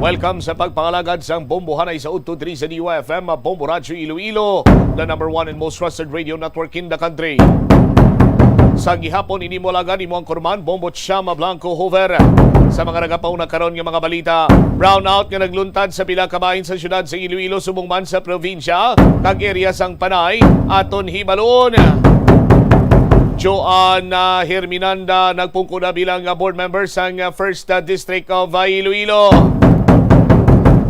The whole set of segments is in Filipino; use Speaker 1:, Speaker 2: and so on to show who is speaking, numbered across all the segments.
Speaker 1: Welcome sa pagpangalagad sa Bombohanay sa UD23 sa DYFM, Bombo Radyo Iloilo, the #1 and most trusted radio network in the country. Sa gihapon inimulagan imo ang kurman Bombo Chama Blanco Hover. Sa mga nagapaw na karon nga mga balita, brownout nga nagluntad sa pila ka bahin sa syudad sa Iloilo subong man sa probinsya, kag area sang Panay aton hibalon. Joanna Herminanda nagpungko na bilang board member sa First District of Iloilo.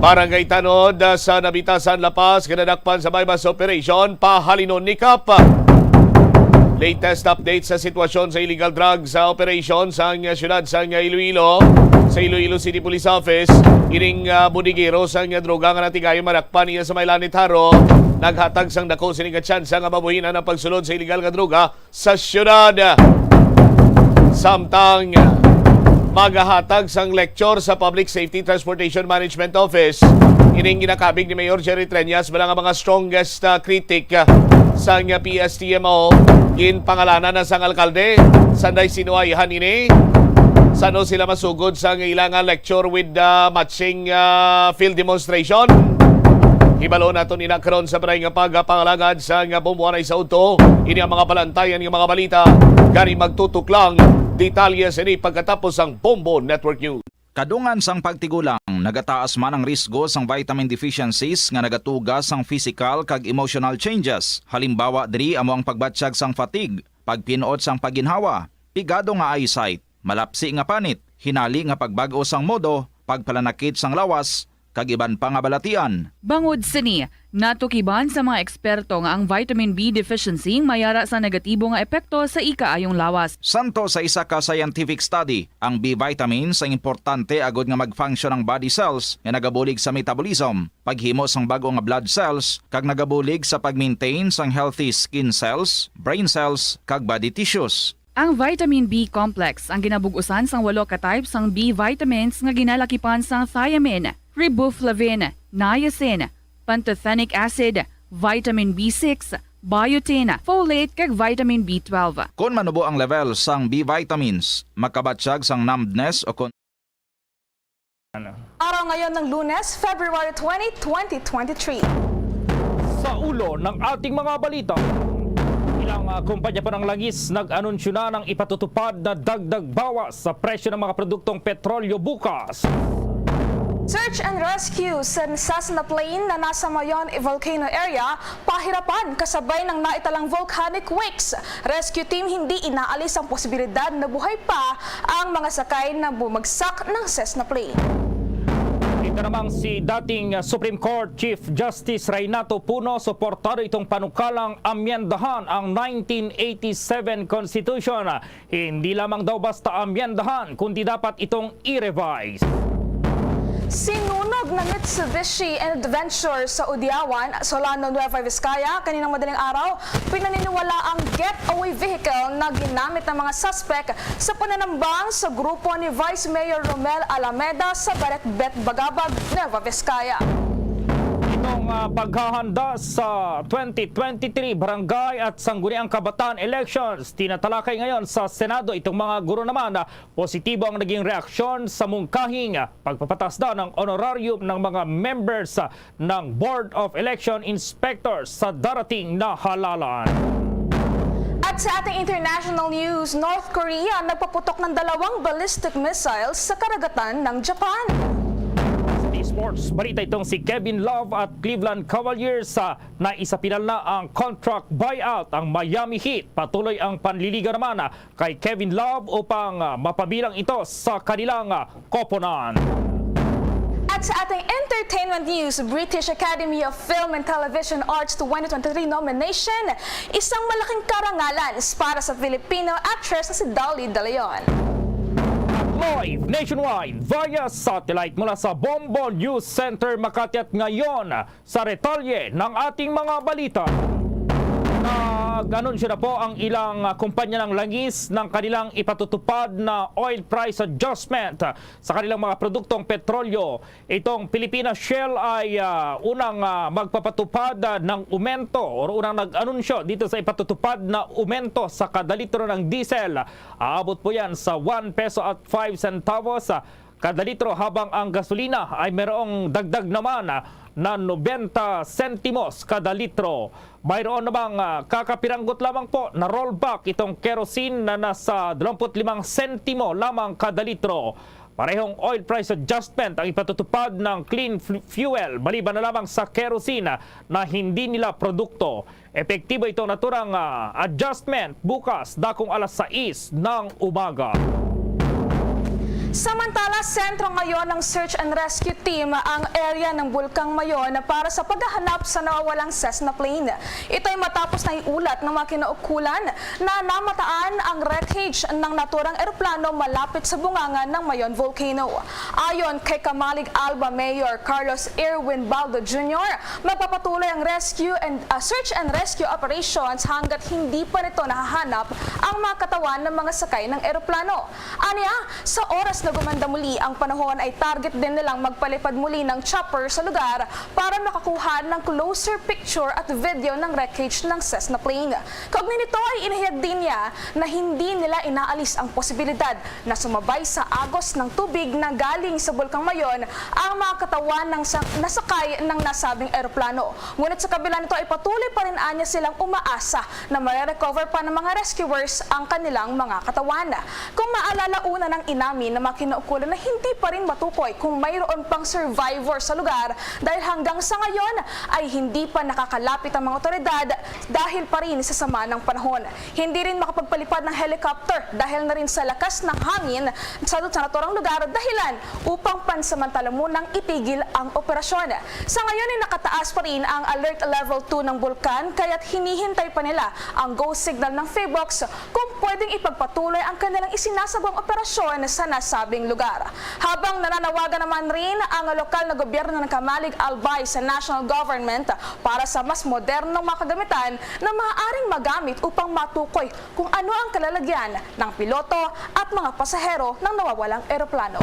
Speaker 1: Barangay Tanod sa Nabitasan, Lapas, kinadakpan sa bypass operation, pahalinon ni Kap. Latest update sa sitwasyon sa illegal drugs sa operation sa siyudad sa Iloilo. Sa Iloilo City Police Office, ining budigero sa droga nga natigayo marakpan niya sa Maylanit Haro. Naghatag sang dako sining tsansa nga mabuhinan ang pagsulod sa illegal nga droga sa siyudad. Samtang magahatag sang lecture sa Public Safety Transportation Management Office. Ining ginakabig ni Mayor Jerry Treñas bilang ang mga strongest critic sa PSTMO. Ginpangalanan na sang alkalde, sanday sinuayhan ini. Sano sila masugod sa ilang lecture with matching field demonstration. Hibalo nato ni nakaroon sa paray nga pagpangalagad sa Bombohanay sa Uto. Ini ang mga balantayan ng mga balita. Gani magtutok lang detalye sa ini pagkatapos ang Bombo Network News.
Speaker 2: Kadungan sang pagtigulang, nagataas man ang risgo sang vitamin deficiencies nga nagatugas sang physical kag emotional changes. Halimbawa diri amo ang pagbatsyag sang fatigue, pagpinuot sang paginhawa, pigado nga eyesight, malapsi nga panit, hinali nga pagbag-o sang modo, pagpalanakit sang lawas, kag iban pa nga balatian.
Speaker 3: Bangod sini, natukiban sa mga eksperto nga ang vitamin B deficiency mayara sa negatibo nga epekto sa ikaayong lawas.
Speaker 2: Santo sa isa ka scientific study, ang B vitamins ang importante agod nga mag-function ang body cells nga nagabulig sa metabolism, paghimo sang bago nga blood cells, kag nagabulig sa pag-maintain sang healthy skin cells, brain cells, kag body tissues.
Speaker 3: Ang vitamin B complex ang ginabugusan sang 8 ka types sang B vitamins nga ginalakipan sang thiamine, riboflavin, niacin, pantothenic acid, vitamin B6, biotin, folate kag vitamin B12.
Speaker 2: Kung manubo ang level sang B vitamins, makabatsyag sang numbness o
Speaker 4: Araw ngayon ng Lunes, February 20, 2023.
Speaker 5: Sa ulo ng ating mga balita, ilang kumpanya pa ng langis nag-anunsyo na ng ipatutupad na dagdag bawas sa presyo ng mga produktong petrolyo bukas.
Speaker 4: Search and rescue sa Cessna plane na nasa Mayon volcano area, pahirapan kasabay ng naitalang volcanic wakes. Rescue team hindi inaalis ang posibilidad na buhay pa ang mga sakay na bumagsak ng Cessna plane.
Speaker 5: Ito namang si dating Supreme Court Chief Justice Reynato Puno, suportado itong panukalang amyendahan ang 1987 Constitution. Hindi lamang daw basta amyendahan, kundi dapat itong i-revise.
Speaker 4: Sinunog na Mitsubishi Adventure sa Udiawan, Solano, Nueva Vizcaya kaninang madaling araw. Pinaniniwala ang getaway vehicle na ginamit ng mga suspect sa pananambang sa grupo ni Vice Mayor Romel Alameda sa Baretbet, Bagabag, Nueva Vizcaya.
Speaker 5: Itong paghahanda sa 2023 Barangay at Sangguniang Kabataan Elections, tinatalakay ngayon sa Senado. Itong mga guro naman, positibo ang naging reaksyon sa mungkahing pagpapatas daw ng honorarium ng mga members ng Board of Election Inspectors sa darating na halalan.
Speaker 4: At sa ating international news, North Korea nagpaputok ng 2 ballistic missiles sa karagatan ng Japan.
Speaker 5: Sports, balita itong si Kevin Love at Cleveland Cavaliers na isapinal na ang contract buyout. Ang Miami Heat patuloy ang panliliga naman kay Kevin Love upang mapabilang ito sa kanilang koponan.
Speaker 4: At sa ating entertainment news, British Academy of Film and Television Arts 2023 nomination, isang malaking karangalan para sa Filipino actress na si Dolly De Leon.
Speaker 5: Live nationwide via satellite mula sa Bombo News Center Makati at ngayon sa retalye ng ating mga balita. Nag-anunsyo na po ang ilang kumpanya ng langis ng kanilang ipatutupad na oil price adjustment sa kanilang mga produktong petrolyo. Itong Pilipinas Shell ay unang magpapatupad ng umento o unang nag-anunsyo dito sa ipatutupad na umento sa kada litro ng diesel. Aabot po yan sa 1 peso at 5 centavos. kada litro, habang ang gasolina ay mayroong dagdag naman na 90 sentimos kada litro. Mayroon namang kakapiranggot lamang po na rollback itong kerosene na nasa 25 sentimo lamang kada litro. Parehong oil price adjustment ang ipatutupad ng clean fuel maliban na lamang sa kerosene na hindi nila produkto. Epektibo itong naturang adjustment bukas dakong alas 6 ng umaga.
Speaker 4: Samantala, sentro ngayon ng Search and Rescue Team ang area ng Bulkang Mayon para sa paghahanap sa nawawalang Cessna plane. Ito ay matapos na iulat ng mga kinaukulan na namataan ang wreckage ng naturang eroplano malapit sa bunganga ng Mayon Volcano. Ayon kay Kamalig Alba Mayor Carlos Irwin Baldo Jr., magpapatuloy ang search and rescue operations hanggat hindi pa nito nahahanap ang mga katawan ng mga sakay ng eroplano. Aniya, sa oras na gumanda muli ang panahon ay target din nilang magpalipad muli ng chopper sa lugar para makakuha ng closer picture at video ng wreckage ng Cessna plane. Kaugnay nito ay inihayag din niya na hindi nila inaalis ang posibilidad na sumabay sa agos ng tubig na galing sa Bulkang Mayon ang mga katawan ng nasakay ng nasabing eroplano. Ngunit sa kabila nito ay patuloy pa rin anya silang umaasa na mare-recover pa ng mga rescuers ang kanilang mga katawan. Kung maalala, una ng inamin na kinaukulan na hindi pa rin matukoy kung mayroon pang survivor sa lugar dahil hanggang sa ngayon ay hindi pa nakakalapit ang mga otoridad dahil pa rin sa sama ng panahon. Hindi rin makapagpalipad ng helicopter dahil na rin sa lakas ng hangin sa naturang lugar dahilan upang pansamantala munang itigil ang operasyon. Sa ngayon ay nakataas pa rin ang alert level 2 ng bulkan kaya't hinihintay pa nila ang go signal ng PHIVOLCS kung pwedeng ipagpatuloy ang kanilang isinasagawang operasyon sa nasabing lugar. Habang nananawagan naman rin ang lokal na gobyerno ng Kamalig Albay sa national government para sa mas modernong mga kagamitan na maaaring magamit upang matukoy kung ano ang kalalagyan ng piloto at mga pasahero ng nawawalang eroplano.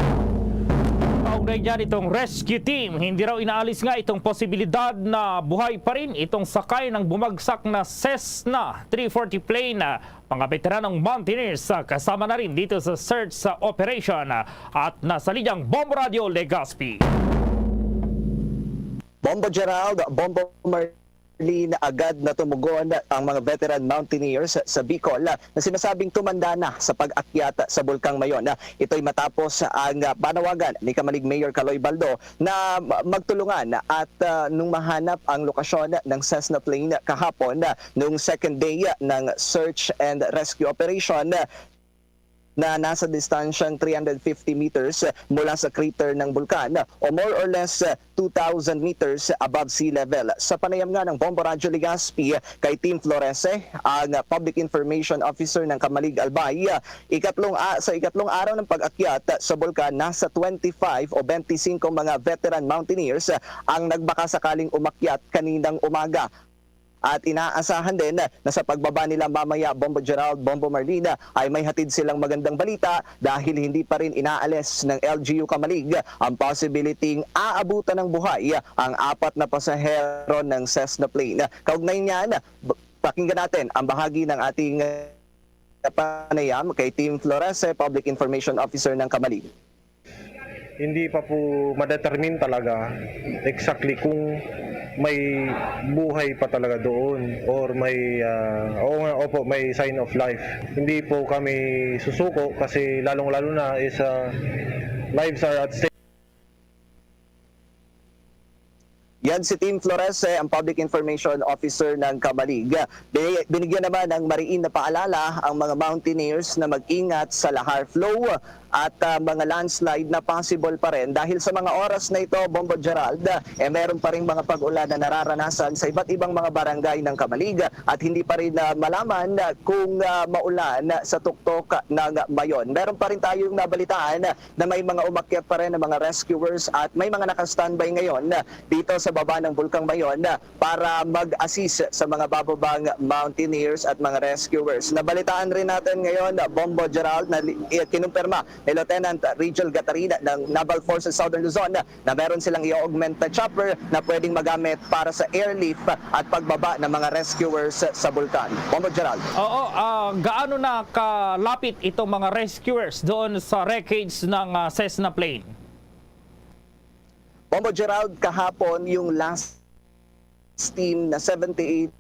Speaker 5: Kaugnay dyan itong rescue team, hindi raw inaalis nga itong posibilidad na buhay pa rin itong sakay ng bumagsak na Cessna 340 plane. Mga veteranong mountaineers kasama na rin dito sa search sa operation at nasa linyang Bombo Radio Legazpi.
Speaker 6: Bombo Gerald, Bombo Marlene, agad na tumugon ang mga veteran mountaineers sa Bicol na sinasabing tumanda na sa pag-akyat sa Bulkang Mayon. Ito'y matapos ang panawagan ni Kamalig Mayor Caloy Baldo na magtulungan at nung mahanap ang lokasyon ng Cessna plane kahapon nung second day ng search and rescue operation na nasa distansyang 350 meters mula sa crater ng bulkan o more or less 2,000 meters above sea level. Sa panayam nga ng Bombo Radio Legazpi kay Team Florese, ang Public Information Officer ng Kamalig Albay, sa ikatlong araw ng pag-akyat sa bulkan, nasa 25 o 25 mga veteran mountaineers ang nagbakasakaling umakyat kaninang umaga. At inaasahan din na sa pagbaba nila mamaya, Bombo Gerald, Bombo Marlene, ay may hatid silang magandang balita dahil hindi pa rin inaalis ng LGU Kamalig ang possibility aabutan ng buhay ang 4 na pasahero ng Cessna plane. Kaugnay niyan, pakinggan natin ang bahagi ng ating panayam kay Team Florese, Public Information Officer ng Kamalig.
Speaker 7: Hindi pa po ma-determine talaga exactly kung may buhay pa talaga doon or may may sign of life. Hindi po kami susuko kasi lalong-lalo na is lives are at stake.
Speaker 6: Yan si Team Florese, ang Public Information Officer ng Kamalig. Binigyan naman ng mariin na paalala ang mga mountaineers na mag-ingat sa lahar flow at mga landslide na possible pa rin dahil sa mga oras na ito, Bombo Gerald, meron pa rin mga pag-ulan na nararanasan sa iba't ibang mga barangay ng Kamalig at hindi pa rin malaman kung maulan sa tuktok ng Mayon. Meron pa rin tayong nabalitaan na may mga umakyat pa rin ng mga rescuers at may mga naka-standby ngayon dito sa baba ng Bulkang Mayon para mag-assist sa mga bababang mountaineers at mga rescuers. Nabalitaan rin natin ngayon, Bombo Gerald, na kinumpirma ni Lieutenant Rigel Gatarina ng Naval Forces Southern Luzon na meron silang i-augment na chopper na pwedeng magamit para sa airlift at pagbaba ng mga rescuers sa bulkan. Bombo Gerald.
Speaker 5: Oo, gaano na kalapit itong mga rescuers doon sa wreckage ng Cessna plane?
Speaker 6: Bombo Gerald, kahapon yung last team na 78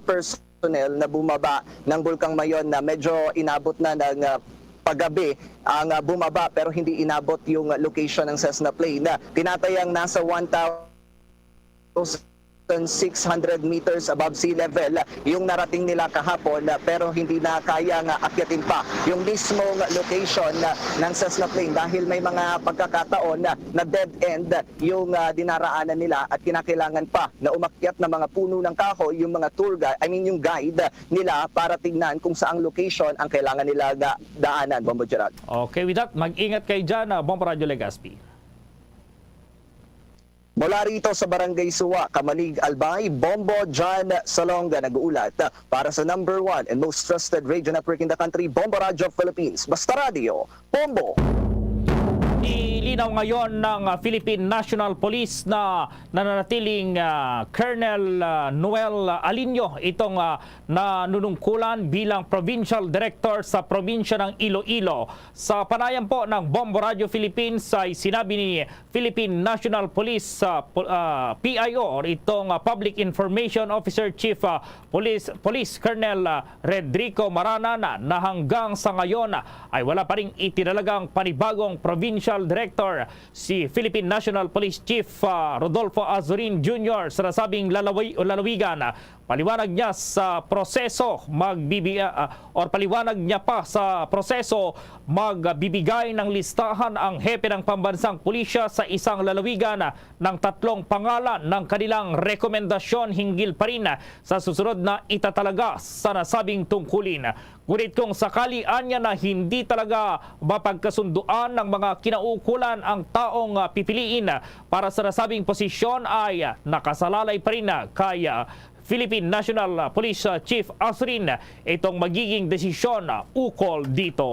Speaker 6: personnel na bumaba ng Bulkang Mayon na medyo inabot na ng paggabi ang bumaba pero hindi inabot yung location ng Cessna plane. Tinatayang nasa 1,600 meters above sea level yung narating nila kahapon pero hindi na kayang akyatin pa yung mismong location ng Cessna plane dahil may mga pagkakataon na dead end yung dinaraanan nila at kinakailangan pa na umakyat ng mga puno ng kahoy yung mga tour guide, yung guide nila para tingnan kung saang location ang kailangan nila daanan. Bombo Gerald.
Speaker 5: Okay, with that, mag-ingat kayo dyan, Bombo Radyo Legazpi.
Speaker 6: Mula rito sa Barangay Suwa, Kamalig, Albay, Bombo John Salonga nag-uulat para sa number 1 and most trusted radio network in the country, Bombo Radio Philippines. Basta Radio, Bombo!
Speaker 5: Ilinaw ngayon ng Philippine National Police na nananatiling Colonel Noel Alinio itong nanunungkulan bilang Provincial Director sa probinsya ng Iloilo. Sa panayam po ng Bombo Radio Philippines ay sinabi ni Philippine National Police PIO or itong Public Information Officer Chief Police Colonel Redrico Marana na hanggang sa ngayon ay wala pa ring itinalagang panibagong Provincial Director si Philippine National Police Chief Rodolfo Azurin Jr. sa nasabing lalawigan. Paliwanag niya sa proseso paliwanag niya pa sa proseso magbibigay ng listahan ang hepe ng pambansang pulisya sa isang lalawigan ng 3 pangalan ng kanilang rekomendasyon hinggil pa rin sa susunod na itatalaga sa nasabing tungkulin. Ngunit kung sakali anya na hindi talaga mapagkasunduan ng mga kinaukulan ang taong pipiliin para sa nasabing posisyon ay nakasalalay pa rin kay Philippine National Police Chief Azurin itong magiging desisyon ukol dito.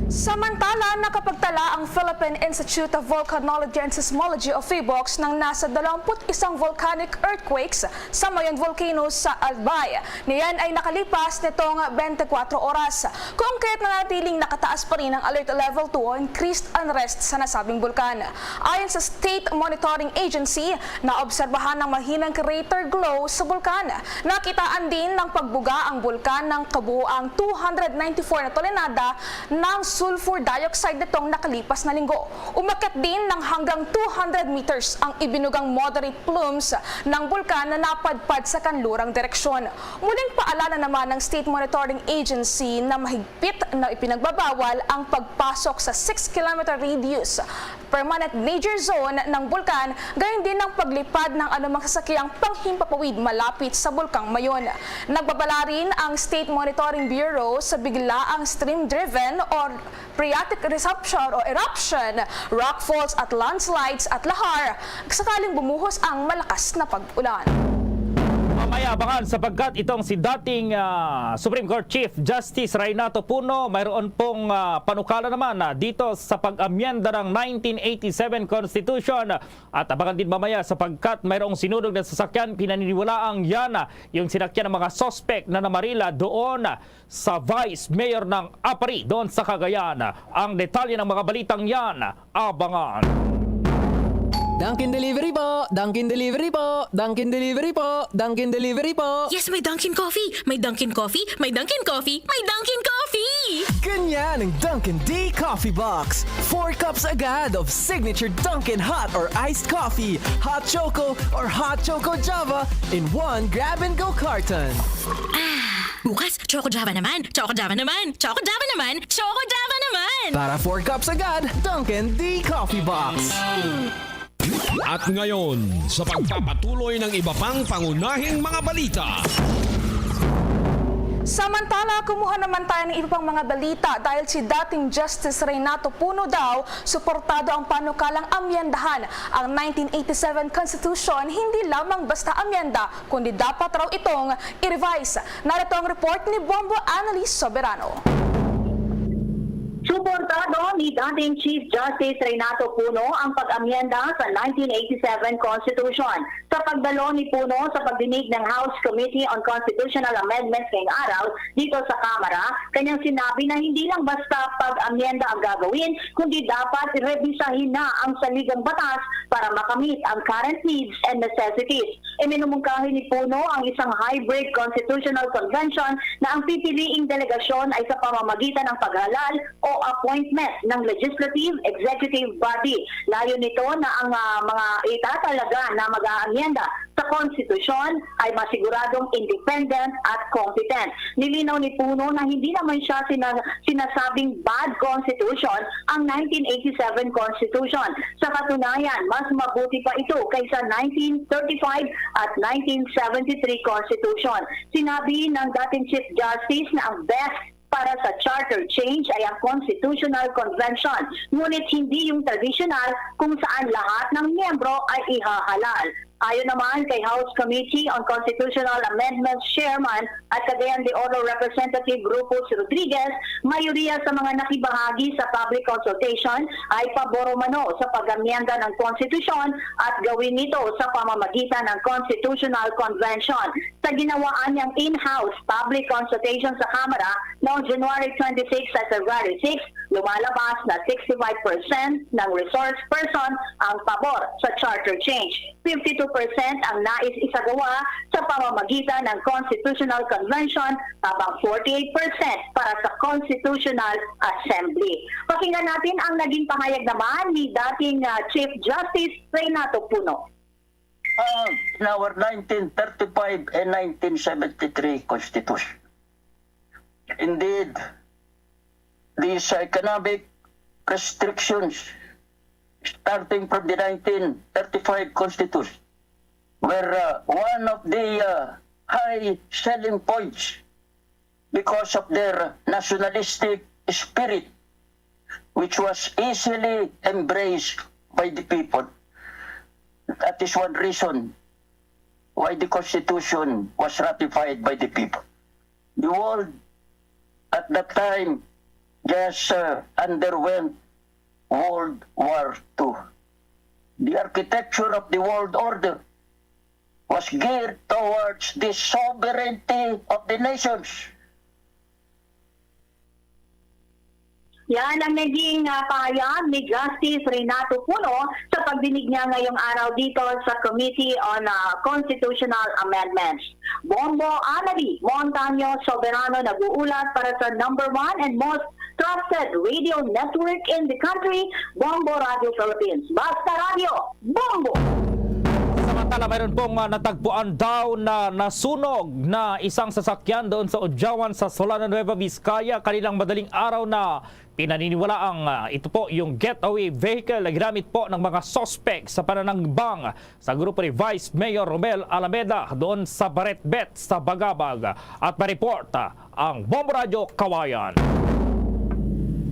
Speaker 4: Samantala, nakapagtala ang Philippine Institute of Volcanology and Seismology o PHIVOLCS ng nasa 21 volcanic earthquakes sa Mayon Volcano sa Albay. Niyan ay nakalipas nitong 24 oras. Kung kaya't nanatiling nakataas pa rin ang Alert Level 2 o increased unrest sa nasabing bulkan. Ayon sa State Monitoring Agency, naobserbahan ng mahinang crater glow sa bulkan. Nakitaan din ng pagbuga ang bulkan ng kabuuang 294 na tonelada ng sulfur dioxide nitong nakalipas na linggo. Umakyat din ng hanggang 200 meters ang ibinugang moderate plumes ng bulkan na napadpad sa kanlurang direksyon. Muling paalala naman ng State Monitoring Agency na mahigpit na ipinagbabawal ang pagpasok sa 6-kilometer radius permanent danger zone ng bulkan, gayon din ang paglipad ng anumang sasakyang panghimpapawid malapit sa Bulkang Mayon. Nagbabala rin ang State Monitoring Bureau sa biglaang stream-driven or phreatic eruption, rockfalls at landslides at lahar sakaling bumuhos ang malakas na pag-ulan.
Speaker 5: Mamaya abangan sapagkat itong si dating Supreme Court Chief Justice Reynato Puno mayroon pong panukala naman dito sa pag-amyenda ng 1987 Constitution at abangan din mamaya sapagkat mayroong sinunog na sasakyan pinaniniwalaang yan yung sinakyan ng mga sospek na namarila doon sa Vice Mayor ng Apari doon sa Cagayan. Ang detalye ng mga balitang yan, abangan.
Speaker 8: Dunkin' Delivery po! Dunkin' Delivery po! Dunkin' Delivery po! Dunkin' Delivery po!
Speaker 9: Yes, may Dunkin' Coffee! May Dunkin' Coffee! May Dunkin' Coffee! May Dunkin' Coffee!
Speaker 8: Ganyan ang Dunkin' D Coffee Box! 4 cups agad of signature Dunkin' hot or iced coffee, hot choco or hot choco java in one grab-and-go carton.
Speaker 9: Bukas, Choco Java naman! Choco Java naman! Choco Java naman! Choco Java naman!
Speaker 8: Para 4 cups agad, Dunkin' D Coffee Box!
Speaker 10: At ngayon, sa pagpapatuloy ng iba pang pangunahing mga balita.
Speaker 4: Samantala, kumuha naman tayo ng iba pang mga balita dahil si dating Justice Reynato Puno daw, suportado ang panukalang amyendahan ang 1987 Constitution, hindi lamang basta amyenda, kundi dapat raw itong i-revise. Narito ang report ni Bombo Annalise Soberano.
Speaker 11: Suportado ni dating Chief Justice Renato Puno ang pag-amyenda sa 1987 Constitution. Sa pagdalo ni Puno sa pagdinig ng House Committee on Constitutional Amendments ngayong araw dito sa Kamara, kanyang sinabi na hindi lang basta pag-amyenda ang gagawin, kundi dapat revisahin na ang saligang batas para makamit ang current needs and necessities. Minumungkahi ni Puno ang isang hybrid constitutional convention na ang pipiliing delegasyon ay sa pamamagitan ng paghalal o appointment ng legislative executive body. Layo nito na ang mga itatalaga na mag-aamyenda sa konstitusyon ay masiguradong independent at competent. Nilinaw ni Puno na hindi naman siya sinasabing bad constitution ang 1987 Constitution. Sa katunayan, mas mabuti pa ito kaysa 1935 at 1973 Constitution. Sinabi ng dating Chief Justice na ang best para sa charter change ay ang Constitutional Convention, ngunit hindi yung traditional kung saan lahat ng miyembro ay ihahalal. Ayon naman kay House Committee on Constitutional Amendments Chairman at Cagayan de Oro Representative Rufus Rodriguez, mayoriya sa mga nakibahagi sa public consultation ay paboro mano sa pag-amyenda ng konstitusyon at gawin nito sa pamamagitan ng Constitutional Convention. Sa ginawaan niyang in-house public consultation sa Kamara noong January 26 at February 6, lumalabas na 65% ng resource person ang pabor sa charter change. 52% ang nais isagawa sa pamamagitan ng Constitutional Convention habang 48% para sa Constitutional Assembly. Pakinggan natin ang naging pahayag naman ni dating Chief Justice Renato Puno.
Speaker 12: In our 1935 and 1973 Constitution, indeed, these economic restrictions starting from the 1935 Constitution were one of the high selling points because of their nationalistic spirit, which was easily embraced by the people. That is one reason why the Constitution was ratified by the people. The world at that time just underwent World War II. The architecture of the world order was geared towards the sovereignty of the nations.
Speaker 11: Yan ang naging pahayag ni Justice Renato Puno sa pagdinig niya ngayong araw dito sa Committee on Constitutional Amendments. Bombo Anali Montaño Soberano nag-uulat para sa number 1 and most trusted radio network in the country, Bombo Radio Philippines. Basta Radio, Bombo!
Speaker 5: Samantala, mayroon pong natagpuan daw na nasunog na isang sasakyan doon sa Odiawan sa Solano, Nueva Vizcaya kanilang madaling araw na pinaniniwalaang ito po yung getaway vehicle na ginamit po ng mga suspect sa pananangbang sa grupo ni Vice Mayor Romel Alameda doon sa Baretbet sa Bagabag. At ma-report ang Bombo Radio Kawayan.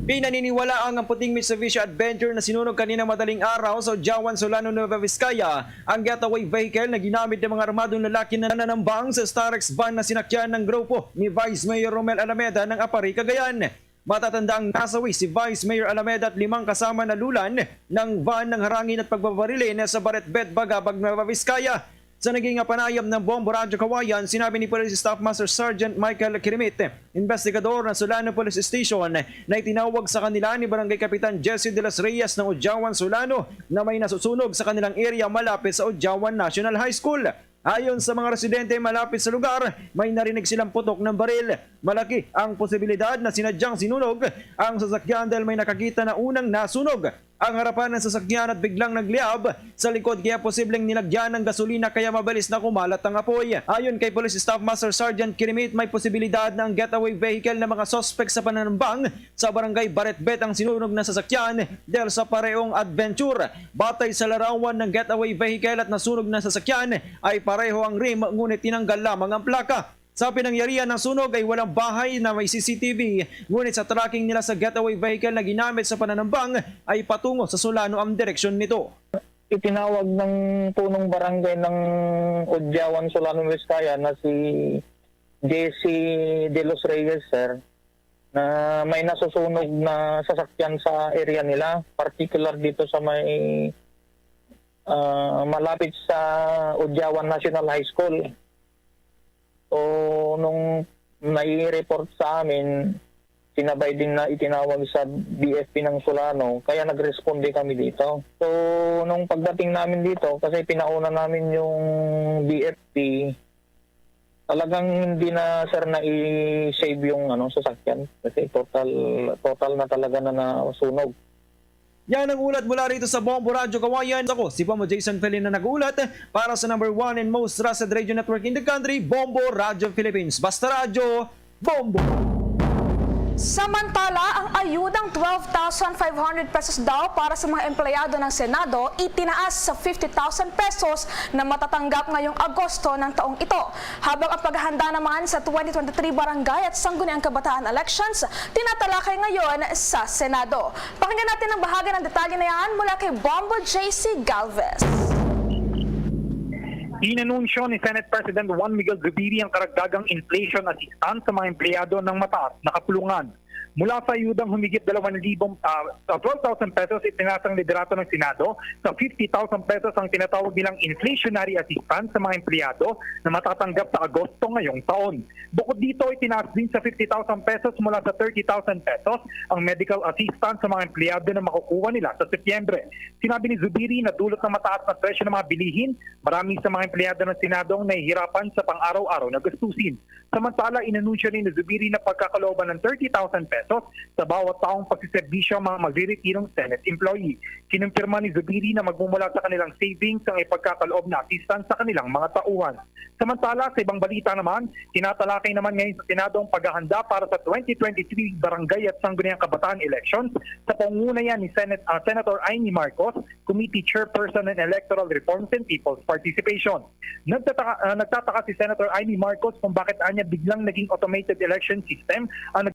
Speaker 13: Pinaniniwala ang puting Mitsubishi Adventure na sinunog kanina madaling araw sa Odiawan, Solano, Nueva Vizcaya. Ang getaway vehicle na ginamit ng mga armadong lalaki na nananambang sa Starex van na sinakyan ng grupo ni Vice Mayor Romel Alameda ng Apari, Cagayan. Matatandang nasawi si Vice Mayor Alameda at 5 kasama na lulan ng van ng harangin at pagbabarilin sa Baretbet, Bagabag, Nueva Vizcaya. Sa naging panayam ng Bombo Radio Kawayan, sinabi ni Police Staff Master Sergeant Michael Kirimit, investigador ng Solano Police Station, na itinawag sa kanila ni Barangay Kapitan Jesse de las Reyes ng Odiawan, Solano na may nasusunog sa kanilang area malapit sa Odiawan National High School. Ayon sa mga residente malapit sa lugar, may narinig silang putok ng baril. Malaki ang posibilidad na sinadyang sinunog ang sasakyan dahil may nakakita na unang nasunog ang harapan ng sasakyan at biglang nagliab sa likod kaya posibleng nilagyan ng gasolina kaya mabilis na kumalat ang apoy. Ayon kay Police Staff Master Sergeant Kirimit, may posibilidad na ang getaway vehicle ng mga suspect sa pananambang sa barangay Baretbet ang sinunog na sasakyan dahil sa parehong adventure. Batay sa larawan ng getaway vehicle at nasunog na sasakyan ay pareho ang rim ngunit tinanggal lamang ang plaka. Sa pinangyarihan ng sunog ay walang bahay na may CCTV, ngunit sa tracking nila sa getaway vehicle na ginamit sa pananambang ay patungo sa Solano ang direksyon nito.
Speaker 14: Itinawag ng punong barangay ng Odiawan, Solano, Vizcaya na si Jesse de los Reyes, sir, na may nasusunog na sasakyan sa area nila, particular dito sa may malapit sa Udyawan National High School. So nung nai-report sa amin, sinabay din na itinawag sa BFP ng Solano, kaya nagresponde kami dito. So nung pagdating namin dito, kasi pinauna namin yung BFP, talagang hindi na sir na i-save yung sasakyan kasi total na talaga na nasunog.
Speaker 13: Yan ang ulat mula rito sa Bombo Radyo Kawayan. Ako, si Pomo Jason Felin na nag-uulat para sa number 1 and most trusted radio network in the country, Bombo Radyo Philippines. Basta radyo, Bombo!
Speaker 4: Samantala, ang ayudang 12,500 pesos daw para sa mga empleyado ng Senado itinaas sa 50,000 pesos na matatanggap ngayong Agosto ng taong ito. Habang ang paghahanda naman sa 2023 Barangay at Sangguniang Kabataan elections, tinatalakay ngayon sa Senado. Pakinggan natin ang bahagi ng detalye na yan mula kay Bombo JC Galvez.
Speaker 15: Inanunsyo ni Senate President Juan Miguel Zubiri ang karagdagang inflation assistance sa mga empleyado ng mataas na kapulungan. Mula sa ayudang humigit 12,000 pesos itinasang liderato ng Senado sa 50,000 pesos ang tinatawag nilang inflationary assistance sa mga empleyado na matatanggap sa Agosto ngayong taon. Bukod dito, itinaas din sa 50,000 pesos mula sa 30,000 pesos ang medical assistance sa mga empleyado na makukuha nila sa Setyembre. Sinabi ni Zubiri na dulot ng mataas na presyo ng mga bilihin, marami sa mga empleyado ng Senado ang nahihirapan sa pang-araw-araw na gastusin. Samantala, inanunsyo rin ni Zubiri na pagkakalooban ng 30,000 pesos sa bawat taong pagsiservisyo ang mga magre-retirong Senate employee. Kinumpirma ni Zubiri na magmumula sa kanilang savings ang ipagkakaloob na assistance sa kanilang mga tauhan. Samantala, sa ibang balita naman, tinatalakay naman ngayon sa Senado ang paghahanda para sa 2023 Barangay at Sangguniang Kabataan elections sa pangunayan ni Senator Amy Marcos, Committee Chairperson on Electoral Reforms and People's Participation. Nagtataka si Senator Amy Marcos kung bakit anya biglang naging automated election system ang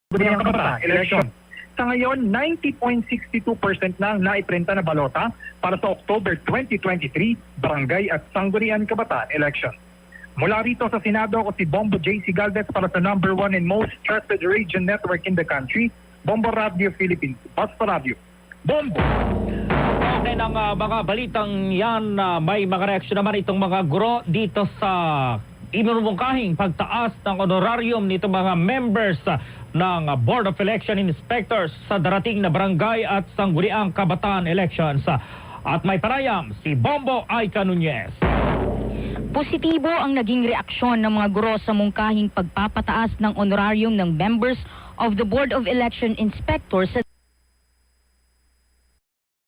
Speaker 15: Sangguniang Kabataan election. Sa ngayon, 90.62% na ang naiprinta na balota para sa October 2023 Barangay at Sangguniang Kabataan election. Mula rito sa Senado, ako si Bombo JC Galvez para sa number 1 and most trusted radio network in the country, Bombo Radio Philippines. Basta Radio. Bombo!
Speaker 5: Okay ng mga balitang yan, may mga reaksyon naman itong mga guro dito sa inumungkahing pagtaas ng honorarium nitong mga members ng Board of Election Inspectors sa darating na Barangay at Sangguniang Kabataan elections. At may parayam si Bombo Aika Nunez.
Speaker 16: Positibo ang naging reaksyon ng mga guro sa mungkahing pagpapataas ng honorarium ng members of the Board of Election Inspectors sa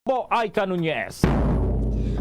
Speaker 5: Bombo Aika Nunez.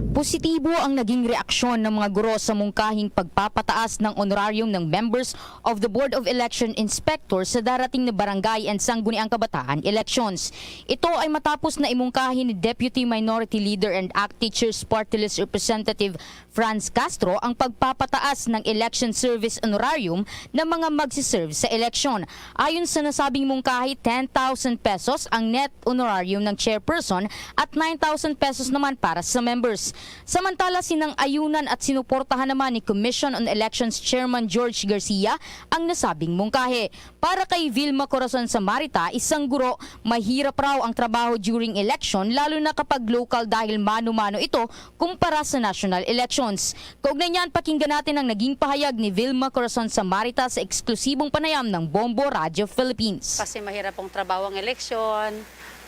Speaker 16: Positibo ang naging reaksyon ng mga guro sa mungkahing pagpapataas ng honorarium ng members of the Board of Election Inspectors sa darating na Barangay and Sangguniang Kabataan elections. Ito ay matapos na imungkahin ni Deputy Minority Leader and ACT Teachers Party List Representative Franz Castro ang pagpapataas ng election service honorarium ng mga magsiserve sa eleksyon. Ayon sa nasabing mungkahi, 10,000 pesos ang net honorarium ng chairperson at 9,000 pesos naman para sa members. Samantala sinang-ayunan at sinuportahan naman ni Commission on Elections Chairman George Garcia ang nasabing mungkahi. Para kay Vilma Corazon Samarita, isang guro, mahirap raw ang trabaho during election lalo na kapag local dahil mano-mano ito kumpara sa national elections. Kaugnay niyan, pakinggan natin ang naging pahayag ni Vilma Corazon Samarita sa eksklusibong panayam ng Bombo Radio Philippines.
Speaker 17: Kasi mahirap pong trabaho ang eleksyon,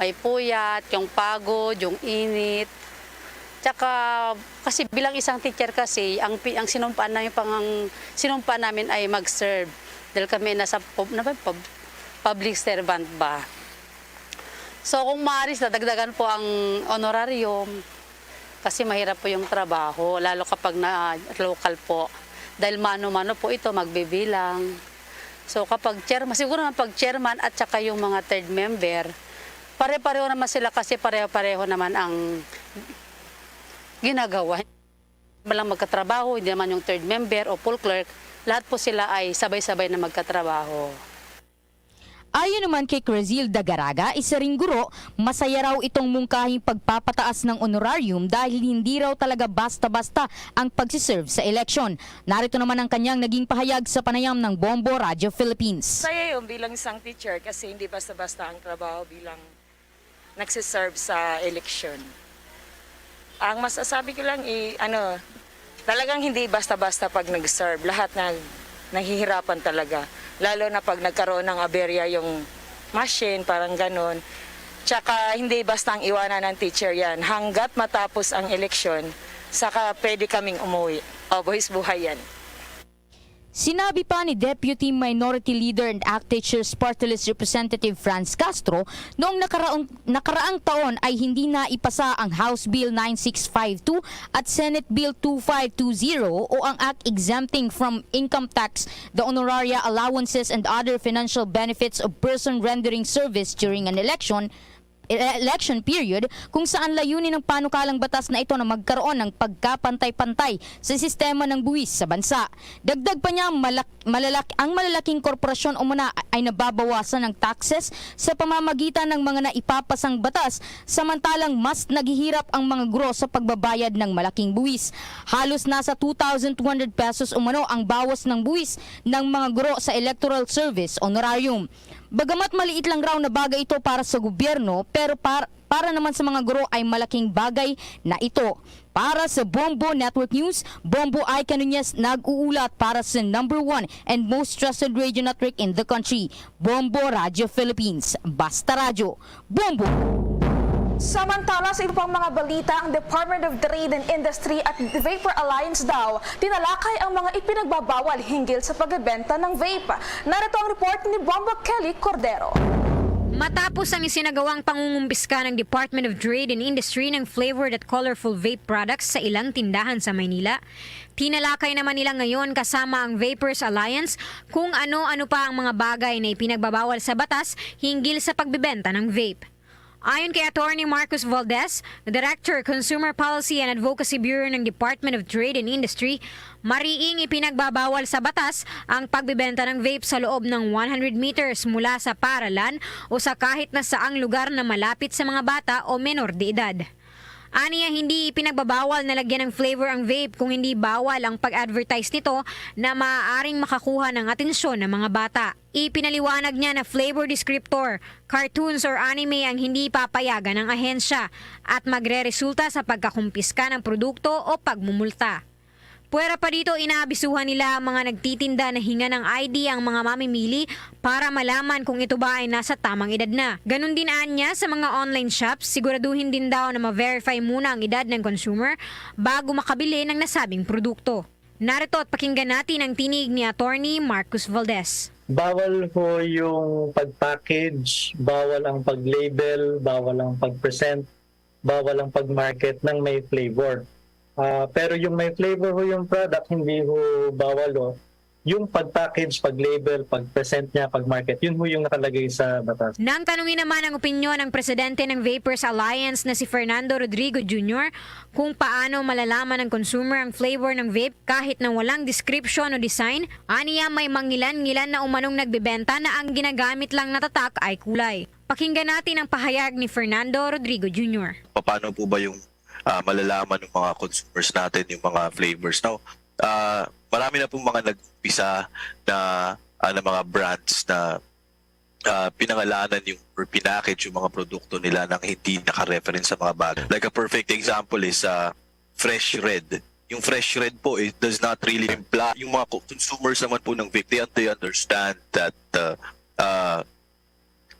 Speaker 17: may puyat, yung pagod, yung init. Tsaka kasi bilang isang teacher kasi, ang sinumpaan namin ay mag-serve. Dahil kami nasa public servant ba. So kung maaris, dadagdagan po ang honorarium kasi mahirap po yung trabaho, lalo kapag na local po. Dahil mano-mano po ito, magbibilang. So kapag chairman, siguro naman pag chairman at saka yung mga third member, pare-pareho naman sila kasi pareho-pareho naman ang ginagawa. Walang magkatrabaho, hindi naman yung third member o full clerk, lahat po sila ay sabay-sabay na magkatrabaho.
Speaker 16: Ayon naman kay Crazil Dagaraga, isa ring guro, masaya raw itong mungkahing pagpapataas ng honorarium dahil hindi raw talaga basta-basta ang pagsiserve sa eleksyon. Narito naman ang kanyang naging pahayag sa panayam ng Bombo Radio Philippines.
Speaker 18: Saya yun bilang isang teacher kasi hindi basta-basta ang trabaho bilang nagsiserve sa eleksyon. Ang masasabi ko lang, talagang hindi basta-basta pag nag-serve. Lahat naghihirapan talaga. Lalo na pag nagkaroon ng aberya yung machine, parang ganon. Tsaka hindi basta ang iwanan ng teacher yan. Hanggat matapos ang eleksyon, saka pwede kaming umuwi. O, buhis buhay yan.
Speaker 16: Sinabi pa ni Deputy Minority Leader and ACT Teachers Party List Representative Franz Castro, noong nakaraang taon ay hindi na ipasa ang House Bill 9652 at Senate Bill 2520 o ang act exempting from income tax the honoraria, allowances and other financial benefits of person rendering service during an election period, kung saan layunin ng panukalang batas na ito na magkaroon ng pagkapantay-pantay sa sistema ng buwis sa bansa. Dagdag pa niya, ang malalaking korporasyon umuna ay nababawasan ng taxes sa pamamagitan ng mga naipapasang batas, samantalang mas naghihirap ang mga guro sa pagbabayad ng malaking buwis. Halos nasa 2,200 pesos umano ang bawas ng buwis ng mga guro sa electoral service honorarium. Bagamat maliit lang raw na bagay ito para sa gobyerno, pero para naman sa mga guro ay malaking bagay na ito. Para sa Bombo Network News, Bombo Ica Nunez nag-uulat para sa #1 and most trusted radio network in the country, Bombo Radio Philippines. Basta Radio, Bombo!
Speaker 4: Samantala sa iba pang mga balita, ang Department of Trade and Industry at the Vapor Alliance daw tinalakay ang mga ipinagbabawal hinggil sa pagbebenta ng vape. Narito ang report ni Bombo Kelly Cordero.
Speaker 19: Matapos ang isinagawang pangungumpiska ng Department of Trade and Industry ng flavored at colorful vape products sa ilang tindahan sa Maynila, tinalakay naman nila ngayon kasama ang Vapors Alliance kung ano-ano pa ang mga bagay na ipinagbabawal sa batas hinggil sa pagbebenta ng vape. Ayon kay Attorney Marcus Valdez, Director, Consumer Policy and Advocacy Bureau ng Department of Trade and Industry, mariing ipinagbabawal sa batas ang pagbebenta ng vape sa loob ng 100 meters mula sa paaralan o sa kahit na saang lugar na malapit sa mga bata o menor de edad. Aniya, hindi ipinagbabawal na lagyan ng flavor ang vape kung hindi bawal ang pag-advertise nito na maaaring makakuha ng atensyon ng mga bata. Ipinaliwanag niya na flavor descriptor, cartoons or anime ang hindi papayagan ng ahensya at magre-resulta sa pagkakumpiska ng produkto o pagmumulta. Puwera pa dito, inaabisuhan nila ang mga nagtitinda na hinga ng ID ang mga mamimili para malaman kung ito ba ay nasa tamang edad na. Ganon din niya sa mga online shops, siguraduhin din daw na ma-verify muna ang edad ng consumer bago makabili ng nasabing produkto. Narito at pakinggan natin ang tinig ni Attorney Marcus Valdez.
Speaker 20: Bawal po yung pag-package, bawal ang pag-label, bawal ang pag-present, bawal ang pag-market ng may flavor. Pero yung may flavor ho yung product, hindi ho bawal ho. Yung pag-package, pag-label, pag-present niya, pag-market, yun ho yung nakalagay sa batas.
Speaker 19: Nang tanungin naman ang opinyon ng presidente ng Vapors Alliance na si Fernando Rodrigo Jr. kung paano malalaman ng consumer ang flavor ng vape kahit na walang description o design, aniya may mangilan-ngilan na umanong nagbebenta na ang ginagamit lang na tatak ay kulay. Pakinggan natin ang pahayag ni Fernando Rodrigo Jr.
Speaker 21: Paano po ba yung malalaman ng mga consumers natin yung mga flavors. Now, marami na pong mga nag-umpisa na mga brands na pinangalanan yung or pinackage yung mga produkto nila nang hindi naka-reference sa mga bagay. Like a perfect example is Fresh Red. Yung Fresh Red po, it does not really imply. Yung mga consumers naman po ng vape, they understand that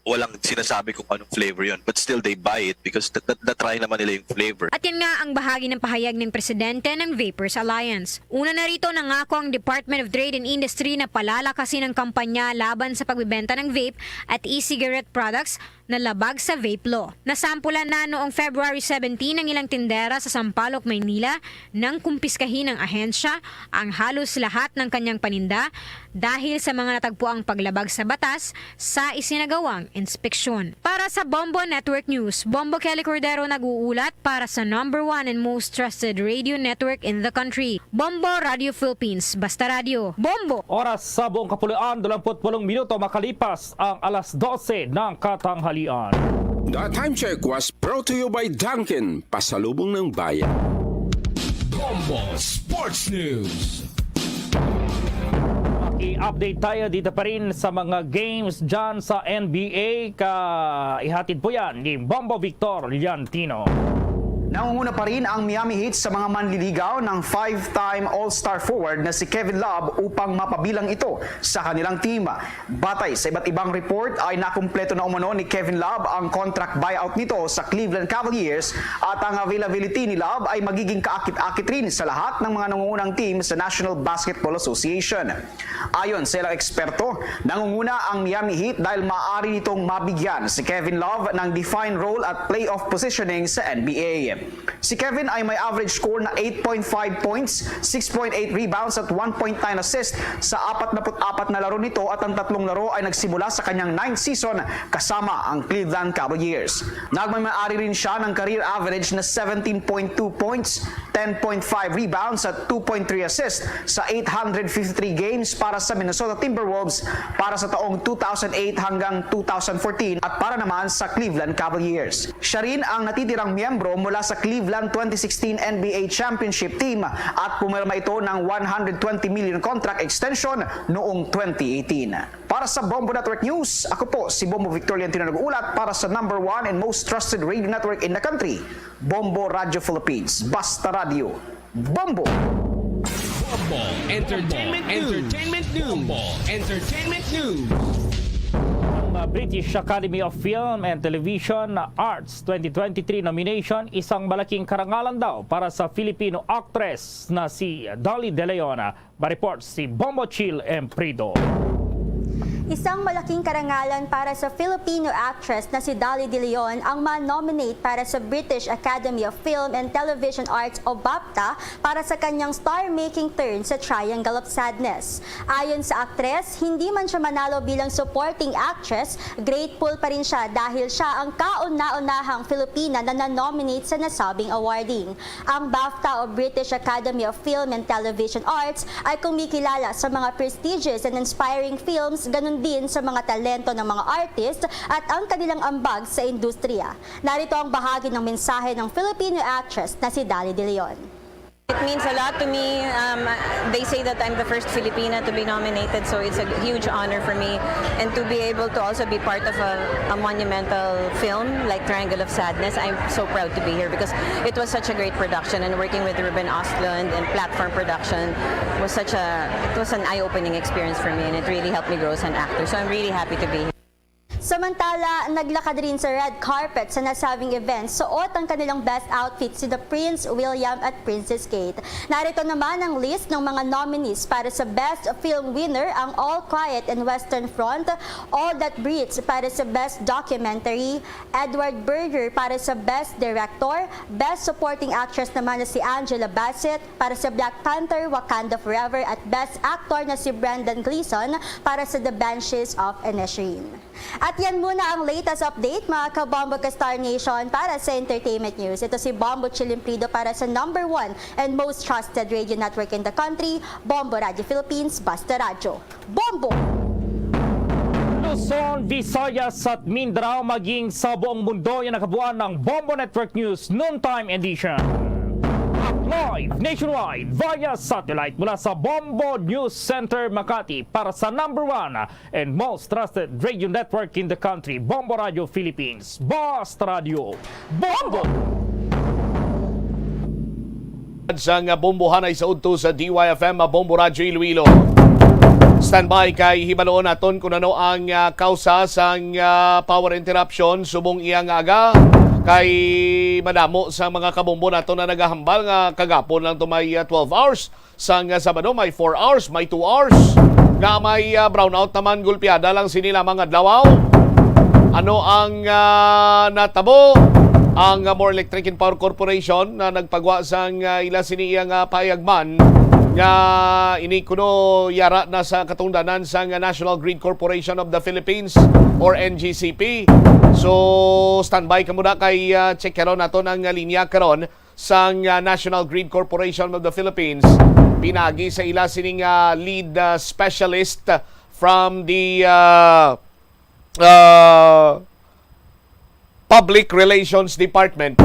Speaker 21: walang sinasabi kung anong flavor yun. But still, they buy it because na-try naman nila yung flavor.
Speaker 19: At yan nga ang bahagi ng pahayag ng presidente ng Vapers Alliance. Una na rito nangako ang Department of Trade and Industry na palalakasin ang kampanya laban sa pagbibenta ng vape at e-cigarette products na labag sa vape law. Nasampulan na noong February 17 ng ilang tindera sa Sampaloc, Maynila nang kumpiskahin ng ahensya ang halos lahat ng kanyang paninda dahil sa mga natagpuang paglabag sa batas sa isinagawang inspeksyon. Para sa Bombo Network News, Bombo Kelly Cordero nag-uulat para sa #1 and most trusted radio network in the country. Bombo Radio Philippines, Basta Radio. Bombo!
Speaker 5: Oras sa buong kapuluan, 28 minuto makalipas ang alas 12 ng katanghalian.
Speaker 10: The time check was brought to you by Dunkin, pasalubong ng bayan. Bombo Sports News.
Speaker 5: I-update tayo dito pa rin sa mga games dyan sa NBA. Ihatid po yan ni Bombo Victor Liantino.
Speaker 22: Nangunguna pa rin ang Miami Heat sa mga manliligaw ng 5-time All-Star forward na si Kevin Love upang mapabilang ito sa kanilang team. Batay sa iba't ibang report ay nakumpleto na umano ni Kevin Love ang contract buyout nito sa Cleveland Cavaliers at ang availability ni Love ay magiging kaakit-akit rin sa lahat ng mga nangungunang team sa National Basketball Association. Ayon sa ilang eksperto, nangunguna ang Miami Heat dahil maaari nitong mabigyan si Kevin Love ng defined role at playoff positioning sa NBA. Si Kevin ay may average score na 8.5 points, 6.8 rebounds at 1.9 assist sa 44 na laro nito at ang 3 laro ay nagsimula sa kanyang 9th season kasama ang Cleveland Cavaliers. Nagmamahari rin siya ng career average na 17.2 points, 10.5 rebounds at 2.3 assists sa 853 games para sa Minnesota Timberwolves para sa taong 2008 hanggang 2014 at para naman sa Cleveland Cavaliers. Siya rin ang natitirang miyembro mula sa Cleveland 2016 NBA Championship Team at pumirma ito ng $120 million contract extension noong 2018. Para sa Bombo Network News, ako po si Bombo Victor Liantino nag-uulat para sa #1 and most trusted radio network in the country, Bombo Radio Philippines, Basta Radio. Bombo!
Speaker 10: Bombo Entertainment News. Bombo Entertainment News.
Speaker 5: British Academy of Film and Television Arts 2023 nomination, isang malaking karangalan daw para sa Filipino actress na si Dolly De Leon. Ma-report si Bombo Chill Emprido.
Speaker 23: Isang malaking karangalan para sa Filipino actress na si Dolly De Leon ang ma-nominate para sa British Academy of Film and Television Arts o BAFTA para sa kanyang star-making turn sa Triangle of Sadness. Ayon sa aktres, hindi man siya manalo bilang supporting actress, grateful pa rin siya dahil siya ang kauna-unahang Filipina na na-nominate sa nasabing awarding. Ang BAFTA o British Academy of Film and Television Arts ay kumikilala sa mga prestigious and inspiring films, ganun din sa mga talento ng mga artist at ang kanilang ambag sa industriya. Narito ang bahagi ng mensahe ng Filipino actress na si Dolly De Leon.
Speaker 24: It means a lot to me. They say that I'm the first Filipina to be nominated, so it's a huge honor for me. And to be able to also be part of a monumental film like Triangle of Sadness, I'm so proud to be here because it was such a great production, and working with Ruben Ostlund and Platform Production was an eye-opening experience for me, and it really helped me grow as an actor. So I'm really happy to be here.
Speaker 23: Samantala, naglakad rin sa red carpet sa nasabing event, suot ang kanilang best outfits sina Prince William at Princess Kate. Narito naman ang list ng mga nominees para sa Best Film Winner, ang All Quiet in Western Front, All That Breathes para sa Best Documentary, Edward Berger para sa Best Director, Best Supporting Actress naman na si Angela Bassett para sa Black Panther Wakanda Forever at Best Actor na si Brendan Gleeson para sa The Banshees of Inisherin. At yan muna ang latest update mga ka-Bombo ka-Star Nation para sa Entertainment News. Ito si Bombo Chilimprido para sa #1 and most trusted radio network in the country, Bombo Radio Philippines, Basta Radio. Bombo!
Speaker 5: Luzon, Visayas at Mindanao maging sa buong mundo yan nakabuuan ng Bombo Network News Noontime Edition. Live nationwide via satellite mula sa Bombo News Center, Makati para sa #1 and most trusted radio network in the country, Bombo Radio Philippines. Basta Radio, Bombo!
Speaker 1: Sang bombohanay sa udto sa DYFM Bombo Radyo Iloilo. Standby kay hibaloon naton kung ano ang kausa sang power interruption subong iyang aga kay madamo sa mga kabombo nato na nagahambal nga kagapon lang to may 12 hours, sang Sabado may 4 hours, may 2 hours nga may brownout naman gulpiada lang sinila mga adlaw. Ano ang natabo? Ang More Electric and Power Corporation na nagpagwa sang ila siniyang payagman nga ini kuno yara na sa katungdanan sang National Grid Corporation of the Philippines or NGCP. So standby ka muna kay check karon nato ang linya karon sang National Grid Corporation of the Philippines. Pinagi sa ila sining lead specialist from the Public Relations Department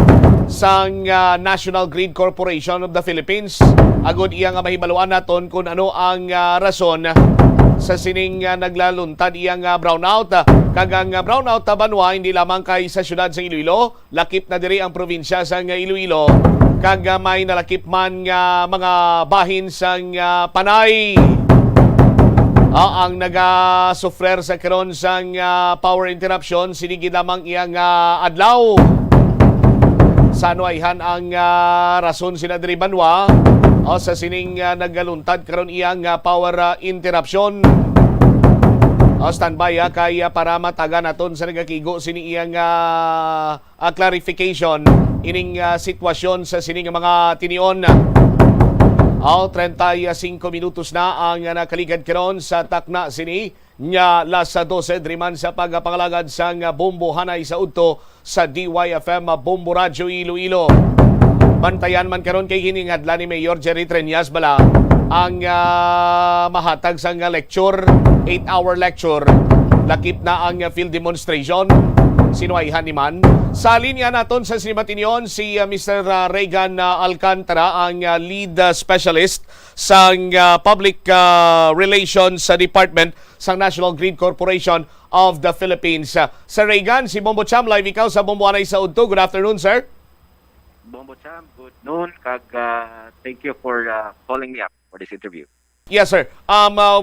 Speaker 1: sang National Grid Corporation of the Philippines. Agod iya nga mahibaluan naton kung ano ang rason sa sining naglaluntad iyang brownout. Kagang brownout banwa hindi lamang kay sa syudad sa Iloilo, lakip na diri ang probinsya sang Iloilo. Kag may nalakip man nga mga bahin sang Panay. Ang naga-suffer sa karon sang power interruption sinigid lamang iyang adlaw. Sa ayhan ang rason sila diri banwa sa sining nagaluntad karon iyang power interruption. Standby kay para mataga naton sa nagakigo sini iyang clarification ining sitwasyon sa sining mga tinion. 35 minutos na ang nakaligad karon sa takna sini nya las 12 driman sa pagpangalagad sang bombohanay sa udto sa DYFM Bombo Radyo Iloilo. Bantayan man karon kay hining adla ni Mayor Jerry Treñas bala ang mahatag sang lecture, 8-hour lecture. Lakip na ang field demonstration. Sinuayhan ni man. Sa linya naton sa Sinimatinyon si Mr. Regan Alcantara, ang lead specialist sa Public Relations Department sa National Grid Corporation of the Philippines. Sir Regan, si Bombo Cham, live ikaw sa Bombo Anay sa Udto. Good afternoon, sir.
Speaker 2: Bombo Cham, good noon. Thank you for calling me up for this interview.
Speaker 1: Yes, sir.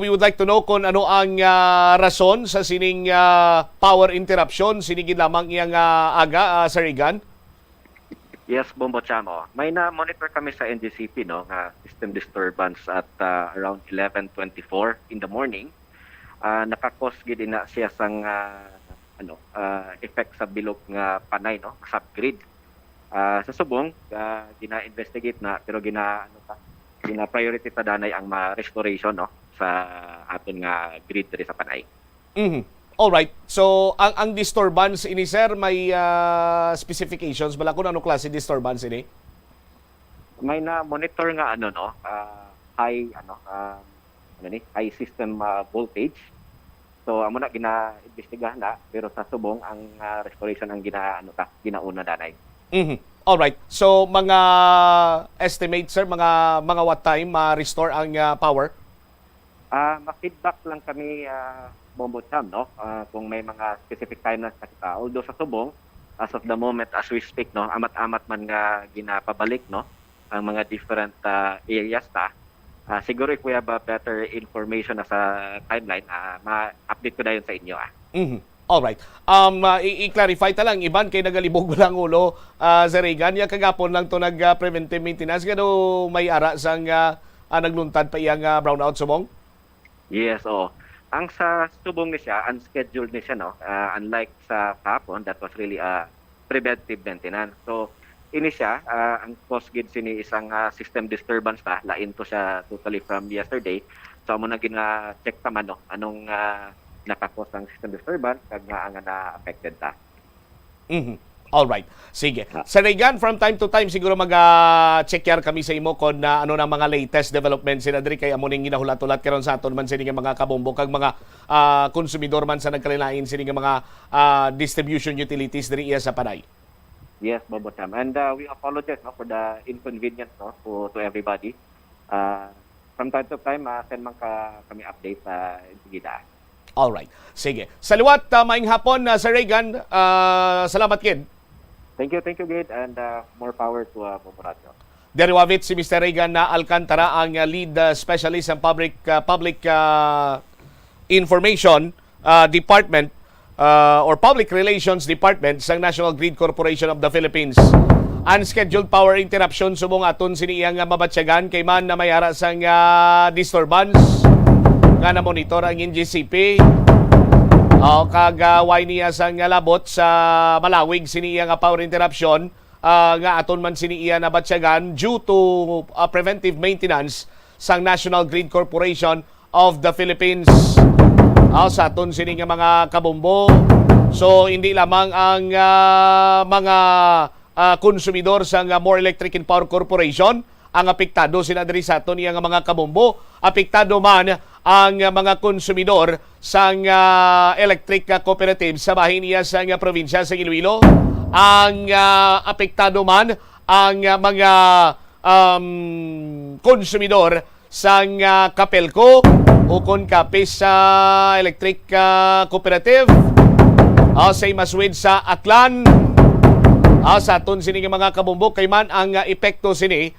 Speaker 1: We would like to know kung ano ang rason sa sining power interruption. Sinigid lamang iyang aga, Sir Regan?
Speaker 2: Yes, Bombo Cham. May na-monitor kami sa NGCP, no, system disturbance at around 11:24 in the morning. Nakakos gid na siya sang effect sa bilog nga Panay, no, subgrid. Sa subong, gina-investigate na pero gina-priority ta danay ang restoration, no, sa aton nga grid diri sa Panay.
Speaker 1: All right. So ang disturbance ini, sir, may specifications bala kung ano klase disturbance ini?
Speaker 2: May na monitor nga high high system voltage. So amo na gina-imbestigahan na pero sa subong ang restoration ang ginauna danay.
Speaker 1: All right. So mga estimate, sir, mga what time restore ang power?
Speaker 2: Ma-feedback lang kami, Bombo Cham, no? Kung may mga specific time na sakita. Although sa subong, as of the moment, as we speak, no, amat-amat man nga ginapabalik, no, ang mga different areas ta. Siguro if we have a better information na sa timeline, ma-update ko na yun sa inyo.
Speaker 1: Alright. I-clarify ta lang, iban kay nagalibog lang ulo sa Regan. Ya kagapon lang to nag-preventive maintenance. Gano may ara sang nagluntad pa iyang brownout subong?
Speaker 2: Yes, ang sa subong ni siya, unscheduled ni siya, no? Unlike sa kahapon, that was really a preventive maintenance. So, ini siya, ang cause gid sini isang system disturbance ta. Lain to siya totally from yesterday. So, amo na gina-check naman, no? Anong nakakos ang system disturbance kag nga ang na-affected ta.
Speaker 1: All right. Sige. Sir Regan, from time to time siguro mag-check kami sa imo kon ano na mga latest developments sila diri kay amo ning ginahulat-ulat karon sa aton man sini nga mga kabombo kag mga konsumidor man sa nagkalilain sini nga mga distribution utilities diri iya sa Panay.
Speaker 2: Yes, Bobotam. And we apologize for the inconvenience to everybody. From time to time, send man kami update sige da.
Speaker 1: Alright. Sige. Saliwat, maing hapon, Sir Regan. Salamat, Kid.
Speaker 2: Thank you, Gid, and more power to Bombo Radio.
Speaker 1: Deriwavit si Mr. Regan na Alcantara, ang lead specialist ng public information department or public relations department sa National Grid Corporation of the Philippines. Unscheduled power interruption subong aton siniyang mabatsyagan kay man na mayara sang disturbance nga na monitor ang NGCP. Kagaway niya sang labot sa malawig siniyang power interruption nga aton man siniya na batsyagan due to preventive maintenance sang National Grid Corporation of the Philippines. Sa aton sini nga mga kabombo. So hindi lamang ang mga konsumidor sang More Electric and Power Corporation ang apektado sina diri sa aton nga mga kabombo. Apektado man ang mga konsumidor sang electric cooperative sa bahin niya sa probinsya sa Iloilo. Ang apektado man ang mga konsumidor sang Kapelco o kon kapis sa electric cooperative sa Imaswid sa Aklan. Sa aton sini mga kabumbo kay man ang epekto sini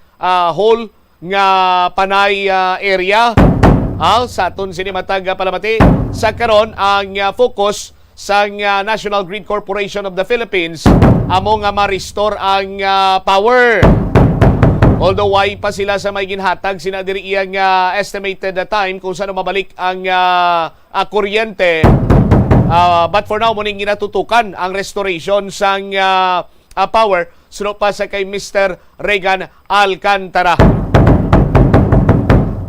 Speaker 1: whole nga panay area sa aton sini matag palamati sa karon ang focus sa National Grid Corporation of the Philippines amo nga ma-restore ang power. Although why pa sila sa may ginhatag sina diri iyang estimated time kung saan mabalik ang kuryente. But for now muning ginatutukan ang restoration sang power suno pa sa kay Mr. Regan Alcantara.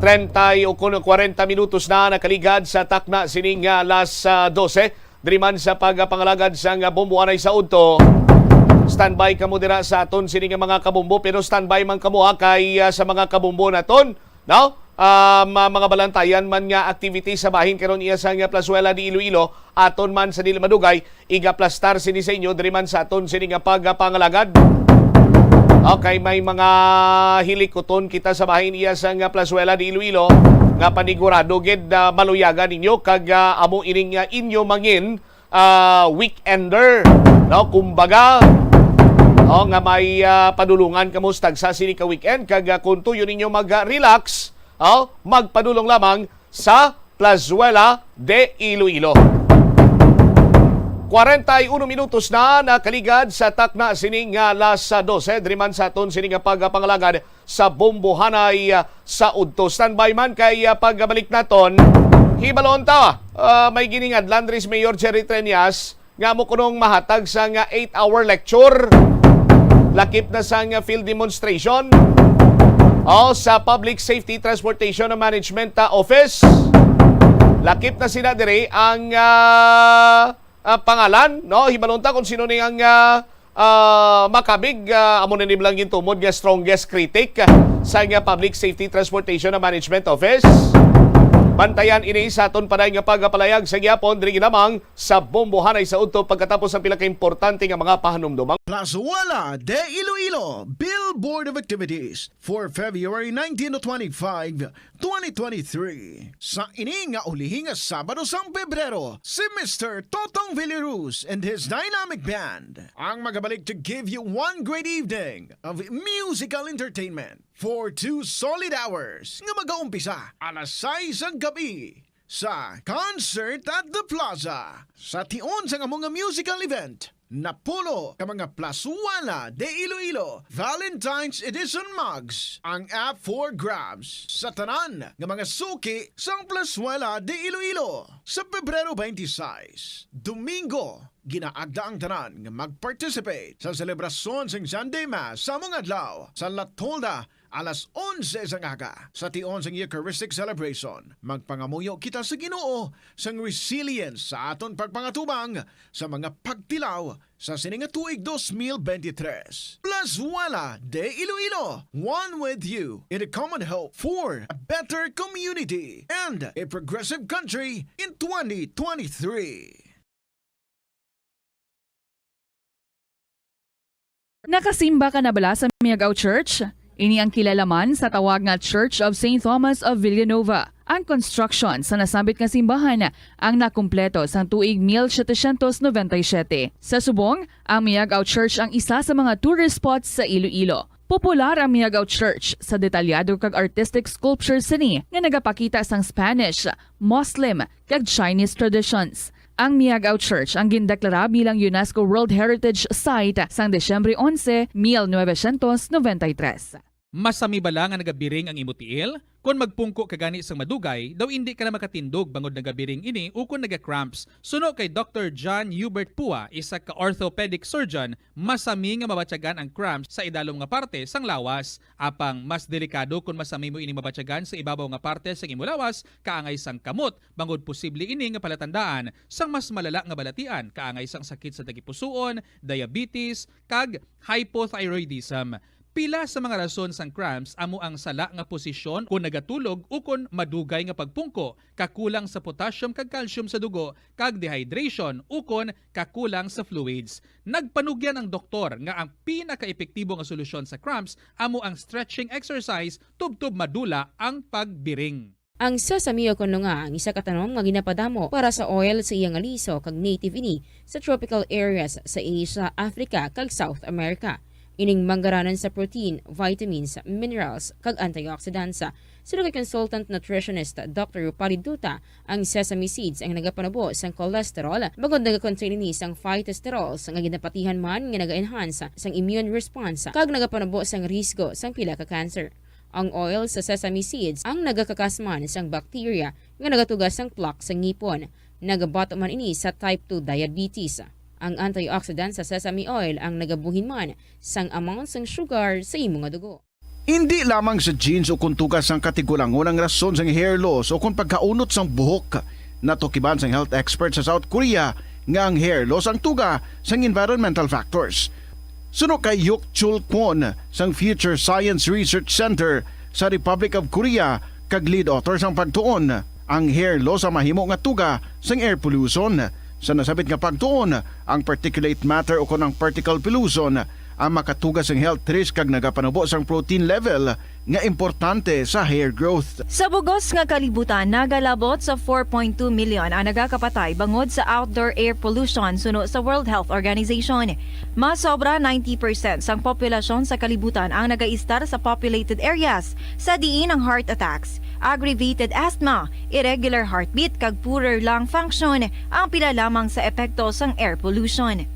Speaker 1: 30 o 40 minutos na nakaligad sa takna sining alas 12. Diriman sa pagpangalagad sang bomboanay sa udto. Standby kamo dira sa aton sini nga mga kabombo pero standby man kamo kay sa mga kabombo naton, no? Mga balantayan man nga activity sa bahin karon iya sa Plazuela de Iloilo aton man sa dili madugay igaplastar sini sa inyo diriman sa aton sini nga pagpangalagad. Okay, may mga hilikoton kita sa bahin iya sa Plazuela de Iloilo nga panigurado gid maluyagan ninyo kag amo ining inyo mangin weekender, no? Kumbaga nga may padulungan kamo tagsa sini ka weekend kag kung tuyo ninyo mag-relax, magpadulong lamang sa Plazuela de Iloilo. 41 minutos na nakaligad sa takna sining alas 12 driman sa aton sining pagpangalagad sa bombohanay sa udto. Standby man kay pagbalik naton hibalon ta may giningad Landris Mayor Jerry Treñas nga mo kunong mahatag sa 8-hour lecture lakip na sa field demonstration sa Public Safety Transportation Management Office. Lakip na sila dire ang pangalan, no? Hibalonta kung sino niyang makabig amo na niblang gintumod nga strongest critic sa Public Safety Transportation Management Office. Bantayan ini sa aton panay nga pagpalayag sa gyapon diri ginamang sa bombohanay sa udto pagkatapos ang pila ka importante nga mga pahanumdumang.
Speaker 3: Plazuela de Iloilo Billboard of Activities for February 19 to 25, 2023. Sa ini nga ulihing Sabado sang Pebrero, si Mr. Totong Villaruz and his dynamic band ang magabalik to give you one great evening of musical entertainment for 2 solid hours nga mag-aumpisa alas 6 ang gabi sa Concert at the Plaza. Sa tion sa mga musical event, Napulo ka mga Plazuela de Iloilo Valentine's Edition mugs ang app for grabs sa tanan ng mga suki sang Plazuela de Iloilo sa Pebrero 26. Domingo, ginaagda ang tanan nga mag-participate sa selebrasyon sang Sunday Mass sa mga adlaw sa La Tolda alas 11 sang aga. Sa tion sang Eucharistic celebration, magpangamuyo kita sa Ginoo sang resilience sa aton pagpangatubang sa mga pagtilaw sa sininga tuig 2023. Plazuela de Iloilo, one with you in a common hope for a better community and a progressive country in 2023.
Speaker 6: Nakasimba ka na bala sa Miagaw Church? Ini ang kilalaman sa tawag nga Church of St. Thomas of Villanova. Ang construction sa nasabit nga simbahan ang nakumpleto sa tuig 1797. Sa subong, ang Miagaw Church ang isa sa mga tourist spots sa Iloilo. Popular ang Miagaw Church sa detalyado kag artistic sculptures sini nga nagapakita sang Spanish, Muslim kag Chinese traditions. Ang Miagaw Church ang gindeklara bilang UNESCO World Heritage Site sang Desyembre 11, 1993.
Speaker 7: Masami bala nga nagabiring ang imutiil? Kung magpungko ka gani sang madugay, daw hindi ka na makatindog bangod nagabiring ini o kung naga-cramps. Suno kay Dr. John Hubert Pua, isa ka orthopedic surgeon, masami nga mabatyagan ang cramps sa idalom nga parte sang lawas. Apang mas delikado kung masami mo ini mabatyagan sa ibabaw nga parte sang imulawas, kaangay sang kamot. Bangod posible ini nga palatandaan sang mas malala nga balatian, kaangay sang sakit sa dagipusoon, diabetes, kag hypothyroidism. Pila sa mga rason sang cramps amo ang sala nga posisyon kung nagatulog o kung madugay nga pagpungko, kakulang sa potassium kag calcium sa dugo, kag dehydration o kung kakulang sa fluids. Nagpanugyan ang doktor nga ang pinaka-epektibo nga solusyon sa cramps amo ang stretching exercise tubtob madula ang pagbiring.
Speaker 8: Ang sesame kuno nga ang isa ka tanom nga ginapadamo para sa oil sa iyang aliso kag native ini sa tropical areas sa Asia, Africa kag South America. Ining manggaranan sa protein, vitamins, minerals, kag antioxidants. Sino kay consultant nutritionist Dr. Rupali Duta, ang sesame seeds ang nagapanabo sang cholesterol, bagod nagakontain ini sang phytosterol nga ginapatihan man nga naga-enhance sang immune response, kag nagapanabo sang risgo sang pila ka cancer. Ang oil sa sesame seeds ang nagakakasman sang bacteria nga nagatugas sang plaque sa ngipon. Nagabato man ini sa type 2 diabetes. Ang antioxidant sa sesame oil ang nagabuhin man sang amount sang sugar sa imong dugo.
Speaker 3: Hindi lamang sa genes o kung tugas ang katigulangon ang rason sang hair loss o kung pagkaunot sang buhok. Natukiban sang health expert sa South Korea nga ang hair loss ang tuga sang environmental factors. Suno kay Yuk Chul Kwon sang Future Science Research Center sa Republic of Korea kag lead author sang pagtuon, ang hair loss ang mahimo nga tuga sang air pollution. Sa nasabit nga pagtuon, ang particulate matter o kunang particle pollution ang makatugas ang health risk kag nagapanubo sang protein level nga importante sa hair growth.
Speaker 9: Sa bugos nga kalibutan, nagalabot sa 4.2 million ang nagakapatay bangod sa outdoor air pollution suno sa World Health Organization. Mas sobra 90% sang populasyon sa kalibutan ang nagaistar sa populated areas sa diin ang heart attacks, aggravated asthma, irregular heartbeat kag poorer lung function ang pila lamang sa epekto sang air pollution.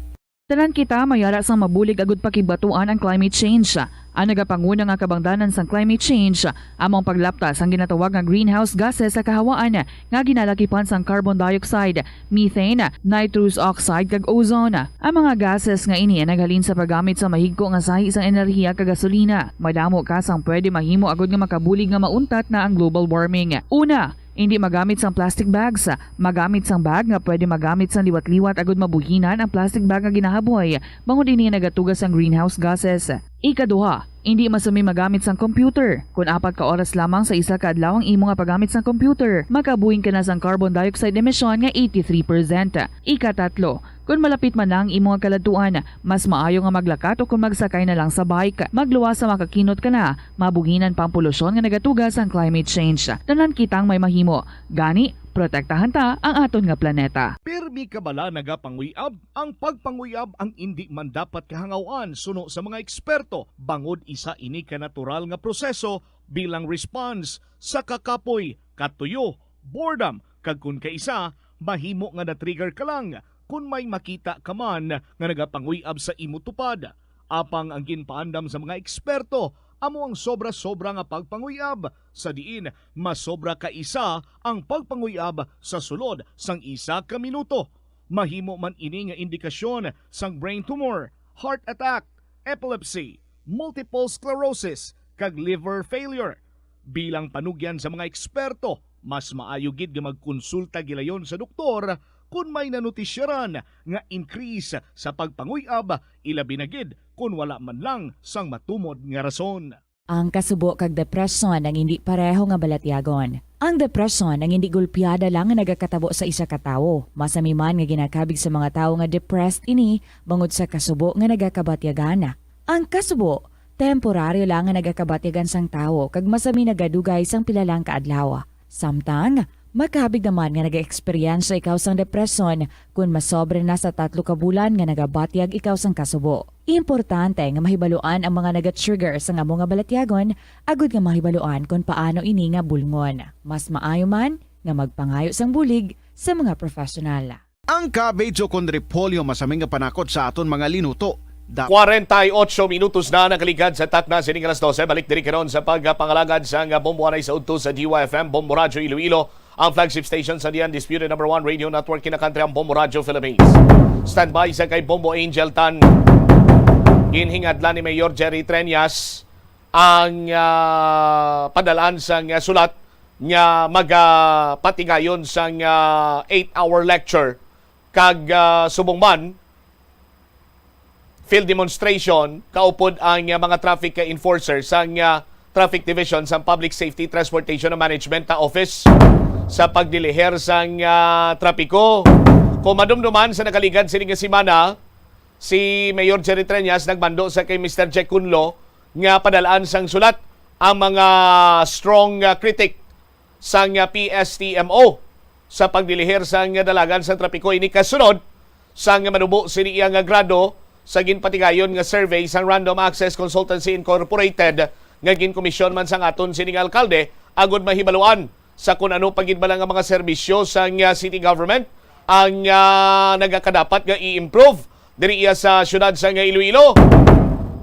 Speaker 6: Tanan kita mayara sang mabulig agud pakibatuan ang climate change. Ang nagapanguna nga kabangdanan sang climate change among paglaptas ang ginatawag nga greenhouse gases sa kahawaan nga ginalakipan sang carbon dioxide, methane, nitrous oxide kag ozone. Ang mga gases nga ini naghalin sa paggamit sa mahigko nga sahi sang enerhiya kag gasolina. Madamo ka sang pwede mahimo agud nga makabulig nga mauntat na ang global warming. Una, hindi magamit sang plastic bags. Magamit sang bag nga pwede magamit sang liwat-liwat agud mabuhinan ang plastic bag nga ginahaboy bangod ini nagatugas sang greenhouse gases. Ikaduha, hindi masumi magamit sang computer. Kung 4 ka oras lamang sa isa ka adlaw ang imo nga paggamit sang computer, makabuhing ka na sang carbon dioxide emission nga 83%. Ikatatlo, kung malapit man lang imo nga kaladtuan, mas maayo nga maglakat o kung magsakay na lang sa bike. Magluwas sa makakinot ka na, mabuhinan pang polusyon nga nagatugas ang climate change. Tanan kitang may mahimo. Gani, protektahan ta ang aton nga planeta.
Speaker 1: Pirmi ka bala nagapanguyab? Ang pagpanguyab ang hindi man dapat kahangawan suno sa mga eksperto. Bangod isa ini ka natural nga proseso bilang response sa kakapoy, katuyo, boredom, kag kun kaisa, mahimo nga na-trigger ka lang kung may makita ka man nga nagapanguyab sa imo tupad. Apang ang ginpaandam sa mga eksperto, amo ang sobra-sobra nga pagpanguyab. Sa diin, mas sobra ka isa ang pagpanguyab sa sulod sang 1 ka minuto. Mahimo man ini nga indikasyon sang brain tumor, heart attack, epilepsy, multiple sclerosis, kag liver failure. Bilang panugyan sa mga eksperto, mas maayo gid nga magkonsulta gilayon sa doktor kung may nanutisyaran nga increase sa pagpanguyab, ilabi na gid kung wala man lang sang matumod nga rason.
Speaker 25: Ang kasubo kag depresyon ang hindi pareho nga balatyagon. Ang depresyon ang hindi gulpiyada lang nga nagakatabo sa isa ka tawo. Masami man nga ginakabig sa mga tawo nga depressed ini bangod sa kasubo nga nagakabatyagan. Ang kasubo, temporaryo lang nga nagakabatigan sang tao kag masami nagadugay sang pilalang kaadlaw. Samtang, makabig naman nga nag-experience ikaw sang depresyon kung masobre na sa 3 ka bulan nga nagabatyag ikaw sang kasubo. Importante nga mahibaluan ang mga naga-trigger sa nga mga balatyagon, agud nga mahibaluan kung paano ini nga bulngon. Mas maayo man nga magpangayo sang bulig sa mga profesional.
Speaker 3: Ang kabedyo kon repolyo masaming nga panakot sa aton mga linuto.
Speaker 1: 48 minutos na nakaligad sa takna sining alas 12. Balik diri karon sa pagpangalagad sa bombohanay sa udto sa DYFM Bombo Radio Iloilo, ang flagship station sa the undisputed number 1 radio network kinakantri ang Bombo Radio Philippines. Standby sa kay Bombo Angel Tan. Ginhingadlan ni Mayor Jerry Treñas ang padalaan sang sulat nga magpatigayon sang 8-hour lecture kag subong man field demonstration kaupod ang mga traffic enforcers sang Traffic Division sa Public Safety Transportation and Management Office sa pagdiliher sang trapiko. Kung madumduman sa nakaligad sining semana, si Mayor Jerry Treñas nagbando sa kay Mr. Jack Kunlo nga padalaan sang sulat ang mga strong critic sang PSTMO sa pagdiliher sang dalagan sa trapiko. Ini kasunod sang manubo sini iyang grado sa ginpatigayon nga survey sang Random Access Consultancy Incorporated nga ginkomisyon man sang aton sining alkalde agud mahibaluan sa kun ano pagidbalang nga mga serbisyo sang city government ang nagakadapat nga i-improve diri iya sa syudad sa Iloilo.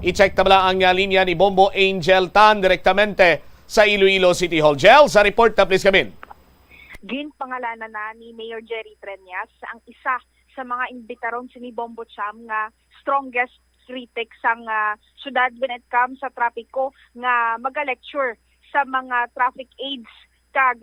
Speaker 1: I-check tabla ang linya ni Bombo Angel Tan direktamente sa Iloilo City Hall. Jail, sa report na please come in.
Speaker 11: Ginpangalanan na ni Mayor Jerry Treñas ang isa sa mga imbitaron si Bombo Cham nga strongest critic sang syudad when it comes sa trapiko nga maga-lecture sa mga traffic aids kag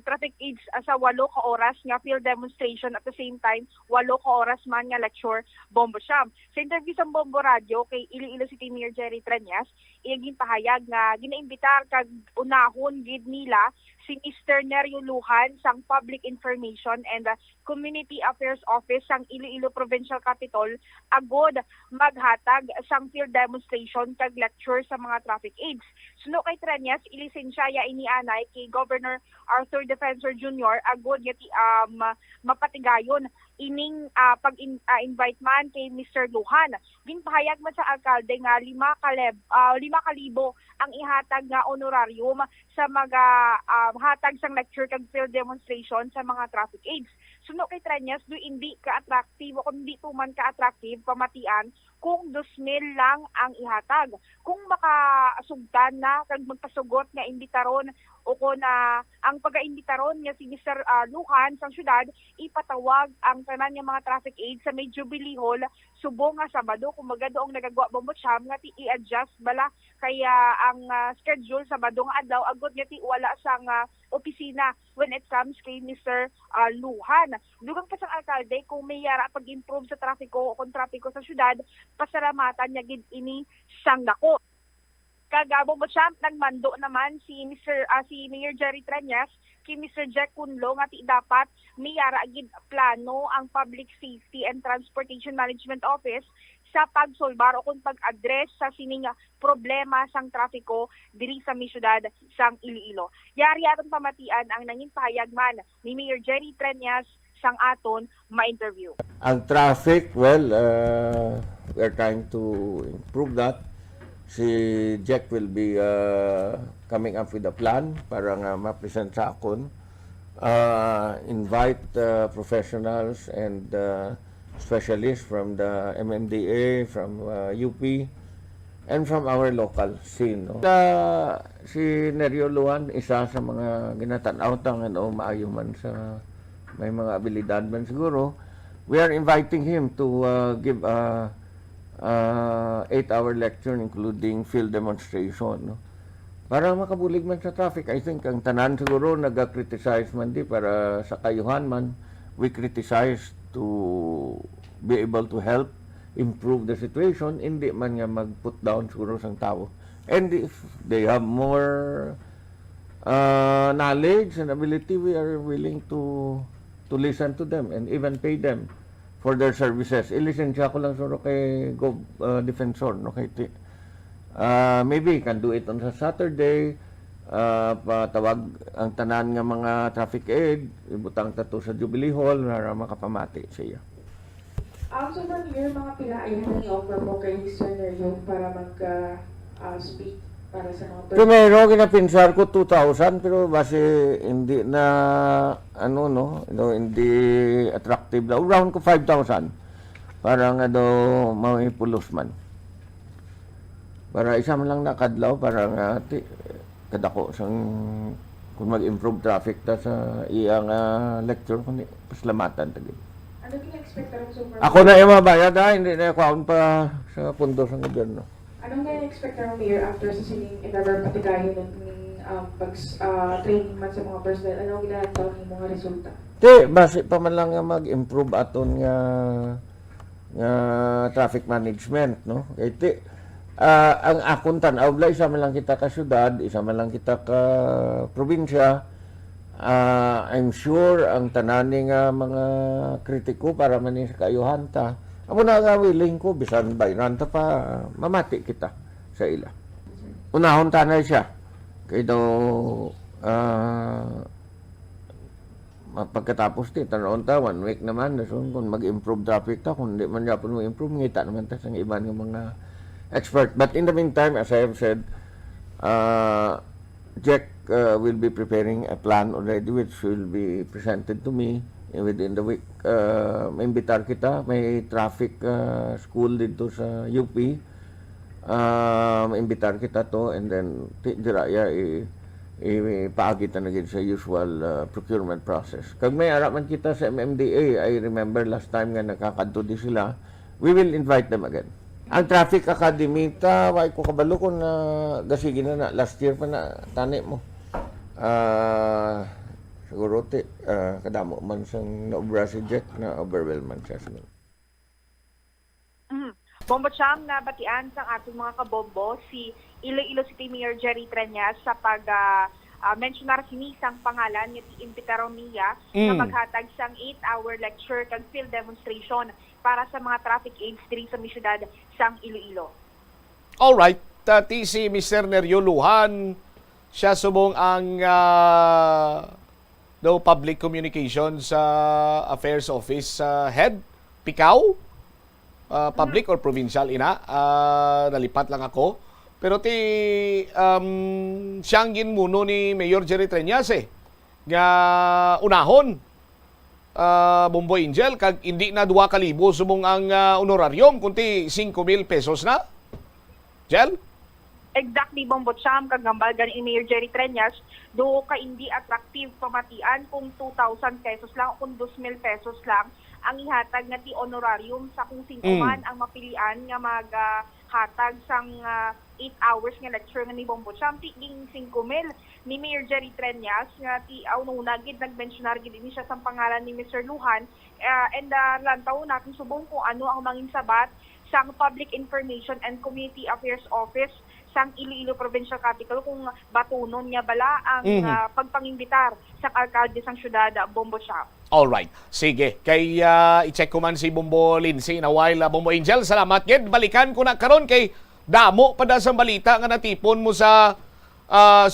Speaker 11: traffic aids sa 8 ka oras nga field demonstration at the same time 8 ka oras man nga lecture Bombo Cham. Sa interview sa Bombo Radio kay Iloilo City Mayor Jerry Treñas, iyang pahayag nga ginaimbitar kag unahon gid nila si Mr. Nerio Lujan sang Public Information and Community Affairs Office sang Iloilo Provincial Capital agod maghatag sang field demonstration kag lecture sa mga traffic aids. Suno kay Treñas, ilisensya inianay kay Governor Arthur Defensor Jr. agod yati mapatigayon ining pag-invite man kay Mr. Lujan. Ginpahayag man sa alkalde nga 5,000 ang ihatag nga honorarium sa mga hatag sang lecture kag field demonstration sa mga traffic aids. Suno kay Treñas, do hindi ka-attractive o kung hindi tuman ka-attractive pamatian kung 2,000 lang ang ihatag. Kung makasugdan na kag magpasugot nga imbitaron o kung ang pag-imbitaron nga si Mr. Lujan sang syudad, ipatawag ang tanan nga mga traffic aids sa may Jubilee Hall subong nga Sabado. Kung magado ang nagagawa Bombo Cham nga i-adjust bala kaya ang schedule Sabado nga adlaw agud nga wala sang opisina when it comes kay Mr. Lujan. Dugang pa sang alkalde kung may yara pag-improve sa trapiko o kung trapiko sa syudad, pasalamatan niya gid ini sang dako. Kagabo mo siya, nagmando naman si Mayor Jerry Treñas kay Mr. Jack Kunlo nga dapat may yara gid plano ang Public Safety and Transportation Management Office sa pagsolbar o kung pag-address sa sining problema sang trapiko diri sa syudad sang Iloilo. Yari aton pamatian ang nanging pahayag man ni Mayor Jerry Treñas sang aton ma-interview.
Speaker 12: Ang traffic, well, we're trying to improve that. Si Jack will be coming up with a plan para nga ma-present sa akon. Invite professionals and specialists from the MMDA, from UP, and from our local scene. No? Si Nerio Lujan, isa sa mga ginatanaw-tang maayo man sa may mga abilidad man siguro. We are inviting him to give a 8-hour lecture including field demonstration. No? Para makabulig man sa traffic. I think ang tanan siguro nag-criticize man di para sa kayuhan man. We criticize to be able to help improve the situation. Hindi man nga mag-put down siguro sang tao. And if they have more knowledge and ability, we are willing to listen to them and even pay them for their services. Ilisensya ko lang suro kay Defensor, no, kay maybe can do it on sa Saturday, patawag ang tanan nga mga traffic aid, ibutang tato sa Jubilee Hall para makapamati siya.
Speaker 13: So from here, mga pila ay offer mo kay Mr. Neryo para mag-speak para sa mga
Speaker 12: Primero, ginapinsar ko 2,000 pero base hindi na hindi attractive daw. Round ko 5,000 para nga daw maipulos man. Para isa man lang nakadlaw para nga kadako sang kung mag-improve traffic ta sa iyang lecture kundi paslamatan tagid.
Speaker 13: Ano kina-expect ron so far?
Speaker 12: Ako na yung mabayad hindi na account pa sa pundo sa gobyerno.
Speaker 13: Anong kina-expect ron Mayor after sa sining in-ever patigayon ng training man sa mga personnel? Anong ginataw ng mga resulta?
Speaker 12: Base pa man lang nga mag-improve aton nga traffic management, no? Ang akong tanaw, isa man lang kita ka syudad, isa man lang kita ka probinsya. I'm sure ang tanani nga mga kritiko para man sa kaayuhan ta. Amo na nga willing ko bisan bayran ta pa mamati kita sa ila. Unahon tanay siya. Kay daw pagkatapos tanaon ta 1 week naman nasun kung mag-improve traffic ta kung di man yapon mo improve ngita naman ta sa iban nga mga expert. But in the meantime, as I have said, Jack will be preparing a plan already which will be presented to me within the week. Imbitar kita, may traffic school dito sa UP. Imbitar kita to and then diraya ipaagit na gid sa usual procurement process. Kag may araman kita sa MMDA, I remember last time nga nakakadto di sila, we will invite them again. Ang Traffic Academy, why ko kabalo kung gasigi na last year pa na tani mo. Siguro kadamo man sang naobra si Jack na overwhelm man siya.
Speaker 11: Bombo Cham, nabatian sa ating mga kabombo si Iloilo City Mayor Jerry Treñas sa mentionar sinisang pangalan ni Impitero Mia na maghatag sang 8-hour lecture kag field demonstration para sa mga traffic aids diri sa syudad sang Iloilo.
Speaker 1: Alright, si Mr. Neryo Luhan, siya subong ang Public Communications Affairs Office Head, Pikaw, public or provincial ina, nalipat lang ako. Pero siyang ginmuno ni Mayor Jerry Treñas nga unahon, Bombo Angel, kag hindi na 2,000 subong ang honorarium, kundi 5,000 pesos na. Jel?
Speaker 11: Exactly, Bombo Cham, kagambal gani Mayor Jerry Treñas, do ka hindi attractive pamatian kung 2,000 pesos lang o kung 2,000 pesos lang ang ihatag nga ti honorarium sa kung sino man ang mapilian nga maghatag sang 8 hours nga lecture nga ni Bombo Cham, ti ding 5,000 ni Mayor Jerry Treñas nga ti una gid nagmensionar gid ini siya sa pangalan ni Mr. Luhan and lantaw natin subong kung ano ang mangin sabat sang Public Information and Community Affairs Office sang Iloilo Provincial Capital kung batunon niya bala ang pagpangimbitar sa alkalde sang syudad Bombo Cham.
Speaker 1: Alright. Sige. Kay i-check ko man si Bombo Lindsay na while Bombo Angel. Salamat gid. Balikan ko na karon kay damo pa da sa balita nga natipon mo sa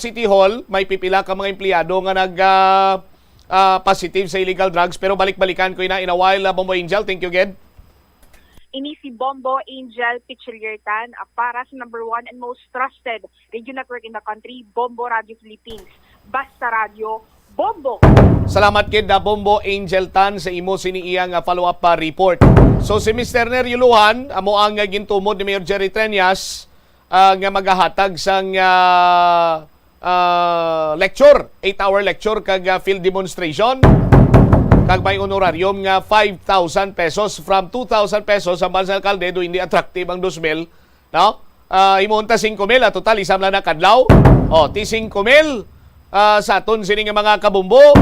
Speaker 1: City Hall. May pipila ka mga empleyado nga nag positive sa illegal drugs. Pero balik-balikan ko na in a while Bombo Angel. Thank you gid.
Speaker 11: Ini si Bombo Angel Pichiliertan para sa number 1 and most trusted radio network in the country, Bombo Radio Philippines. Basta Radio, Bombo!
Speaker 1: Salamat kid Bombo Angel Tan sa imo siniiyang follow-up report. So si Mr. Neryo Luhan, amo ang gintumod ni Mayor Jerry Treñas nga maghahatag sang lecture, 8-hour lecture kag field demonstration. Kag may honorarium nga 5,000 pesos from 2,000 pesos ang Bansa Alcalde do hindi attractive ang 2,000, no? Imonta 5,000 total isam lang na kadlaw. Ti 5,000 sa aton sini nga mga kabumbo.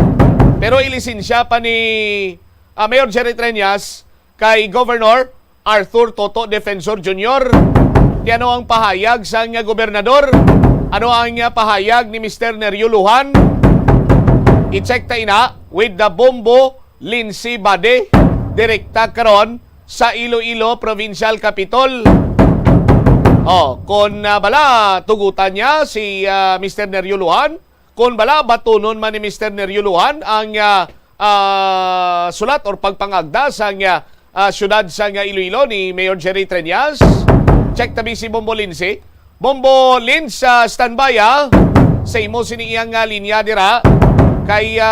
Speaker 1: Pero ilisensya pa ni Mayor Jerry Treñas kay Governor Arthur Toto Defensor Jr. Di ano ang pahayag sa nga gobernador? Ano ang pahayag ni Mr. Neryo Luhan? I-check tayo na with the Bombo Lindsay Bade direkta karon sa Iloilo Provincial Capitol. Kung bala tugutan niya si Mr. Neryo Lujan, kung bala batunon man ni Mr. Neryo Lujan ang sulat or pagpangagda sa syudad sa Iloilo ni Mayor Jerry Treñas. Check tabi si Bombo Lindsay. Bombo Lins, standby sa imo siniyang linya dira kay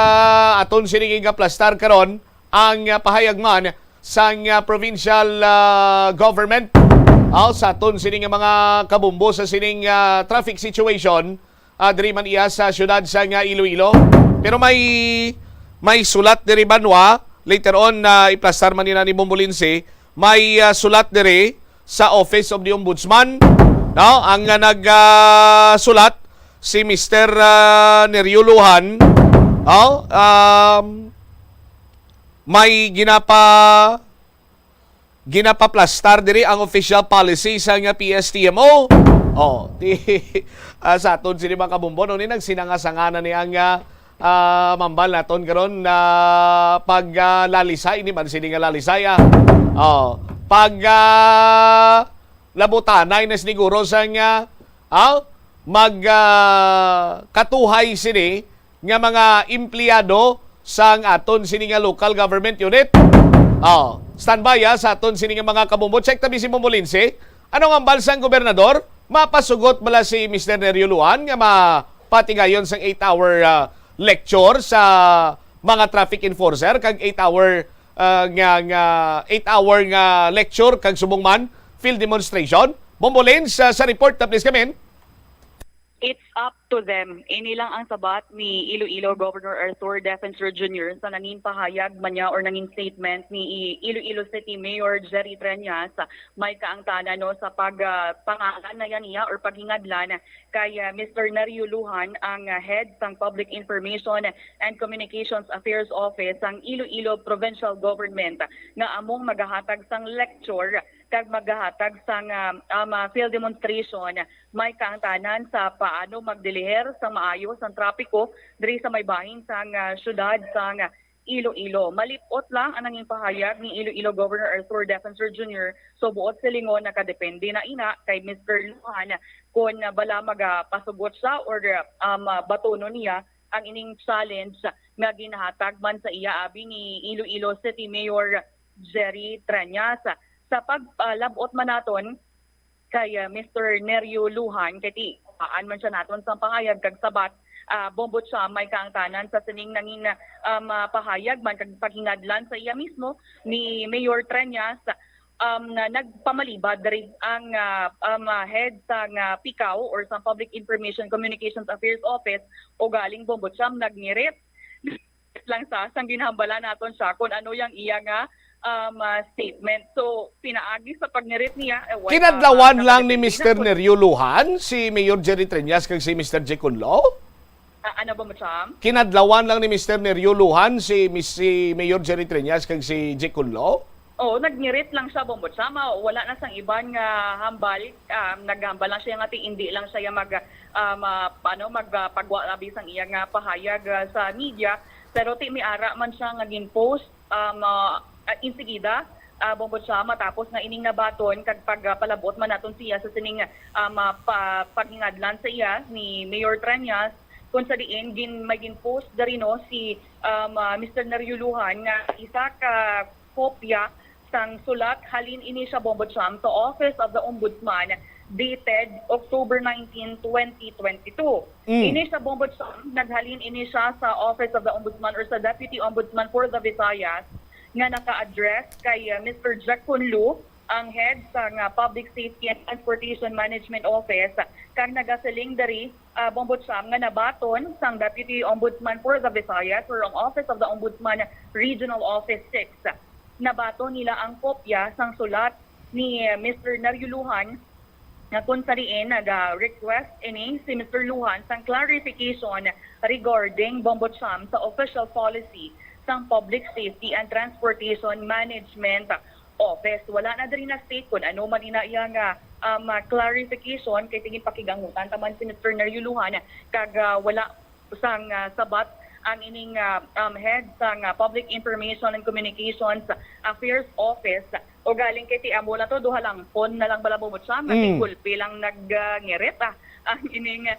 Speaker 1: aton siniging plastar karon ang pahayagman sa provincial government sa aton sining mga kabumbo sa sining traffic situation diri man iya sa syudad sa Iloilo. Pero may sulat diri banwa later on iplastar man ni Bombo Lindsay, may sulat diri sa Office of the Ombudsman. Ang nagsulat si Mr. Neryo Lujan, may ginapaplastar diri ang official policy sa PSTMO. Sa aton sini mga kabumbo ni nagsinangasanganan ni ang mambal naton karon na paglalisay ni man sini nga lalisaya. Labutanay na siniguro sa katuhay sini nga mga empleyado sa aton sini nga local government unit. Standby sa aton sini nga mga kabumbo. Check tabi si Bombo Lindsay. Ano nga balsang gobernador? Mapasugot bala si Mr. Neryo Lujan nga mapatigayon sang 8-hour lecture sa mga traffic enforcer kag 8-hour 8-hour nga lecture kag subong man field demonstration. Bombo Lens, sa report na please come in.
Speaker 14: It's up to them. Inilang ang sabat ni Iloilo Governor Arthur Defensor Jr. sa nanging pahayag man niya or nanging statement ni Iloilo City Mayor Jerry Treñas may kaangtanan sa pagpangalan na yan niya or paghingadlan kay Mr. Neryo Lujan ang head ng Public Information and Communications Affairs Office ng Iloilo Provincial Government nga among magahatag sang lecture kag maghahatag sang field demonstration may kaangtanan sa paano magdeliher sa maayos ang trapiko diri sa may bahin sang syudad sang Iloilo. Malipot lang ang nanging pahayag ni Iloilo Governor Arthur Defensor Jr. So buot silingon nakadepende na ina kay Mr. Lujan kung bala magpasugot siya or batuno niya ang ining challenge nga ginahatag man sa iya abi ni Iloilo City Mayor Jerry Treñas. Sa paglabot man naton kay Mr. Neryo Lujan, kay man siya naton sa pahayag kag sabat, bombot siya may kaangtanan sa sining nanging pahayag man kag paghingadlan sa iya mismo ni Mayor Treñas na nagpamalibad diri ang head sa PICAO or sa Public Information Communications Affairs Office o galing bombot siya nagngirit lang sa sang ginhambala naton siya kung ano yang iya nga statement. So, pinaagi sa pagnirit niya.
Speaker 1: Kinadlawan lang ni Mr. Neryo Lujan, si Mayor Jerry Treñas, kag si Mr. J. Kunlo?
Speaker 14: Ano ba mo, Cham?
Speaker 1: Kinadlawan lang ni Mr. Neryo Lujan, si Mayor Jerry Treñas, kag si J. Kunlo?
Speaker 14: Nagnirit lang siya, Bombo Chama. Wala na sang iban nga hambal. Naghambal lang siya nga hindi lang siya magpagwalabi sang iya nga pahayag sa media. Pero ti miara man siya nga gin-post insigida Bombo Chama matapos nga ining nabaton kag pagpalabot man naton siya sa sining paghingadlan sa iya ni Mayor Treñas kung sa diin may gin-post dari no si Mr. Neryo Lujan nga isa ka kopya sang sulat halin ini siya Bombo Cham sa Office of the Ombudsman dated October 19, 2022. Ini sa Bombo Cham naghalin ini siya sa Office of the Ombudsman or sa Deputy Ombudsman for the Visayas nga naka-address kay Mr. Jack Kunlu, ang head sa Public Safety and Transportation Management Office, kang nagasaling dari Bombo Cham nga nabaton sang Deputy Ombudsman for the Visayas or ang Office of the Ombudsman Regional Office 6. Nabaton nila ang kopya sang sulat ni Mr. Neryo Lujan na kung sariin nag-request ini si Mr. Lujan sang clarification regarding Bombo Cham sa official policy sang Public Safety and Transportation Management Office. Wala na din na state kung ano man ina iya nga clarification kay tingin pakigangutan taman si Mr. Neryo Lujan kag wala sang sabat ang ining head sa Public Information and Communications Affairs Office o galing kay ti amo na to duha lang phone na lang bala mo siya kulpi lang nagngirit ang ining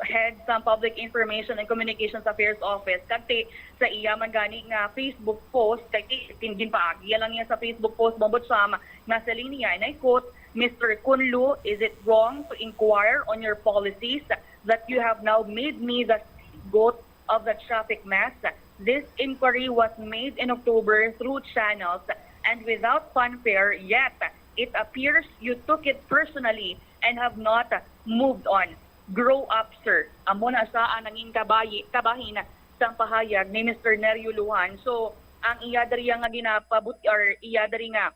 Speaker 14: head sa Public Information and Communications Affairs Office kagti sa iya man gani nga Facebook post kay tindin paagi lang niya sa Facebook post bobot sa nasa linya and I quote, Mr. Kunlu, is it wrong to inquire on your policies that you have now made me the scapegoat of the traffic mass? This inquiry was made in October through channels and without fanfare, yet it appears you took it personally and have not moved on. Grow up, sir. Amo na sa nanging kabahin sa pahayag ni Mr. Nerio Lujan. So, ang iya dari nga ginapabut or iya dari nga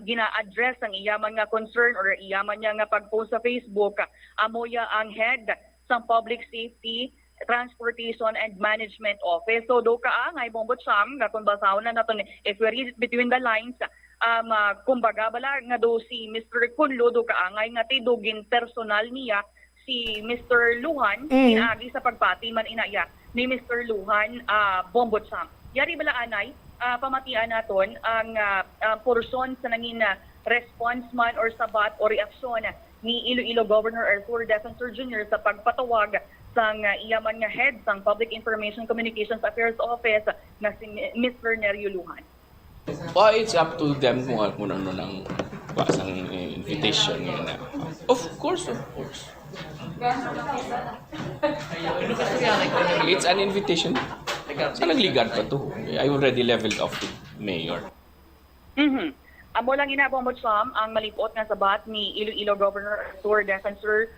Speaker 14: gina-address ang iya man nga concern or iya man nga pag-post sa Facebook, amoya ang head sa Public Safety, Transportation and Management Office. So do ka ngay bombot siyam kung basahon na nato if we read it between the lines kumbaga bala nga do si Mr. Kunlo do ka ngay nga tidugin personal niya si Mr. Lujan pinagi sa pagpati man inaya ni Mr. Lujan bombot siyam. Yari bala anay pamatian naton ang portion sa nangin response man or sabat o reaksyon ni Iloilo Governor Arthur Defensor Jr. sa pagpatawag sang iyaman nga head sang Public Information Communications Affairs Office na si Mr. Nerio Lujan.
Speaker 4: Well, it's up to them kung ano nang pasang invitation na. Of course. It's an invitation. Sa nagligan pa to. I already leveled off to mayor.
Speaker 14: Amo lang inabomot Sam ang malipot nga sabat ni Iloilo Governor Arthur Defensor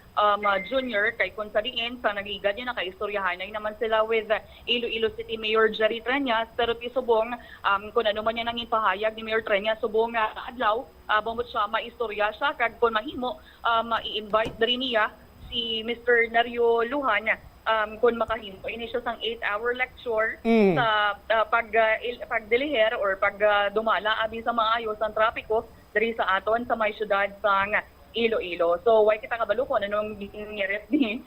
Speaker 14: Jr. kay kung sa diin sa nagligan niya nakaistoryahan ay naman sila with Iloilo City Mayor Jerry Treñas pero tisubong kung ano man niya nanging pahayag ni Mayor Treñas subong adlaw bomot siya maistorya siya kag kung mahimo i-invite diri niya si Mr. Nerio Lujan kung makahimo ini siya sang 8-hour lecture sa pagdeliher or pagdumala abi sa maayos ang trapiko diri sa aton sa may syudad sang Iloilo. So why kita kabalo kung anong gingirit ni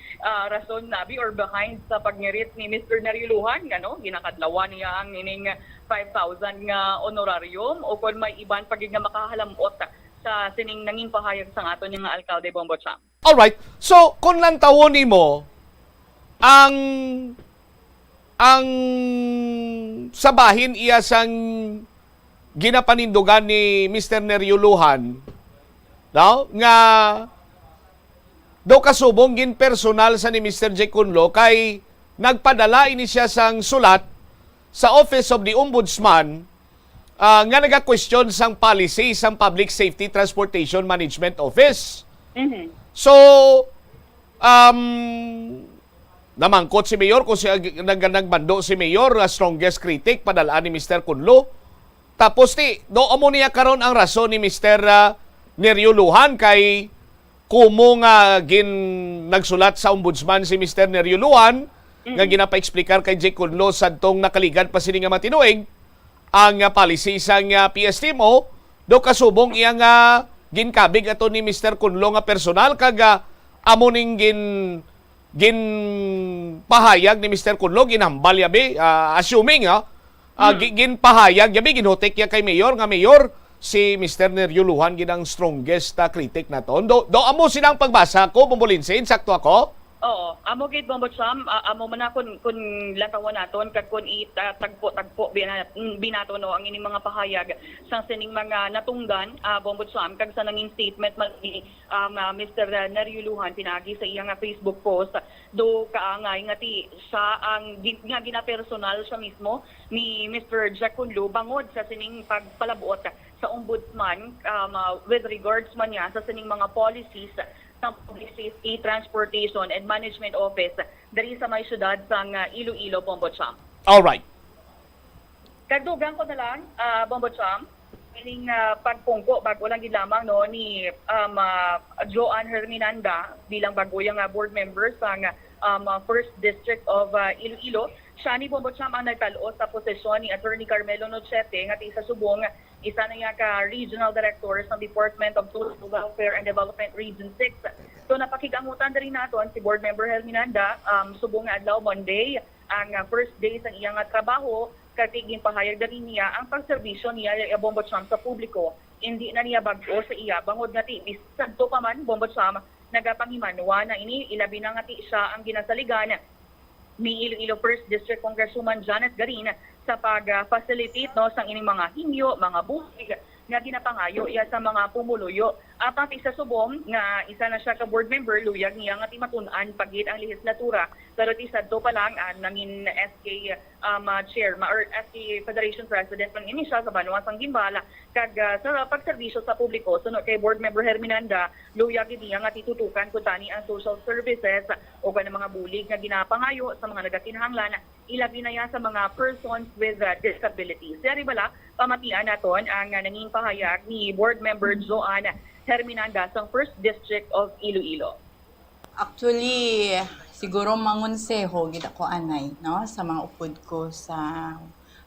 Speaker 14: rason nabi or behind sa pagngirit ni Mr. Nerio Lujan ngano ginakadlawan niya ang ining 5,000 nga honorarium o kung may iban pagig nga makahalamot sa sining nanging pahayag sang aton nga alkalde Bombocham.
Speaker 1: All right. So kung lang tawon nimo ang sabahin iya sang ginapanindugan ni Mr. Nerio Lujan no nga do kasubong gin personal sa ni Mr. J. Kunlo kay nagpadala ini siya sang sulat sa Office of the Ombudsman nga naga-question sang policy sang Public Safety Transportation Management Office. So namangkot si Mayor kung nagbando si Mayor strongest critic padalaan ni Mr. Kunlo. Tapos do amo niya karon ang rason ni Mr. Nerio Lujan kay kumo nga nagsulat sa ombudsman si Mr. Nerio Lujan nga ginapa-explicar kay J. Kunlo sadtong nakaligad pa sini nga matinuig ang policy sang PSTMO do kasubong iya nga ginkabig ato ni Mr. Kunlo nga personal kag amo ning gin pahayag ni Mr. Kunlo ginhambal yabi assuming gin pahayag yabi ginhotek ya kay mayor nga mayor si Mr. Nerio Lujan ginang strongest critic naton do amo silang pagbasa ko bumbulinsin sakto ako.
Speaker 14: Oo, amo gid Bombocham, amo man kun lantawan naton kag kun tagpo binato no ang ining mga pahayag sang sining mga natunggan Bombocham kag sa nanging statement man ni Mr. Nerio Lujan pinagi sa iyang Facebook post do kaangay nga ti siya ang ginapersonal siya mismo ni Mr. Jack Kunlo bangod sa sining pagpalabot sa ombudsman with regards man niya sa sining mga policies ng Public Safety, Transportation and Management Office dari sa may syudad sang Iloilo, Bombocham.
Speaker 1: All right.
Speaker 14: Kagdugang ko na lang, Bombocham, ining pagpungko bago lang gid lamang no ni Joanne Herminanda bilang baguyang board member sang First District of Iloilo. Siya ni Bongbong Cham ang nagtalo sa posisyon ni Attorney Carmelo Nochete nga sa subong isa na niya ka Regional Director sa Department of Social Welfare and Development Region 6. So napakigangutan rin nato si Board Member Helminanda subong nga adlaw Monday ang first day sa iyang trabaho katiging pahayag rin niya ang pagserbisyo niya Bongbong Cham sa publiko. Hindi na niya bago sa iya bangod nga ti bisan to pa man Bongbong Cham nagapanghimanwa na ini ilabi na nga ti siya ang ginasaligan ni Iloilo First District Congresswoman Janet Garin sa pag-facilitate sa ining mga himyo, mga buhig nga ginapangayo iya sa mga pumuluyo. At ang isa subong nga isa na siya ka board member luyag niya nga timatunan pagit ang legislatura pero ti sadto pa lang nangin SK chair or SK Federation President man ini siya sa Banwa sang Gimbala kag sa pagserbisyo sa publiko sunod kay board member Herminanda luyag niya nga titutukan kun tani ang social services o kanang mga bulig nga ginapangayo sa mga nagakinahanglan ilabi na yan sa mga persons with disabilities. Dari bala pamatian naton ang nanging pahayag ni board member Joanne Herminanda sa First District of Iloilo.
Speaker 15: Actually, siguro mangonseho gid ako anay no sa mga upod ko sa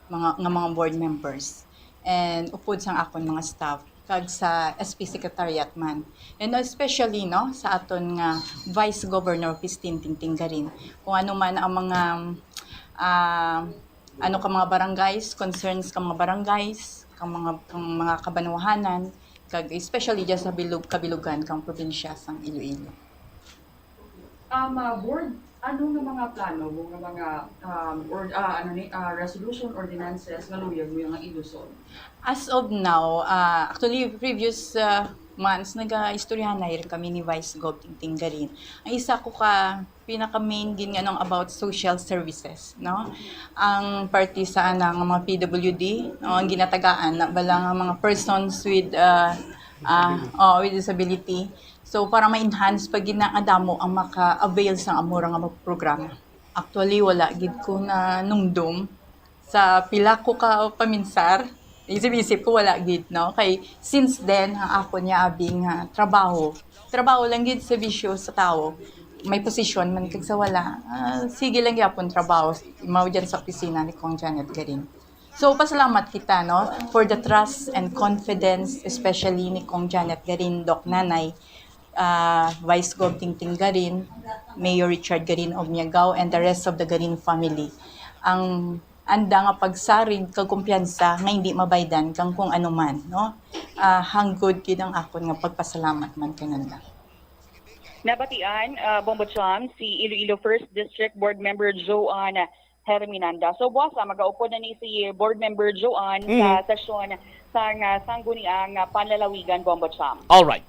Speaker 15: mga board members and upod sang akon mga staff kag sa SP Secretariat man. And especially no sa aton nga Vice Governor Christine Tingting Garin kung ano man ang mga ano ka mga barangays, concerns ka mga barangays, kang mga kabanwahanan, kag especially dyan sa kabilugan kang probinsya sang Iloilo.
Speaker 16: Board, ano nga mga plano mo nga mga resolution ordinances nga luyag mo yung ilusod?
Speaker 15: As of now, actually previous months naga-istoryahan na rin kami ni Vice Gov Tingting Garin. Ang isa ko pinaka-main gin nga about social services, no? Ang party sa mga PWD, no? Ang ginatagaan na balang mga persons with disability. So para ma-enhance pag ginaadamo ang maka-avail sa amura nga programa. Actually wala gid ko na nungdom sa pila ko ka paminsar. Isip-isip ko wala gid no kay since then ang ako niya abing trabaho lang gid sa bisyo sa tao may posisyon man kag sa wala sige lang gyapon trabaho mao diyan sa opisina ni Kong Janet Garin. So pasalamat kita no for the trust and confidence especially ni Kong Janet Garin, Doc Nanay, Vice Gov Tingting Garin, Mayor Richard Garin of Miagao and the rest of the Garin family. Ang anda nga pagsarig kag kumpiyansa nga hindi mabaydan kang kung ano man no hanggod gid ang akon nga pagpasalamat man kananda.
Speaker 14: Nabatian Bongbong Cham si Iloilo First District Board Member Joanne Herminanda. So buwasa magaupo na ni si Board Member Joanne sa sesyon sa sangguniang panlalawigan Bongbong Cham.
Speaker 1: All right.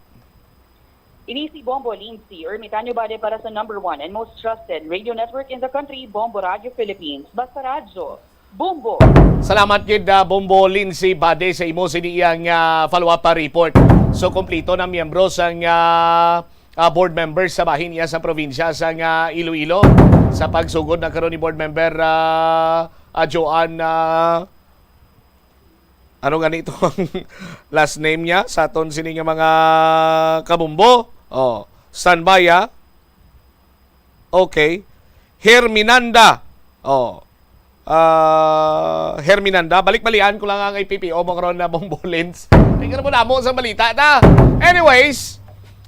Speaker 14: Ini si Bombo Lindsay, ermitanyo bade para sa number 1 and most trusted radio network in the country, Bombo Radio Philippines. Basta radyo, Bombo!
Speaker 1: Salamat gid Bombo Lindsay Bade sa imo siniyang follow-up report. So kompleto na miyembro sang board members sa bahin niya sa probinsya sang Iloilo sa pagsugod na karon ni board member Joanne ano ganito ang last name niya sa aton sini nga mga kabumbo. Oh, standby Okay. Herminanda. Oh. Herminanda. Balik-balian ko lang ang IPPO mo karon na Bombolins. Tingnan mo na mo sa balita na. Anyways,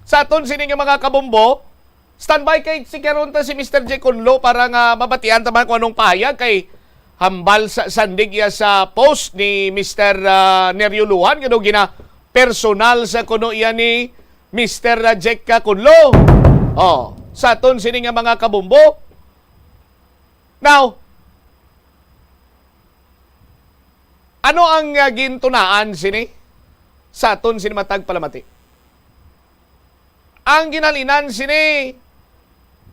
Speaker 1: sa aton sini nga mga kabumbo, standby kay si karon si Mr. J. Kunlo para nga mabatian taman kung anong pahayag kay hambal sa sandig sa post ni Mr. Nerio Luan kano gina personal sa kuno iya ni Mr. Jack Kunlo. Oh, sa aton sini nga mga kabumbo. Now, ano ang gintunaan sini sa aton sini matag palamati? Ang ginalinan sini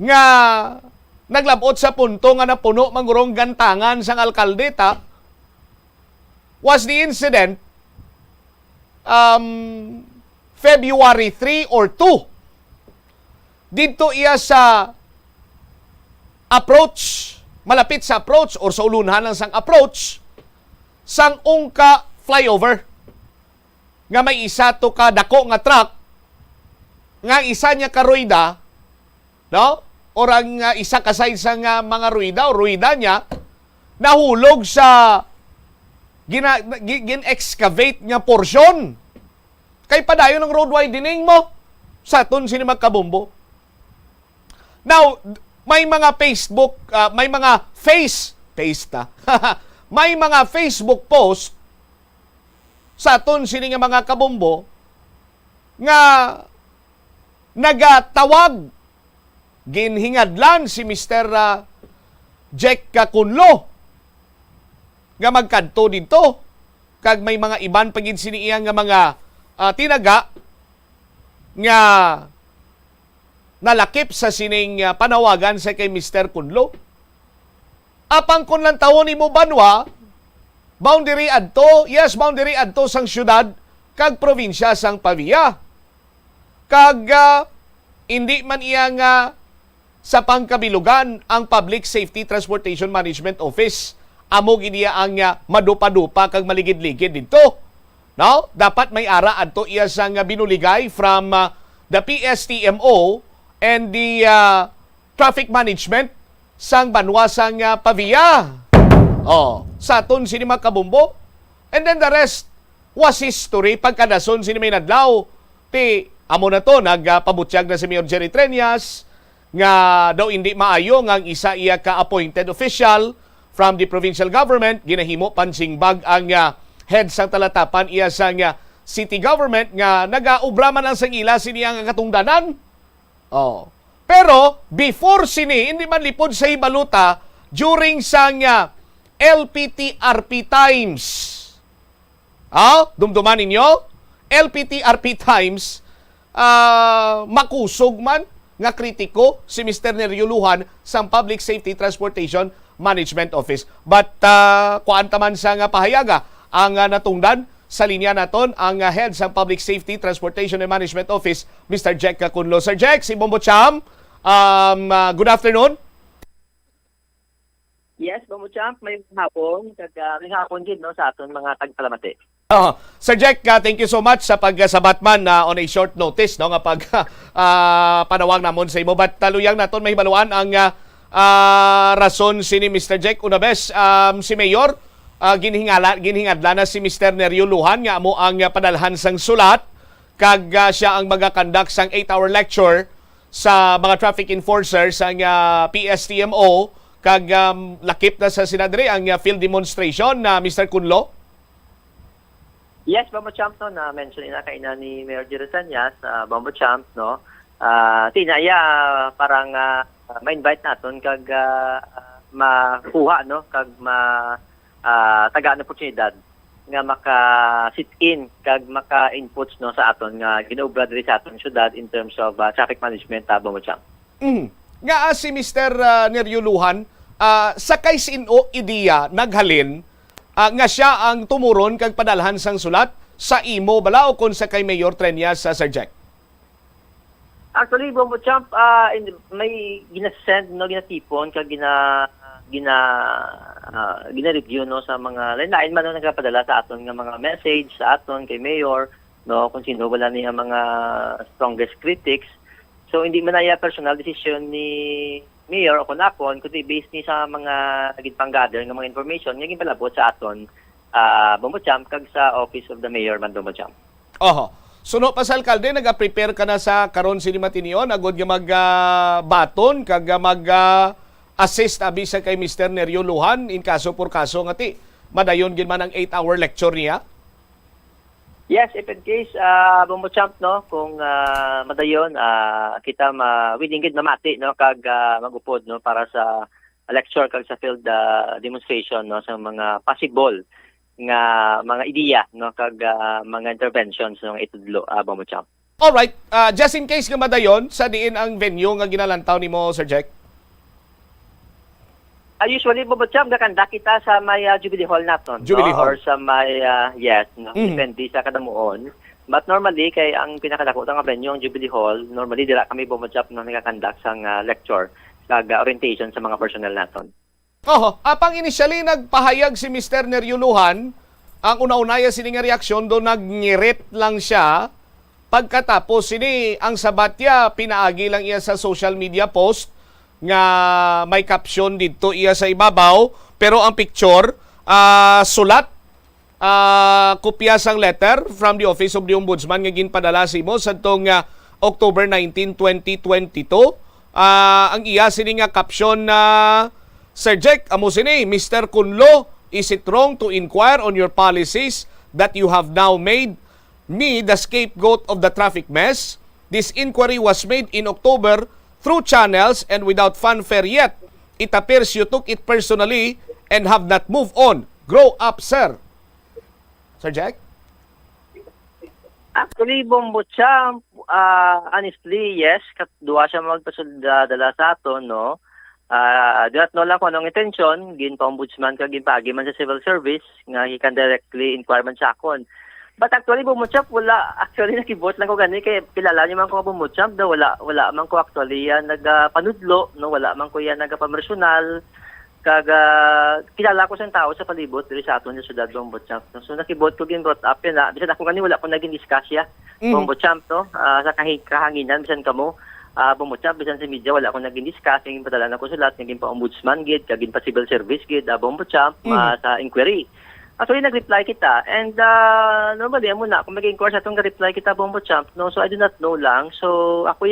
Speaker 1: nga naglabot sa punto nga napuno mangurong gantangan sang alkaldeta was the incident February 3 or 2. Dito iya sa approach, malapit sa approach or sa ulunhan ng sang approach sang Ungka flyover. Nga may isa to ka dako nga truck nga isa niya karoida, no? orang isa kasay sa mga ruida o ruida niya nahulog sa gin-excavate nga porsyon. Kay padayon ng road widening mo sa aton sini magkabombo. Now, may mga Facebook, may mga may mga Facebook post sa aton sini nga mga kabombo nga nagatawag ginhingadlan si Mr. Jack Kunlo nga magkadto dito kag may mga iban pagid siniya nga mga tinaga nga nalakip sa sining panawagan sa kay Mr. Kunlo. Apang kun lang tawo nimo banwa boundary adto sang syudad kag probinsya sang Pavia. Kag hindi man iya nga sa pangkabilugan ang Public Safety Transportation Management Office amo giniya ang madupa-dupa kag maligid-ligid dito. No? Dapat may ara adto iya sang binuligay from the PSTMO and the traffic management sang banwa sang Pavia. Sa aton sini makabumbo. And then the rest was history pagkadason sini may nadlaw ti amo na to nagpabutyag na si Mayor Jerry Treñas nga daw hindi maayo nga ang isa iya ka-appointed official from the provincial government ginahimo pansing bag ang head sang talatapan iya sang city government nga nagaubra man ang sang ila sini ang katungdanan. Pero before sini hindi man lipod sa hibaluta during sang LPTRP times. Dumduman ninyo? LPTRP times makusog man nga kritiko si Mr. Nerio Lujan sa Public Safety Transportation Management Office. But kuanta man sa nga pahayaga ang natungdan sa linya naton ang head sa Public Safety Transportation and Management Office, Mr. Jack Kunlo. Sir Jack, si Bombo Cham, good afternoon.
Speaker 17: Yes, Bombo Cham, may hapon. May hapon din no, sa aton mga tagpalamati.
Speaker 1: Sir Jack, thank you so much sa pagsabat man on a short notice no nga pag panawag namon sa imo. But taluyang naton mahibaluan ang rason sini Mr. Jack. Una bes, si Mayor ginhingadla na si Mr. Nerio Lujan nga amo ang padalhan sang sulat kag siya ang magakandak sang 8-hour lecture sa mga traffic enforcers sang PSTMO kag lakip na sa sinadre ang field demonstration na Mr. Kunlo.
Speaker 17: Yes, Bombo Champ, no, na-mention na kaina ni Mayor Jerry Treñas, Bombo Champ, no, tinaya parang ma-invite naton kag makuha, no, kag tagaan oportunidad nga maka-sit-in kag maka-inputs no sa aton nga ginaubra diri sa aton syudad in terms of traffic management, Bombo Champ.
Speaker 1: Nga si Mr. Nerio Lujan, sakay sino ideya naghalin nga siya ang tumuron kag padalhan sang sulat sa imo bala o kon sa kay Mayor Treñas sa Sir Jack?
Speaker 17: Actually, Bombo Champ, may ginasend, no, ginatipon kag gina-review no sa mga lain man no nagpadala sa aton nga mga message sa aton kay Mayor, no, kung sino wala niya mga strongest critics. So hindi man aya personal decision ni Mayor o kunakon, kundi based ni sa mga naging pang-gather ng mga information nga ginpalabot sa aton Bombo Champ kag sa Office of the Mayor man, Bombo Champ.
Speaker 1: Suno pa sa alkalde, nag-prepare ka na sa karon sini matinion agod nga magbaton kag mag-assist abi sa kay Mr. Nerio Lujan in kaso por kaso nga ti madayon gid man ang 8-hour lecture niya?
Speaker 17: Yes, if in case, Bombo Champ, no, kung madayon, kita willing gid mamati, no, kag magupod, no, para sa lecture kag sa field demonstration, no, sa mga possible nga mga ideya, no, kag mga interventions no, itudlo, Bombo Champ.
Speaker 1: Alright, just in case nga madayon, sa diin ang venue nga ginalantaw nimo, Sir Jack?
Speaker 17: Usually, Bombo Champ, nakanda kita sa may Jubilee Hall naton.
Speaker 1: Jubilee
Speaker 17: no?
Speaker 1: Hall.
Speaker 17: Or sa may, yes, no? Depende sa kadamuon. But normally, kay ang pinakadako nga venue ang Jubilee Hall, normally dira kami Bombo Champ no nagakandak sang lecture kag orientation sa mga personnel naton.
Speaker 1: Apang initially nagpahayag si Mr. Nerio Lujan, ang una-unaya sini nga reaksyon do nagngirit lang siya. Pagkatapos sini ang sabatya pinaagi lang iya sa social media post nga may caption dito iya sa ibabaw, pero ang picture sulat kopya sang letter from the Office of the Ombudsman nga ginpadala sa imo sadtong October 19, 2022. Ang iya sini nga caption na Sir Jack, amo sini, Mr. Kunlo, is it wrong to inquire on your policies that you have now made me the scapegoat of the traffic mess? This inquiry was made in October through channels and without fanfare yet. It appears you took it personally and have not moved on. Grow up, sir. Sir Jack?
Speaker 17: Actually, Bombo Champ, honestly, yes, duwa siya magpasadala sa aton, no? Do not know lang kung anong intention, gin pa ombudsman ka, gin paagi man sa civil service, nga he can directly inquire man sa akon. But actually, Bombo Champ, wala, actually nakibot lang ko gani, kaya kilala niyo man ko Bombo Champ, daw wala man ko actually yan nagpanudlo, no? Wala man ko yan nagpamersonal, kilala ko sa tao sa palibot diri sa aton sa syudad Bombo Champ. No? So nakibot ko gin brought up yan, bisan ako gani wala ko naging discuss ya, Bombo Champ, no? Sa kahanginan, bisan kamo, Bombo Champ, bisan sa media, wala akong naging discuss, naging padala na ko sa lahat, naging pa ombudsman gid, kagin pa civil service gid, Bombo Champ, sa inquiry. Actually, nag-reply kita, and normally, amo na, kung mag-inquire sa itong reply kita, Bombo Champ, no? So I do not know lang. So ako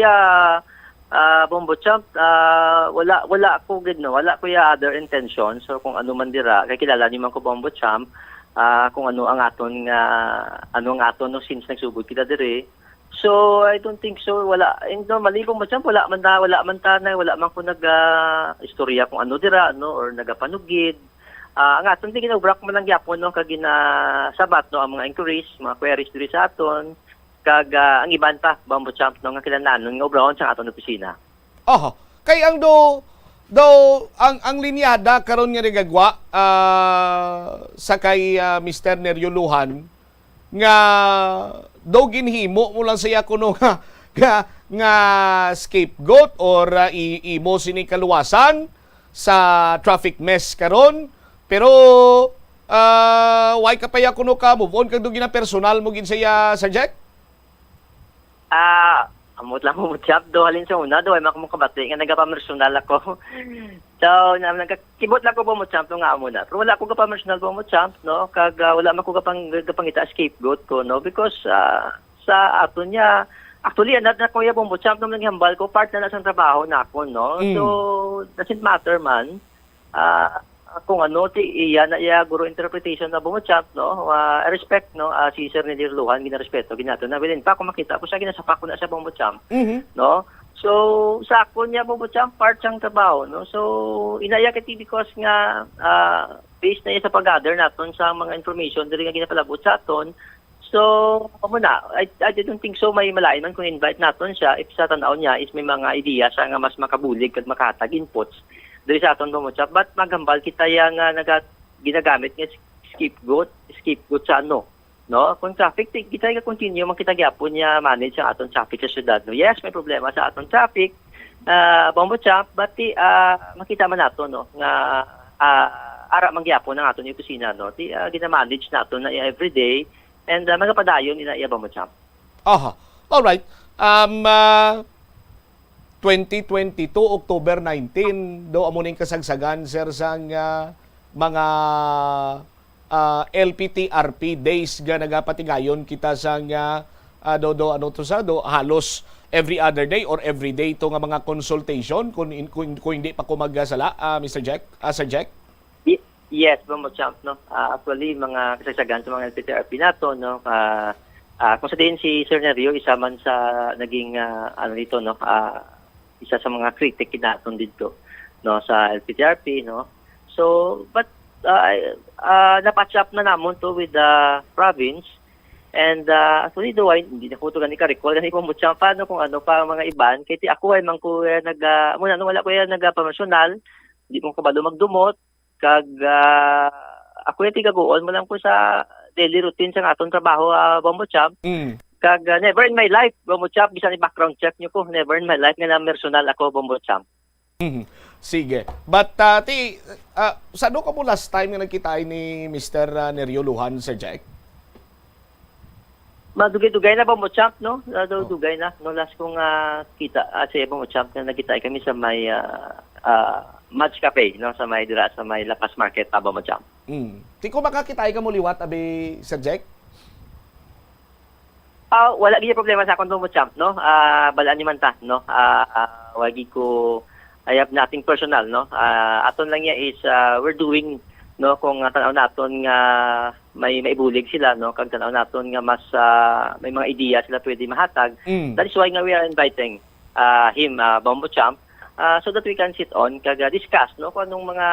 Speaker 17: Bombo Champ, wala ako gid, no? Wala ko other intention. So kung ano man dira, kay kilala niyo man ko Bombo Champ, kung ano ang aton no, since nagsugod kita dire. So I don't think so, wala. And normally Bombo Champ, wala man ko istorya kung ano dira, no, or nagapanugid. Ang aton di ginobrak man lang gyapon, no, kag sabat, no, ang mga inquiries, mga queries diri sa aton, kag ang iban pa Bombo Champ, no, nga kinahanglan nga obrahon sa aton opisina.
Speaker 1: Kay ang ang linyada karon nga nagagwa sa kay Mr. Neryo Luhan nga ginhimo mo lang saya kuno nga scapegoat or imo sini kaluwasan sa traffic mess karon, pero why ka pa ya kuno ka move on kag do gina personal mo gin saya, Sir Jack?
Speaker 17: Amot lang mo Champ, do halin sa una, do ay makamukabati nga nagapamersonal ako. So, nagkakibot lang ko Bombo Champ nga amo na. Pero wala ko gapamersonal Bombo Champ, no? Kag wala man ko gapangita scapegoat ko, no? Because sa ato niya, actually, anad na ko ya Bombo Champ, nung nanghambal ko, part na sa trabaho na ako, no? So, doesn't matter man. Kung ano, iya na iya guro interpretation na Bombo Champ, no? I respect, no? Si Sir Nedir Luhan, ginarespeto, ginato na. Wilin pa, kung makita ko siya, ginasapa ko na siya Bombo Champ, no? So, sa ako niya Bombo Champ, part siyang trabaho, no? So, inaya kiti because nga, based na iya sa pag-gather natin sa mga information, dili nga ginapalabot sa aton. So, muna, I don't think so may malain man kung invite natin siya if sa tanaw niya is may mga ideya siya nga mas makabulig at makahatag inputs diri sa aton Bombo Champ. But magambal kita yang ginagamit nga scapegoat sa ano, no? Kung traffic, kita continue makita gyapon niya manage ang aton traffic sa syudad. No? Yes, may problema sa aton traffic, Bombo Champ, but makita man nato, no, nga ara man gyapon ang aton opisina, no? Gina-manage nato na everyday. And magapadayon nila iya Bombo Champ.
Speaker 1: All right. 2022 October 19 do amo ning kasagsagan sir sang mga LPTRP days nga nagapatigayon kita sang halos every other day or every day to nga mga consultation kung hindi pa ko magsala, Mr. Jack, Sir Jack.
Speaker 17: Yes, Bombo Champ, no. Actually, mga kasagsagan sa mga LPTRP nato, no. Kung sa din si Sir Neryo, isa man sa naging no, isa sa mga critic naton dito, no, sa LPTRP, no. So, but napatch up na namon to with the province, and actually do hindi na ko to gani ka-recall gani Bombo Champ, paano kung ano pa mga iban, kaya ako ay man ko wala ko yan nagpamersonal, hindi ko kabalo magdumot, kag ako yung tigagoon mo lang ko sa daily routine sa atong trabaho, Bombo Champ. Kag never in my life, Bombo Champ, bisan i-background check nyo ko, never in my life nga na personal ako, Bombo Champ.
Speaker 1: Sige. But saan ka mo last time nga nagkita ni Mr. Neryo Luhan, Sir Jack?
Speaker 17: Madugay-dugay na Bombo Champ, no? Dugay na. No, last kong kita sa Bombo Champ na nagkita kami sa may Match Cafe, no? Sa may dira sa may Lapas Market, Bombo Champ.
Speaker 1: Di ko makakitay ka mo liwat, abi, Sir Jack?
Speaker 17: Wala gid problema sa akong Bombo Champ, no? Balaan ni man ta, no? Wagi ko ayab nating personal, no? Aton lang niya is we're doing, no, kung tanaw naton nga may maibulig sila, no, kag tanaw naton nga mas may mga ideya sila pwede mahatag. That is why nga we are inviting him, Bombo Champ, so that we can sit on kag discuss, no, kung anong mga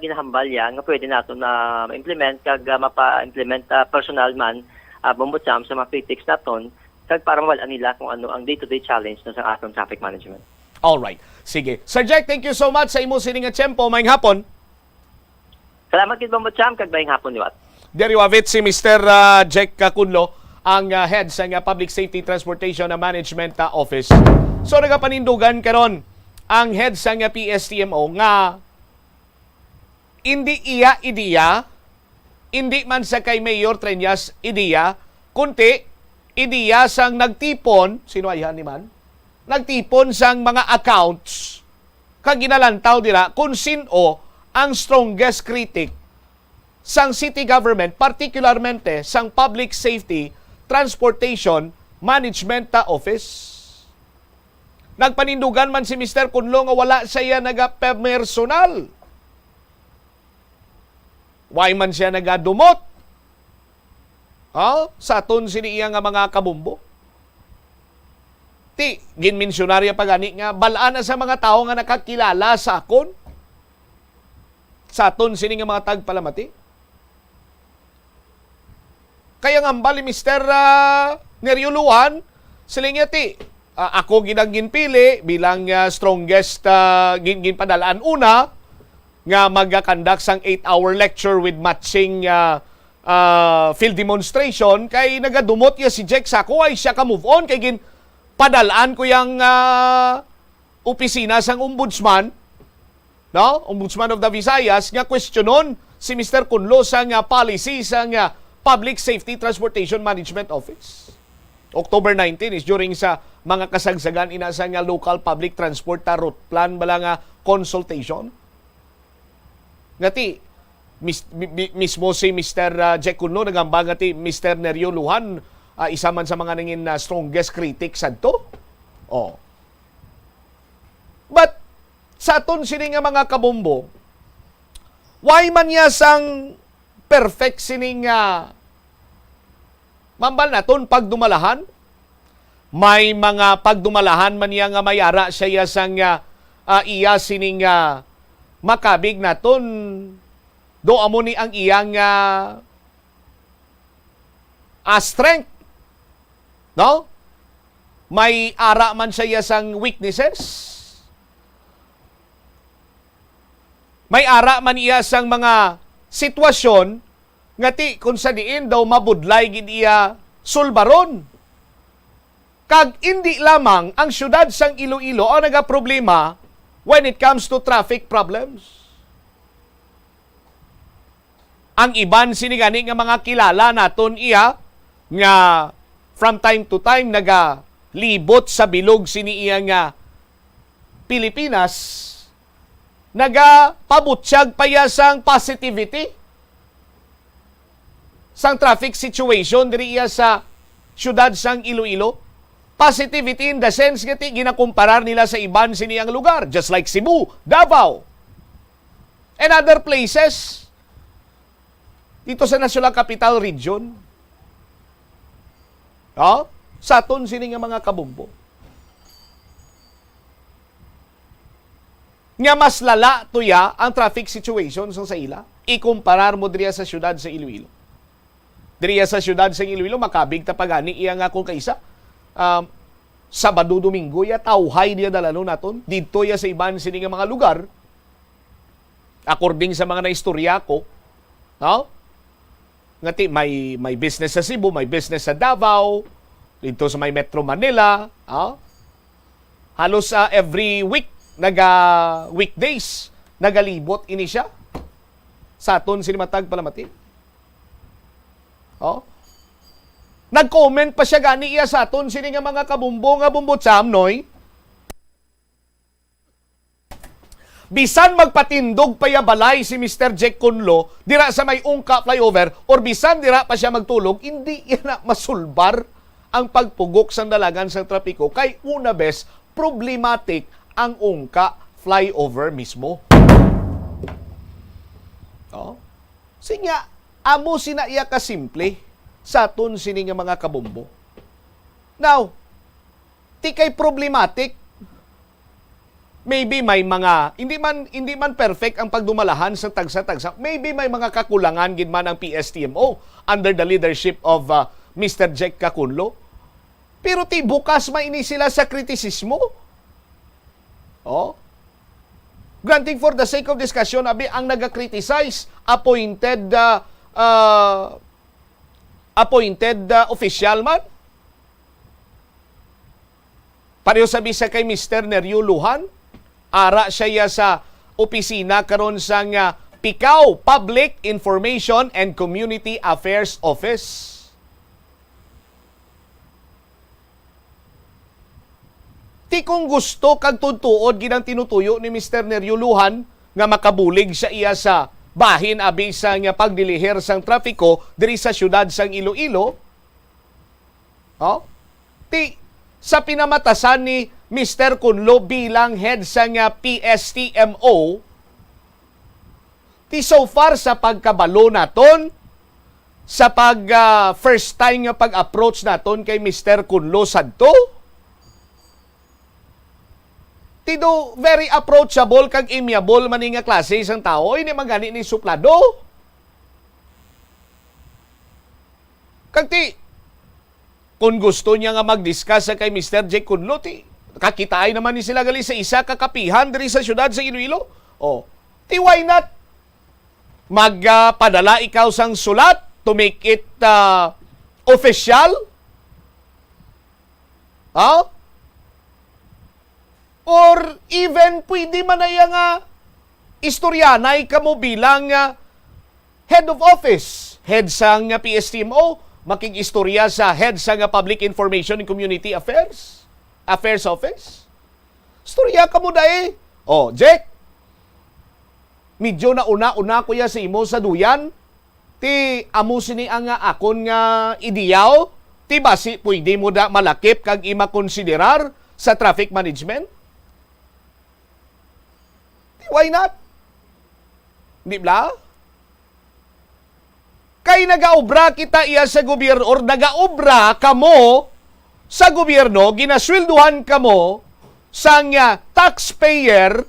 Speaker 17: ginahambal ya nga pwede naton na ma-implement kag mapa-implement personal man Bombo Champ sa mga critics naton kag para mawalan nila kung ano ang day-to-day challenge no, sa aton traffic management.
Speaker 1: All right. Sige. Sir Jack, thank you so much sa imo sining nga tiyempo. Maayong hapon.
Speaker 17: Salamat kid Bombo Champ kag maayong hapon liwat.
Speaker 1: Diri wavit si Mr. Jack Kunlo, ang head sa Public Safety Transportation Management Office. So nagapanindugan karon ang head sa PSTMO nga hindi iya ideya, hindi man sa kay Mayor Treñas ideya, kunti ideya sang nagtipon, sino ayan ni man? Nagtipon sang mga accounts kag ginalantaw dira kung sino ang strongest critic sang city government, particularmente sang Public Safety Transportation Management Office. Nagpanindugan man si Mr. Kunlo nga wala siya nagapersonal. Why man siya nagadumot? Sa aton siniya nga mga kabumbo. Ti, ginmensyonarya pa gani nga, balaan na sa mga tao nga nakakilala sa akon. Sa aton sini nga mga tagpalamati. Kaya nga bali Mr. Neriuluhan, sila nga ti, ako ginang pili bilang strongest ginpadalaan una, nga magakandak sang 8-hour lecture with matching field demonstration, kay nagadumot ya si Jack Sako ay siya ka move on, kay padalaan ko yung opisina sang ombudsman, no? Ombudsman of the Visayas, nga questionon si Mr. Kunlo sa policy sa Public Safety Transportation Management Office. October 19 is during sa mga kasagsagan ina sa local public transport route plan bala nga consultation. Ngati mismo si Mr. Jack Kunlo nagamba ngati Mr. Nerio Luhan isa man sa mga nangin strongest critics adto. But sa aton sini nga mga kabombo, why man niya sang perfect sining mambal naton pagdumalahan? May mga pagdumalahan man niya nga mayara siya sang iya sining makabig naton do amo ni ang iyang strength, no? May ara man siya sang weaknesses, may ara man iya sang mga sitwasyon ngati kung sa diin daw mabudlay gid iya sulbaron. Kag hindi lamang ang syudad sang Iloilo ang nagaproblema when it comes to traffic problems. Ang iban sinigani nga mga kilala naton iya nga from time to time nagalibot sa bilog sini iya nga Pilipinas, nagapabutsyag payasang positivity sang traffic situation diri iya sa syudad sang Iloilo. Positivity in the sense nga ginakumparar nila sa iban siniyang lugar, just like Cebu, Davao, and other places dito sa National Capital Region. Sa aton sini nga mga kabumbo. Nga mas lala tuya ang traffic situation sa ila, ikumparar mo diriya sa syudad sa Iloilo. Diriya sa syudad sa Iloilo, makabig tapagani iya nga kung kaisa. Sabado, Domingo, ya tawhay niya dalano naton. Dito ya sa iban sini nga mga lugar. According sa mga naistorya ko, ngati may business sa Cebu, may business sa Davao, dito sa may Metro Manila, halos every week, weekdays, nagalibot ini siya. Sa aton sinimatag palamati. Nag-comment pa siya gani iya sa aton sini nga mga kabumbo nga bumbutsam noy. Bisan magpatindog pa ya balay si Mr. Jack Kunlo dira sa may ungka flyover or bisan dira pa siya magtulog, hindi yan na masulbar ang pagpugok sa dalagan sa trapiko kay una bes problematic ang ungka flyover mismo. Oh. Sinya, amo sina iya kasimple sa aton sini nga mga kabumbo. Now, ti kay problematic, maybe may mga hindi man perfect ang pagdumalahan sa tagsa-tagsa. Maybe may mga kakulangan gid man ang PSTMO under the leadership of Mr. Jack Kakunlo. Pero ti bukas maini sila sa kritisismo. Oh. Granting for the sake of discussion, abi ang naga-criticize appointed official man. Pareho sabi sa kay Mr. Neryo Luhan, ara siya sa opisina karon sa PICAO, Public Information and Community Affairs Office. Ti kung gusto kag tutuod ginang tinutuyo ni Mr. Neryo Luhan nga makabulig siya iya sa bahin abi sa nga pagdilihir sang trapiko diri sa syudad sang Iloilo. Oh? Ti sa pinamatasan ni Mr. Kunlo bilang head sa nga PSTMO, ti so far sa pagkabalo naton, sa first time nga pag-approach naton kay Mr. Kunlo sadto, ti do very approachable kag amiable man nga klase isang tao, hindi magani ni suplado. Kag ti kung gusto niya nga mag-discuss sa kay Mr. Jack Kunlo, kakitain naman ni sila gali sa isa kakapihan diri sa syudad sa Iloilo. Oh, why not? Magpadala ikaw sang sulat to make it official? Huh? Or even pwede man na nga istoryanay ka mo bilang head of office, head sang PSTMO, makig-istorya sa head sa Public Information and Community Affairs Office. Istorya ka mo dahi. Oh, Jack, medyo na una-una ko ya sa imo sa duyan, ti amo sini ang akon nga ideyaw, ti basi pwede mo da malakip kag ima konsiderar sa traffic management? Why not? Di ba? Kay nagaobra kita iya sa gobyerno or nagaobra kamo sa gobyerno, ginaswelduhan kamo sang taxpayer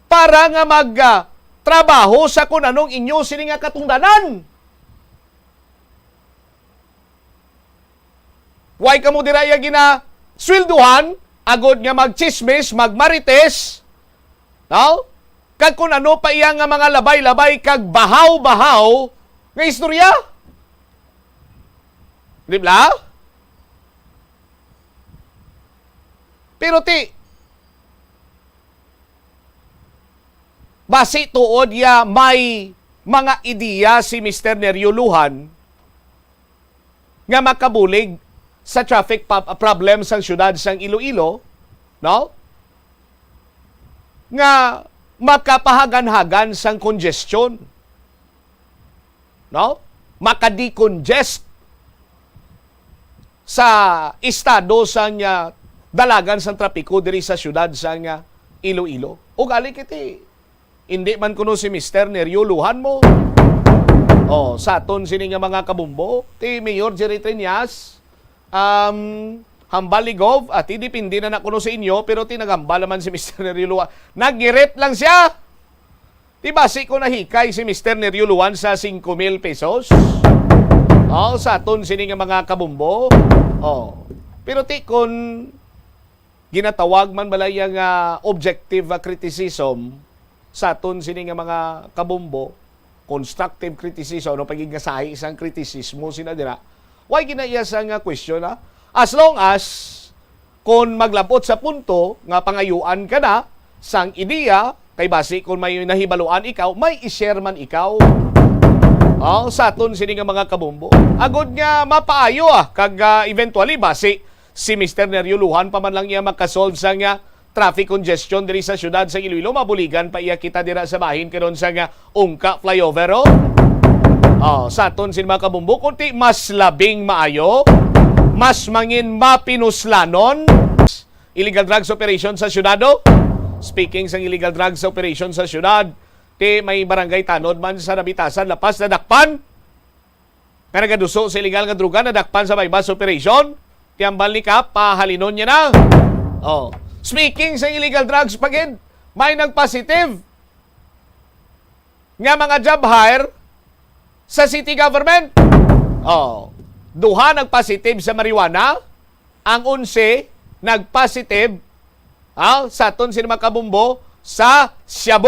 Speaker 1: para nga magtrabaho sa kung anong inyo sini nga katungdanan. Why kamo diraya ginaswelduhan agod nga magchismis, magmarites, no? Kag kung ano pa iya nga mga labay-labay kag bahaw-bahaw nga istorya? Di ba? Pero base tuod ya may mga ideya si Mr. Neryo Luhan nga makabulig sa traffic problem sa syudad sang Iloilo, no? Nga makapahagan-hagan sang congestion. No? Makadecongest sa estado sa dalagan sang trapiko diri sa syudad sa Iloilo. O gali kiti, hindi man kuno si Mr. Neryo Luhan mo. Oh, sa aton sini nga mga kabumbo, ti Mayor Jerry Triñas, hambaligov, at dipindi na kuno sa inyo, pero tinagambal naman si Mr. Neryo Luhan. Nagiret lang siya. Di basi ko nahikay si Mr. Neryo Luhan sa 5,000 pesos? Oh, sa aton sini nga mga kabumbo. Oh. Pero kung ginatawag man balay nga objective criticism sa aton sini nga mga kabumbo, constructive criticism, no pagigasahi isang kritisismo sinadira. Why ginaiya sa nga question, ha? As long as kung maglabot sa punto nga pangayuan ka na sang ideya, kay basi kung may nahibaluan ikaw, may i-share man ikaw. Sa aton sini nga mga kabumbo. Agod nga mapaayo kag eventually ba si Mr. Nerio Luhan pa man lang iya makasolve sa nga traffic congestion diri sa syudad sa Iloilo, mabuligan pa iya kita dira sa bahin karon sa nga Ungka flyover. Sa aton sini mga kabumbo, kunti mas labing maayo, mas mangin mapinuslanon illegal drugs operation sa syudad. Speaking sa illegal drugs operation sa syudad, may barangay tanod man sa nabitasan, lapas na dakpan. Nga nagaduso sa illegal nga druga, nadakpan sa bypass operation. Tiambal ni Kap, pahalinon niya na. Speaking sa illegal drugs pagid, may nagpositive nga mga job hire sa city government. Duha nagpositive sa marijuana, ang 11 nagpositive sa aton sini mga kabumbo sa shabu.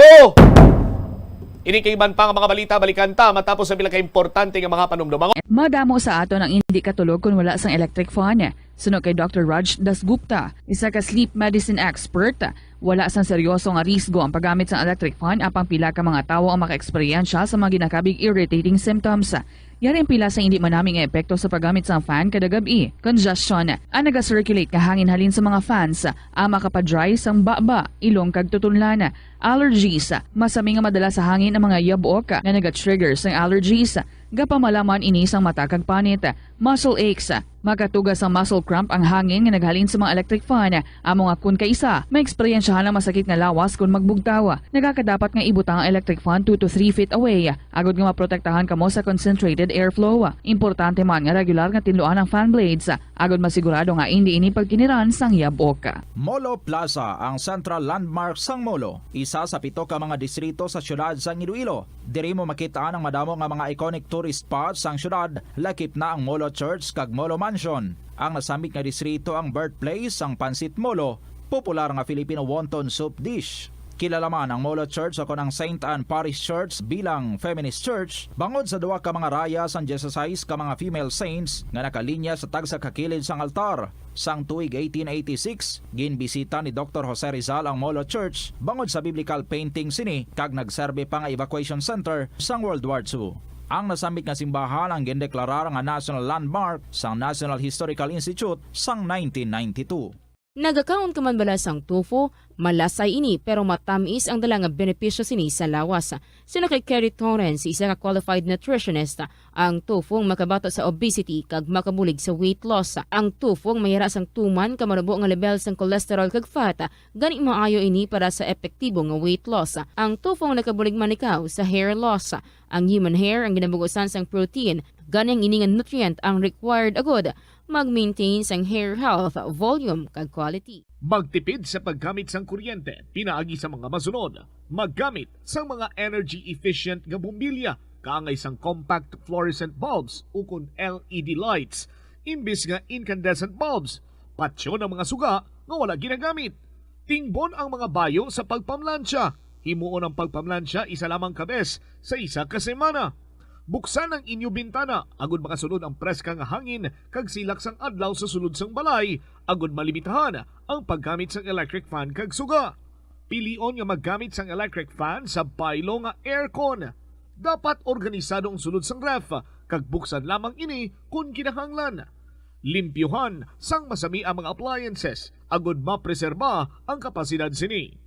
Speaker 1: Inikaiban pa nga mga balita, balikan ta matapos sa pila ka-importante nga mga panumdum.
Speaker 6: Madamo sa ato ng hindi katulog kung wala sang electric fan. Sunod kay Dr. Raj Dasgupta, isa ka sleep medicine expert, wala sang seryoso nga risgo ang paggamit sa electric fan apang pila ka mga tawo ang maka-eksperyensya sa mga ginakabig irritating symptoms. Yari ang pila sa hindi manaming epekto sa paggamit sa fan kada gabi. Congestion, ang naga-circulate nga hangin halin sa mga fans, ang makapadry sang baba, ilong kag tutunlan. Allergies, masami nga madala sa hangin ang mga yabok na naga-trigger sang allergies. Gapamalaman ini sang mata kag panit. Muscle aches, makatugas ang muscle cramp ang hangin nga naghalin sa mga electric fan. Amo nga kun kaisa, may eksperyensyahan ang masakit nga lawas kung magbugtaw. Nagakadapat nga ibutang ang electric fan 2 to 3 feet away. Agod nga maprotektahan kamo sa concentrated airflow. Importante man nga regular nga tinluan ang fan blades. Agod masigurado nga hindi ini pagkiniran sang yabok.
Speaker 18: Molo Plaza, ang central landmark sang Molo. Isa sa 7 ka mga distrito sa syudad sang Iloilo. Diri mo makitaan ang madamo nga mga iconic tourist spots sang syudad. Lakip na ang Molo Church kag Molo Mansion. Ang nasamit nga distrito ang birthplace sang Pansit Molo, popular nga Filipino wonton soup dish. Kilala man ang Molo Church o ang St. Anne Parish Church bilang feminist church, bangod sa duwa ka mga raya sang 16 ka mga female saints nga nakalinya sa tagsa kakilid sang altar. Sang tuig 1886, ginbisita ni Dr. Jose Rizal ang Molo Church bangod sa biblical painting sini kag nagserbe pa nga evacuation center sang World War II. Ang nasamit nga simbahan ang gindeklarar nga national landmark sang National Historical Institute sang 1992.
Speaker 8: Nagakaon ka man bala sang tofu, malasay ini pero matamis ang dala nga benepisyo sini sa lawas. Sino kay Kerry Torrens, isa ka qualified nutritionist, ang tofu ang makabato sa obesity kag makabulig sa weight loss. Ang tofu ang mayara sang tuman kamarubo nga level sang cholesterol kag fat, gani maayo ini para sa epektibo nga weight loss. Ang tofu ang nakabulig man ikaw sa hair loss. Ang human hair ang ginabugusan sang protein, gani ang ini nga nutrient ang required agod mag-maintain sang hair health, volume kag quality.
Speaker 1: Magtipid sa paggamit sang kuryente, pinaagi sa mga masunod. Maggamit sang mga energy-efficient nga bumbilya, kaangay sang compact fluorescent bulbs ukon LED lights, imbis nga incandescent bulbs. Patsyo ng mga suga nga wala ginagamit. Tingbon ang mga bayo sa pagpamlansya. Himuon ang pagpamlansya isa lamang kabes sa isa ka semana. Buksan ang inyo bintana, agud makasunod ang preska nga hangin kag silak sang adlaw sa sulod sang balay, agud malimitahan ang paggamit sang electric fan kag suga. Pilion nga maggamit sang electric fan sa baylo nga aircon. Dapat organisado ang sulod sang ref kag buksan lamang ini kung kinahanglan. Limpyuhan sang masami ang mga appliances, agud mapreserba ang kapasidad sini.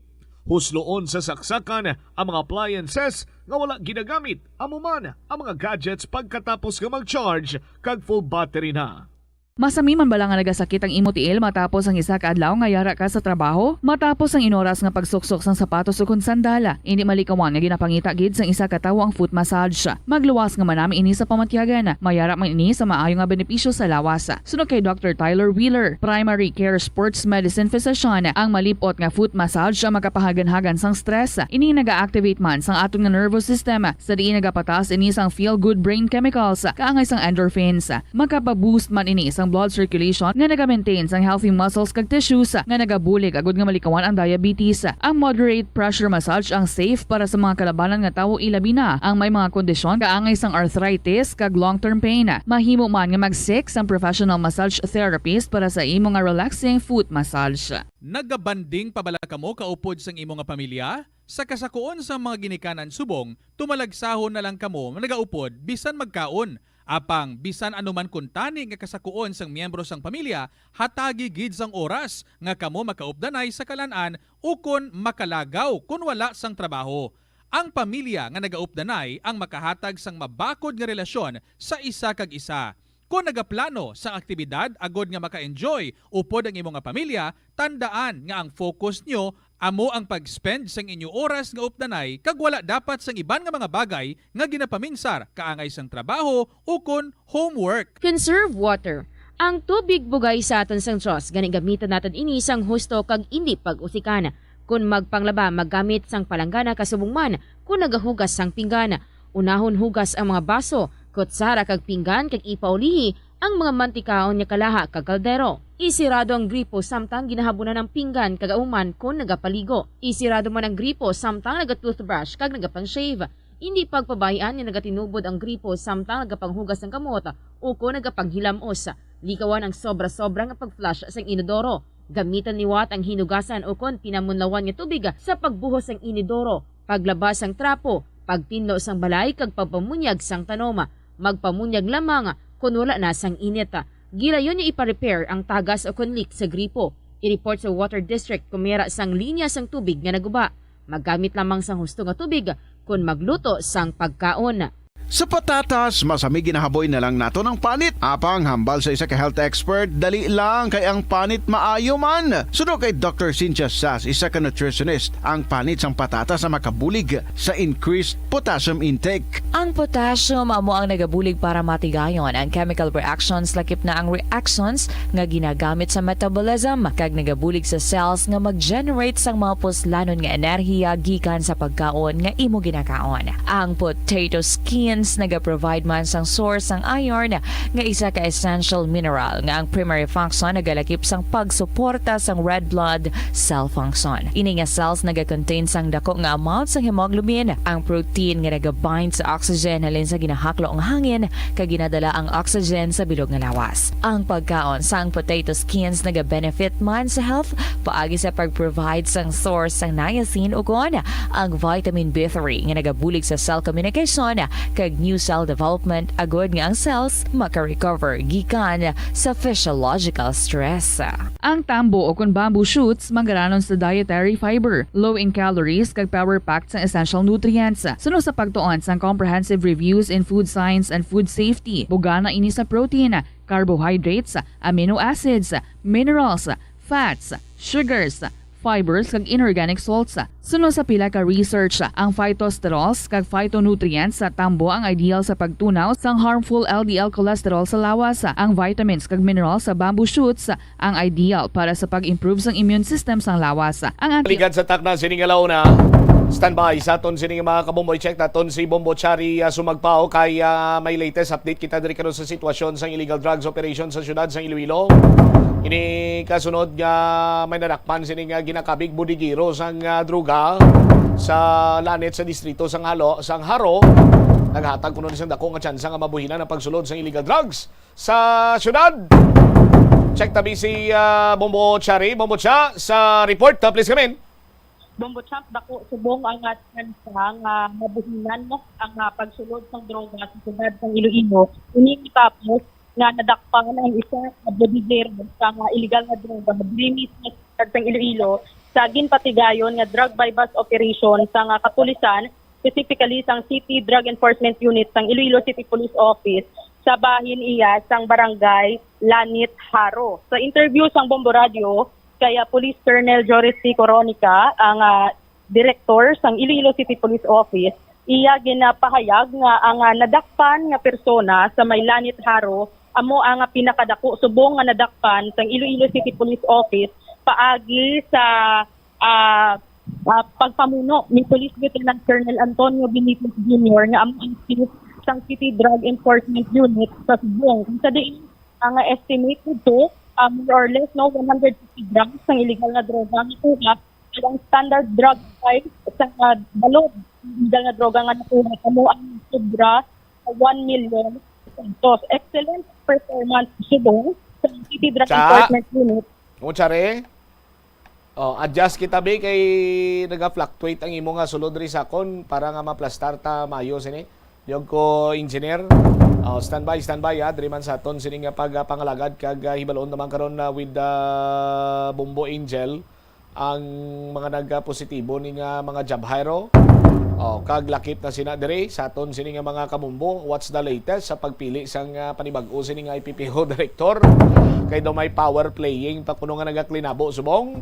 Speaker 1: Husloon sa saksakan ang mga appliances nga wala ginagamit, amuman ang mga gadgets pagkatapos nga mag-charge kag full battery na.
Speaker 6: Masami man bala nga nagasakit ang imo tiil matapos ang isa ka adlaw nga yara ka sa trabaho? Matapos ang inoras nga pagsuksok sang sapatos o sandala, hindi malikawan nga ginapangita gid sang isa ka tawo ang foot massage. Magluwas nga manami ini sa pamatyagan, mayara man ini sa maayo nga benepisyo sa lawas. Sunod kay Dr. Tyler Wheeler, primary care sports medicine physician, ang malipot nga foot massage ang makapahagan-hagan sang stress. Ini naga-activate man sang aton nga nervous system, sa diin nagapatas ini sang feel-good brain chemicals, kaangay sang endorphins. Makapaboost man ini sang sang blood circulation nga naga-maintain sang healthy muscles kag tissues nga nagabulig agud nga malikawan ang diabetes. Ang moderate pressure massage ang safe para sa mga kalabanan nga tawo ilabi na ang may mga kondisyon kaangay sang arthritis kag long-term pain. Mahimo man nga mag-seek sang professional massage therapist para sa imo nga relaxing foot massage.
Speaker 7: Nagabanding pabala kamo kaupod sang imo nga pamilya? Sa kasakuon sa mga ginikanan subong, tumalagsahon na lang kamo nagaupod bisan magkaon. Apang bisan anuman kun tani nga kasakuon sang miyembro sang pamilya, hatagi gid sang oras nga kamo makaupdanay sa kalan-an ukon makalagaw kun wala sang trabaho. Ang pamilya nga nagaupdanay ang makahatag sang mabakod nga relasyon sa isa kag isa. Kung nagaplano sa aktibidad agod nga maka-enjoy upod ang imo nga pamilya, tandaan nga ang focus nyo amo ang pag-spend sang inyo oras nga updanay kag wala dapat sang iban nga mga bagay nga ginapaminsar kaangay sang trabaho ukon homework.
Speaker 8: Conserve water. Ang tubig bugay sa aton sang Diyos, gani gamitan natin ini sang husto kag indi pag-usikan. Kung magpanglaba, maggamit sang palanggana kasubong man, kung nagahugas sang pinggana. Unahon hugas ang mga baso, kutsara kag pinggan kag ipaulihi ang mga mantikaon nga kalaha kag kaldero. Isirado ang gripo samtang ginahabunan ng pinggan kag auman kung nagapaligo. Isirado man ang gripo samtang nagatoothbrush kag nagapang-shave. Hindi pagpabayaan nga nagatinubod ang gripo samtang nagapanghugas ng kamot o kung nagapanghilamos. Likawan ang sobra-sobra nga pag-flush sa inodoro. Gamitan ni Watt ang hinugasan o kon pinamunlawan nga tubig sa pagbuhos ng inodoro, paglabas ang trapo, pagtinlo sang balay kag pagpamunyag sang tanoma, magpamunyag lamang kung wala na sang init. Gilayon niya ipa-repair ang tagas o kon leak sa gripo. I-report sa Water District kung mayroon sang linya sang tubig nga naguba. Maggamit lamang sang husto nga tubig kung magluto sang pagkaon.
Speaker 3: Sa patatas, masami ginahaboy na lang nato ng panit. Apang hambal sa isa ka health expert, dali lang kay ang panit maayo man. Suno kay Dr. Cynthia Sass, isa ka nutritionist, ang panit sang patatas sa makabulig sa increased potassium intake.
Speaker 25: Ang potassium amo ang nagabulig para matigayon ang chemical reactions lakip na ang reactions nga ginagamit sa metabolism kag nagabulig sa cells nga mag-generate sang mga puslanon nga enerhiya gikan sa pagkaon nga imo ginakaon. Ang potato skin naga-provide man sang source sang iron nga isa ka essential mineral nga ang primary function nagalakip sang pagsuporta sang red blood cell function. Ini nga cells naga-contain sang dako nga amount sang hemoglobin, ang protein nga naga-bind sa oxygen halin sa ginahaklo ang hangin kag ginadala ang oxygen sa bilog nga lawas. Ang pagkaon sang potato skins naga-benefit man sa health paagi sa pag-provide sang source sang niacin ug ang vitamin B3 nga nagabulig sa cell communication kag new cell development agod nga ang cells maka-recover gikan sa physiological stress.
Speaker 6: Ang tambo o kung bamboo shoots manggaranon sa dietary fiber, low in calories kag power-packed sa essential nutrients. Suno sa pagtuon sang comprehensive reviews in food science and food safety, bugana ini sa protein, carbohydrates, amino acids, minerals, fats, sugars, fibers kag inorganic salts. Suno sa pila ka research, ang phytosterols kag phytonutrients sa tambo ang ideal sa pagtunaw sang harmful LDL cholesterol sa lawas. Ang vitamins kag minerals sa bamboo shoots ang ideal para sa pag-improve sang immune system sang lawas. Ang
Speaker 1: Ligad sa takna siningalaw na standby sa aton sining mga kabomboy. Check naton si Bombo Chari sumagpao kay may latest update kita diri karon sa sitwasyon sang illegal drugs operation sa syudad sang Iloilo. Ini kasunod nga may nadakpan sining ginakabig budigiro sang droga sa lanet sa distrito sang Haro. Naghatag kuno ni sang dako nga tsansa nga mabuhinan ang pagsulod sang illegal drugs sa syudad. Check tabi si Bombo Chari. Bombo Cha sa report. Please come in.
Speaker 10: Bombo Champ, dako subong ang tsansa nga mabuhinan ang pagsulod sang droga sa syudad sang Iloilo. Ini tapos nga nadakpan ang isa na bodyguard sa illegal na droga madrimis sa Iloilo sa ginpatigayon nga drug by bus operation sa katulisan, specifically sang City Drug Enforcement Unit sang Iloilo City Police Office sa bahin iya sang barangay Lanit, Haro. Sa interview sang Bombo Radio kaya Police Colonel Joris C. Coronica, ang director sang Iloilo City Police Office, iya ginapahayag nga ang nadakpan nga persona sa may Lanit, Haro amo ang pinakadako subong nga nadakpan sang Iloilo City Police Office paagi sa pagpamuno ni Police Lieutenant Colonel Antonio Benitez Jr. nga amo ang chief sang City Drug Enforcement Unit sa Subong. Sa diin ang estimate nito more or less 150 grams ng illegal na droga nakuha. Ang standard drug price sa balod illegal na droga nga nakuha kamo ang sobra 1 million pesos. Excellent performance subong sa City Drug Enforcement Unit.
Speaker 1: Muchare. Adjust kita be kay naga-fluctuate ang imo nga sulod ri sakon para nga maplastar ta mayo sini. Yung ko engineer. Standby diri man sa aton sini nga pagpangalagad kag hibalon naman karon na with the Bombo Angel ang mga nagpositibo ni nga mga job hire. Kag lakip na sina dire sa aton sini nga mga kamumbo. What's the latest sa pagpili sang panibag-o sini nga IPPO director? Kay daw may power playing pa kuno nga nagaklinabo subong.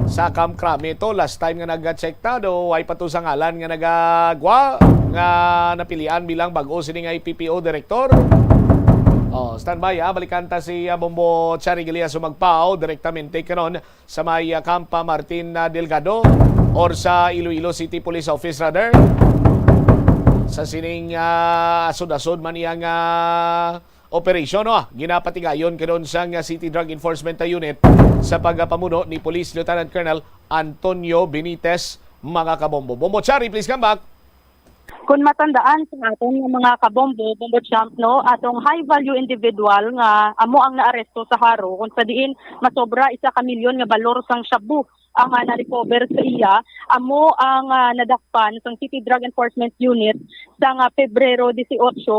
Speaker 1: Sa Kamkrame to last time nga nag-check ta do ay pato sa ngalan nga nagagwa nga napilian bilang bag-o sini nga IPPO director. Standby balikan ta si Bombo Chari Gilia sumagpao direktamente karon sa may Campa Martin Delgado or sa Iloilo City Police Office rather. Sa sining asod-asod man iyang operation ginapatigayon karon sa City Drug Enforcement Unit sa pagpamuno ni Police Lieutenant Colonel Antonio Benitez, mga kabombo. Bombo Chari, please come back.
Speaker 10: Kung matandaan sa aton nga mga kabombo, bombo champ, atong high value individual nga amo ang naaresto sa haro kung sa diin masobra 1 milyon nga balor sang shabu ang na-recover sa iya, amo ang nadakpan sa City Drug Enforcement Unit sa Pebrero 18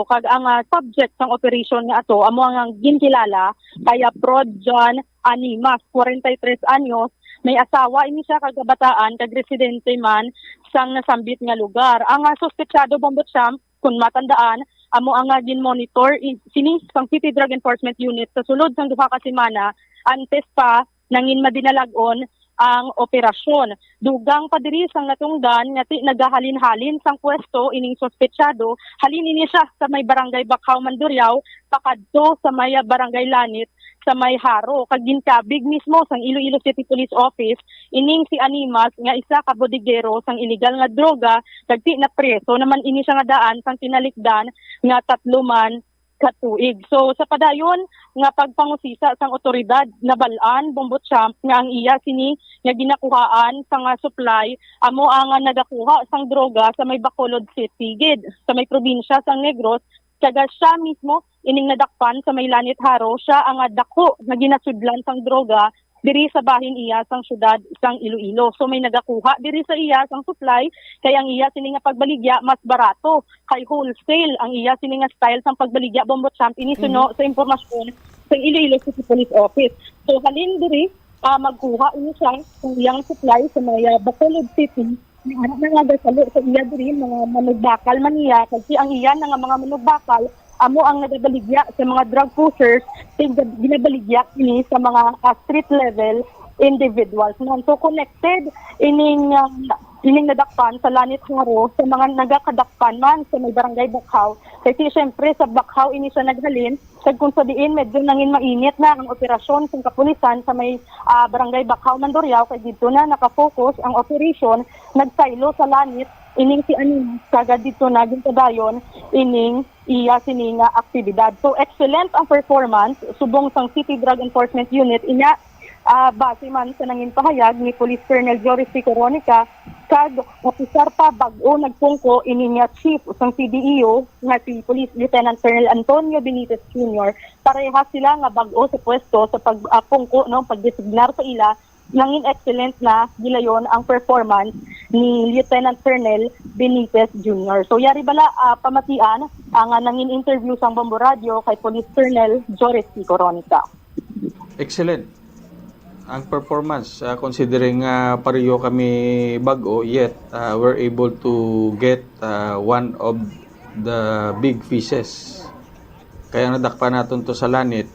Speaker 10: kag ang subject sang operation nga ato amo ang ginkilala kaya Prod John Animas, 43 anyos, may asawa ini siya kag kabataan kag residente man sang nasambit nga lugar. Ang suspetsado bombo champ kung matandaan amo ang gin-monitor sini sang City Drug Enforcement Unit sa sulod sang duha ka semana antes pa nangin madinalag-on ang operasyon. Dugang pa diri sang natungdan nga nagahalin-halin sang pwesto ining suspetsado, halin ini siya sa may barangay Bacau Mandurriao pakadto sa may barangay Lanit sa may haro kag ginkabig mismo sang Iloilo City Police Office ining si Animas nga isa ka bodigero sang illegal nga droga kag ti na preso naman ini siya nga daan sang tinalikdan nga 3 man katuig. So sa padayon nga pagpangusisa sang otoridad nabalaan bombo champ nga ang iya sini nga ginakuhaan sang supply amo ang nagakuha sang droga sa may Bacolod City gid sa may probinsya sang Negros kaga siya mismo ining nadakpan sa may Lanit Haro siya ang dako nga ginasudlan sang droga diri sa bahin iya sang syudad sang Iloilo. So may nagakuha diri sa iya sang supply kay ang iya sini nga pagbaligya mas barato kay wholesale ang iya sini nga style sang pagbaligya bombo champ ini suno sa impormasyon sang Iloilo City Police Office. So halin diri magkuha ini siya sang iyang supply sa may Bacolod City. Anak na nga salo sa iya diri mga manugbakal man iya kasi ang iya nga mga manugbakal amo ang nagabaligya sa mga drug pushers ginabaligya ini sa mga street level individuals. So connected ining nadakpan sa Lanit Haro sa mga nagakadakpan man sa may barangay Bacau. Kasi syempre sa Bacau ini siya naghalin kag kung sa diin medyo nangin mainit na ang operasyon sa kapulisan sa may barangay Bacau Mandurriao kay dito na nakafocus ang operation nagsaylo sa Lanit ining si Animas kagad dito na ginpadayon ining iya sini nga aktibidad. So excellent ang performance subong sang City Drug Enforcement Unit inya base man sa nangin pahayag ni Police Colonel Joris C. Coronica kag opisar pa bag-o nagpungko ini nga chief sang CDEO nga si Police Lieutenant Colonel Antonio Benitez Jr. Parehas sila nga bag-o sa pwesto sa pagpungko pagdesignar sa ila nangin excellent na gilayon ang performance ni Lieutenant Colonel Benitez Jr. So yari bala pamatian ang nangin interview sang Bombo Radio kay Police Colonel Joris C. Coronica.
Speaker 19: Excellent ang performance considering pareho kami bago yet we're able to get one of the big fishes. Kaya nadakpan natin to sa Lanit,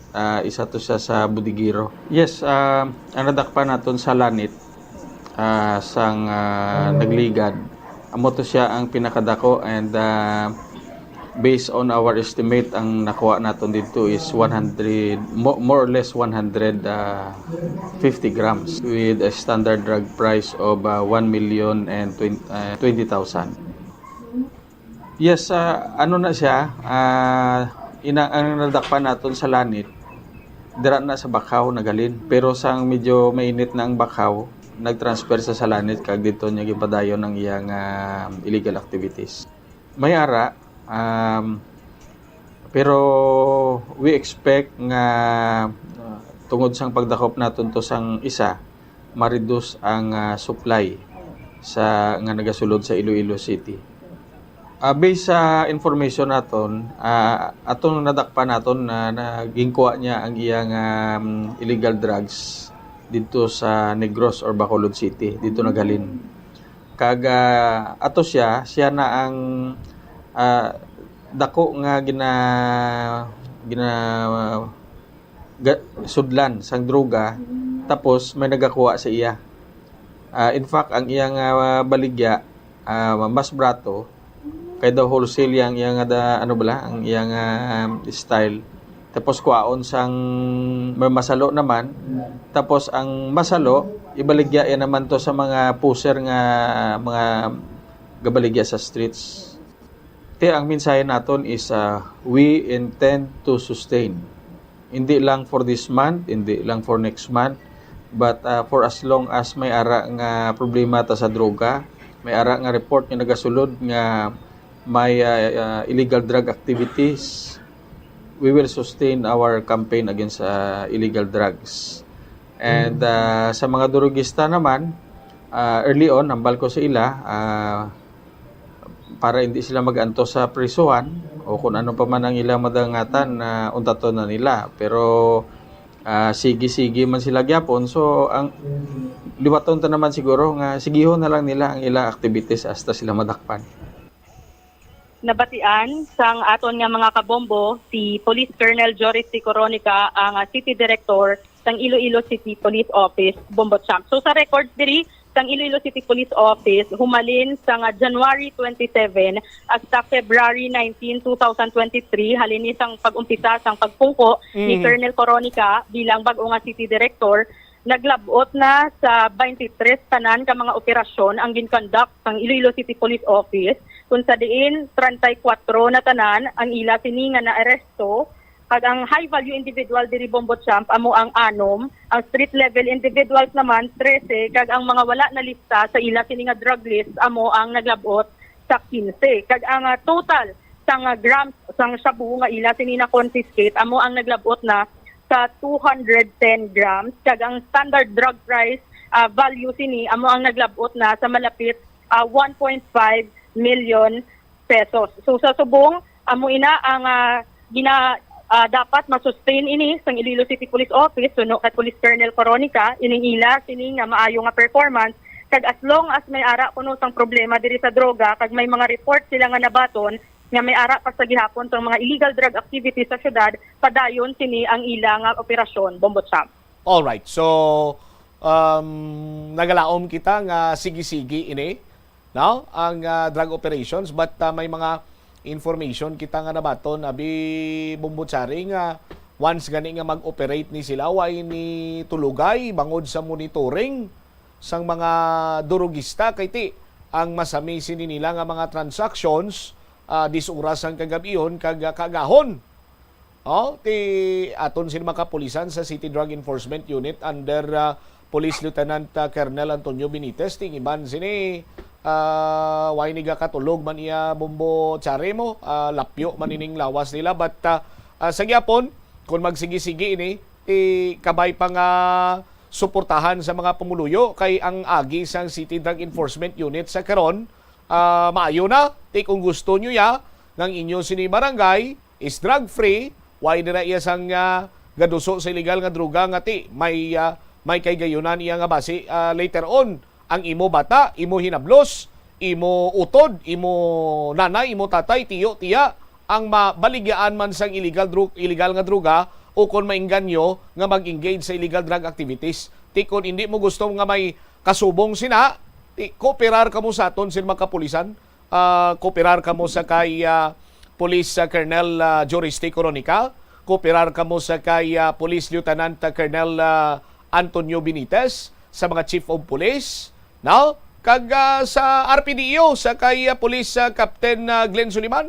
Speaker 19: isa to siya sa Budigiro. Yes, ang nadakpan natin sa Lanit sang nagligad. Amo to siya ang pinakadako and based on our estimate ang nakuha natin dito is 100 more or less 150 grams with a standard drug price of 1,020,000. Yes, ano na siya ang nadakpan naton sa lanit, dira na sa Bakaw nagalin. Pero sang medyo mainit na ang Bakaw, nag-transfer sa lanit kag dito niya gipadayon ng iyang illegal activities. May ara, pero we expect nga tungod sang pagdakop naton to sang isa, ma-reduce ang supply sa nga nagasulod sa Iloilo City. Based sa information naton, atong nadakpan naton na nagingkuha niya ang iyang illegal drugs dito sa Negros or Bacolod City, dito nagalin. Kag ato siya na ang dako nga sudlan sang droga, tapos may nagakuha sa iya. In fact, ang iyang baligya mas brato kay daw wholesale yang iyang ang iyang style. Tapos kuaon sang may masalo naman. Tapos ang masalo ibaligya yan naman to sa mga puser nga mga gabaligya sa streets. Kaya ang mensahe naton is we intend to sustain. Hindi lang for this month, hindi lang for next month, but for as long as may ara nga problema ta sa droga, may ara nga report nga nagasulod nga may illegal drug activities, we will sustain our campaign against illegal drugs. And sa mga durugista naman, early on, nambal ko sa ila, para hindi sila mag-anto sa prisuhan o kung ano pa man ang ilang madangatan na untato na nila. Pero sige man sila gyapon. So ang liwaton ta naman siguro nga sigihon na lang nila ang ilang activities hasta sila madakpan.
Speaker 10: Nabatian sang aton nga mga kabombo si Police Colonel Joris T. Coronica ang City Director sang Iloilo City Police Office, Bombo Champ. So sa records diri sang Iloilo City Police Office humalin sang January 27 hasta February 19, 2023 halin sang pag-umpisa sang pagpungko ni Colonel Coronica bilang bag-o nga City Director. Naglabot na sa 23 tanan ka mga operasyon ang ginconduct sang Iloilo City Police Office kung sa diin 34 na tanan ang ila sini nga na aresto kag ang high value individual diri Bombo Champ amo ang 6, ang street level individuals naman 13 kag ang mga wala na lista sa ila sini nga drug list amo ang naglabot sa 15 kag ang total sang grams sang shabu nga ila sini na confiscate amo ang naglabot na sa 210 grams kag ang standard drug price value sini amo ang naglabot na sa malapit 1.5 million pesos. So sa subong amo ina ang dapat masustain ini sang Iloilo City Police Office suno kay Police Colonel Coronica ining ila sini nga maayo nga performance kag as long as may ara kuno sang problema diri sa droga kag may mga report sila nga nabaton nga may ara pa sa gihapon tong mga illegal drug activities sa syudad padayon sini ang ila nga operasyon Bombo Champ.
Speaker 1: All right. So nagalaom kita nga sige-sige ini now ang drug operations but may mga information kita nga nabaton abi Bombotsari nga once gani nga mag-operate ni sila way ni tulugay bangod sa monitoring sang mga durugista kay ti ang masami sini nila nga mga transactions 10 oras ang kagabihon kag kagahon. Ti aton sila makapulisan sa City Drug Enforcement Unit under Police Lieutenant Colonel Antonio Benitez ting iban sini way niga katulog man iya Bombotsari mo lapyo manining lawas nila but sa gyapon kung magsigi-sigi ini kabay pa nga suportahan sa mga pumuluyo kay ang agi sang City Drug Enforcement Unit sa karon maayo na kung gusto nyo ng inyo sini barangay is drug free way dira iya sang gaduso sa illegal nga droga nga ti may kay gayunan iya nga base later on ang imo bata, imo hinablos, imo utod, imo nanay, imo tatay, tiyo, tiya, ang mabaligyaan man sang illegal nga droga o kung mainganyo nga mag-engage sa illegal drug activities. Kung hindi mo gusto nga may kasubong sina, kooperar ka mo sa aton sila makapulisan, kooperar ka mo sa kay Police Colonel Joris T. Coronica, kooperar ka mo sa kay Police Lieutenant Colonel Antonio Benitez, sa mga Chief of Police, now, kag sa RPDO, sa kay Police Captain Glenn Suliman,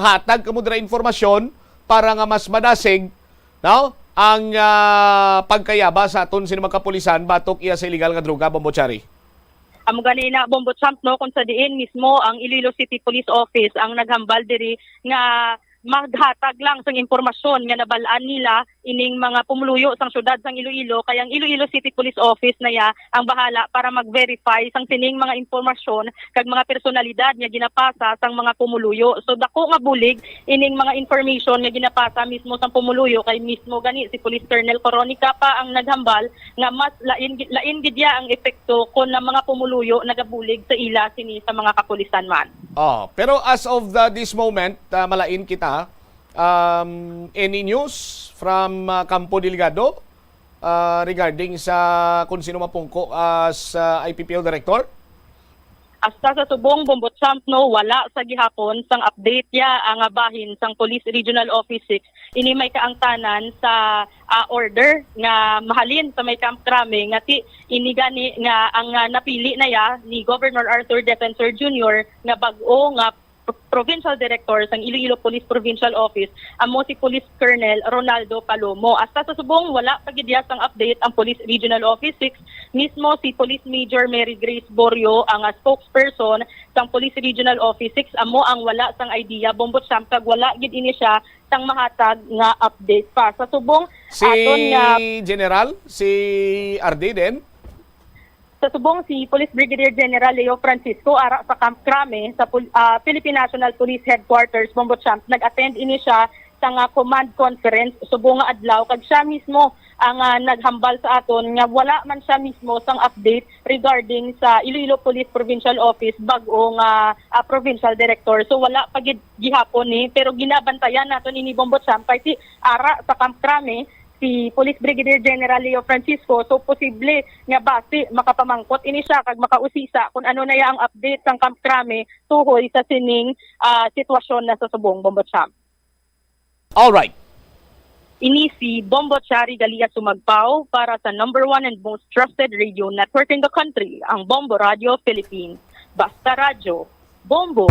Speaker 1: hatag kamo dira informasyon para nga mas madasig, no, ang pagkayaba sa aton sini mga kapulisan batok iya sa illegal nga droga, Bombochari.
Speaker 10: Amo ganina Bombo Champ no kung sa diin mismo ang Iloilo City Police Office ang naghambal diri nga maghatag lang sang impormasyon nga nabalaan nila ining mga pumuluyo sang syudad sang Iloilo kaya ang Iloilo City Police Office na ya ang bahala para mag-verify sang sining mga impormasyon kag mga personalidad nga ginapasa sang mga pumuluyo. So dako nga bulig ining mga information nga ginapasa mismo sang pumuluyo kay mismo gani si Police Colonel Coronica pa ang naghambal nga mas lain gid ya ang epekto kon na mga pumuluyo nagabulig sa ila sini sa mga kapulisan man.
Speaker 1: Pero as of this moment, malain kita, any news from Campo Delgado regarding sa kung sino mapungko as IPPO Director?
Speaker 10: Hasta sa subong Bombo Champ no wala sa gihapon sang update ya ang bahin sang Police Regional Office 6 ini may kaangtanan sa order nga mahalin sa may Camp Crame nga ini gani nga ang napili na ya ni Governor Arthur Defensor Jr. nga bag-o nga Provincial Director sang Iloilo Police Provincial Office amo si Police Colonel Ronaldo Palomo. Hasta sa subong wala pa gid sang update ang Police Regional Office 6 mismo si Police Major Mary Grace Borio ang spokesperson sang Police Regional Office 6 amo ang wala sang idea Bombo Champ kag wala gid ini siya sang mahatag nga update pa. Sa subong
Speaker 1: si
Speaker 10: aton nga
Speaker 1: General si RD din
Speaker 10: sa subong si Police Brigadier General Leo Francisco ara sa Camp Crame sa Philippine National Police Headquarters Bombo Champ nag-attend ini siya sa command conference subong nga adlaw kag siya mismo ang naghambal sa aton nga wala man siya mismo sang update regarding sa Iloilo Police Provincial Office bag-o nga provincial director. So wala pa gid gihapon ni pero ginabantayan naton ini Bombo Champ kay si ara sa Camp Crame si Police Brigadier General Leo Francisco so posible nga base makapamangkot ini siya kag makausisa kung ano na ya ang update sang Camp Crame tuhoy sa sining sitwasyon na sa subong Bombo Champ.
Speaker 1: All right.
Speaker 10: Ini si Bombo Chari Galia Sumagpao para sa #1 and most trusted radio network in the country, ang Bombo Radio Philippines. Basta radyo, Bombo.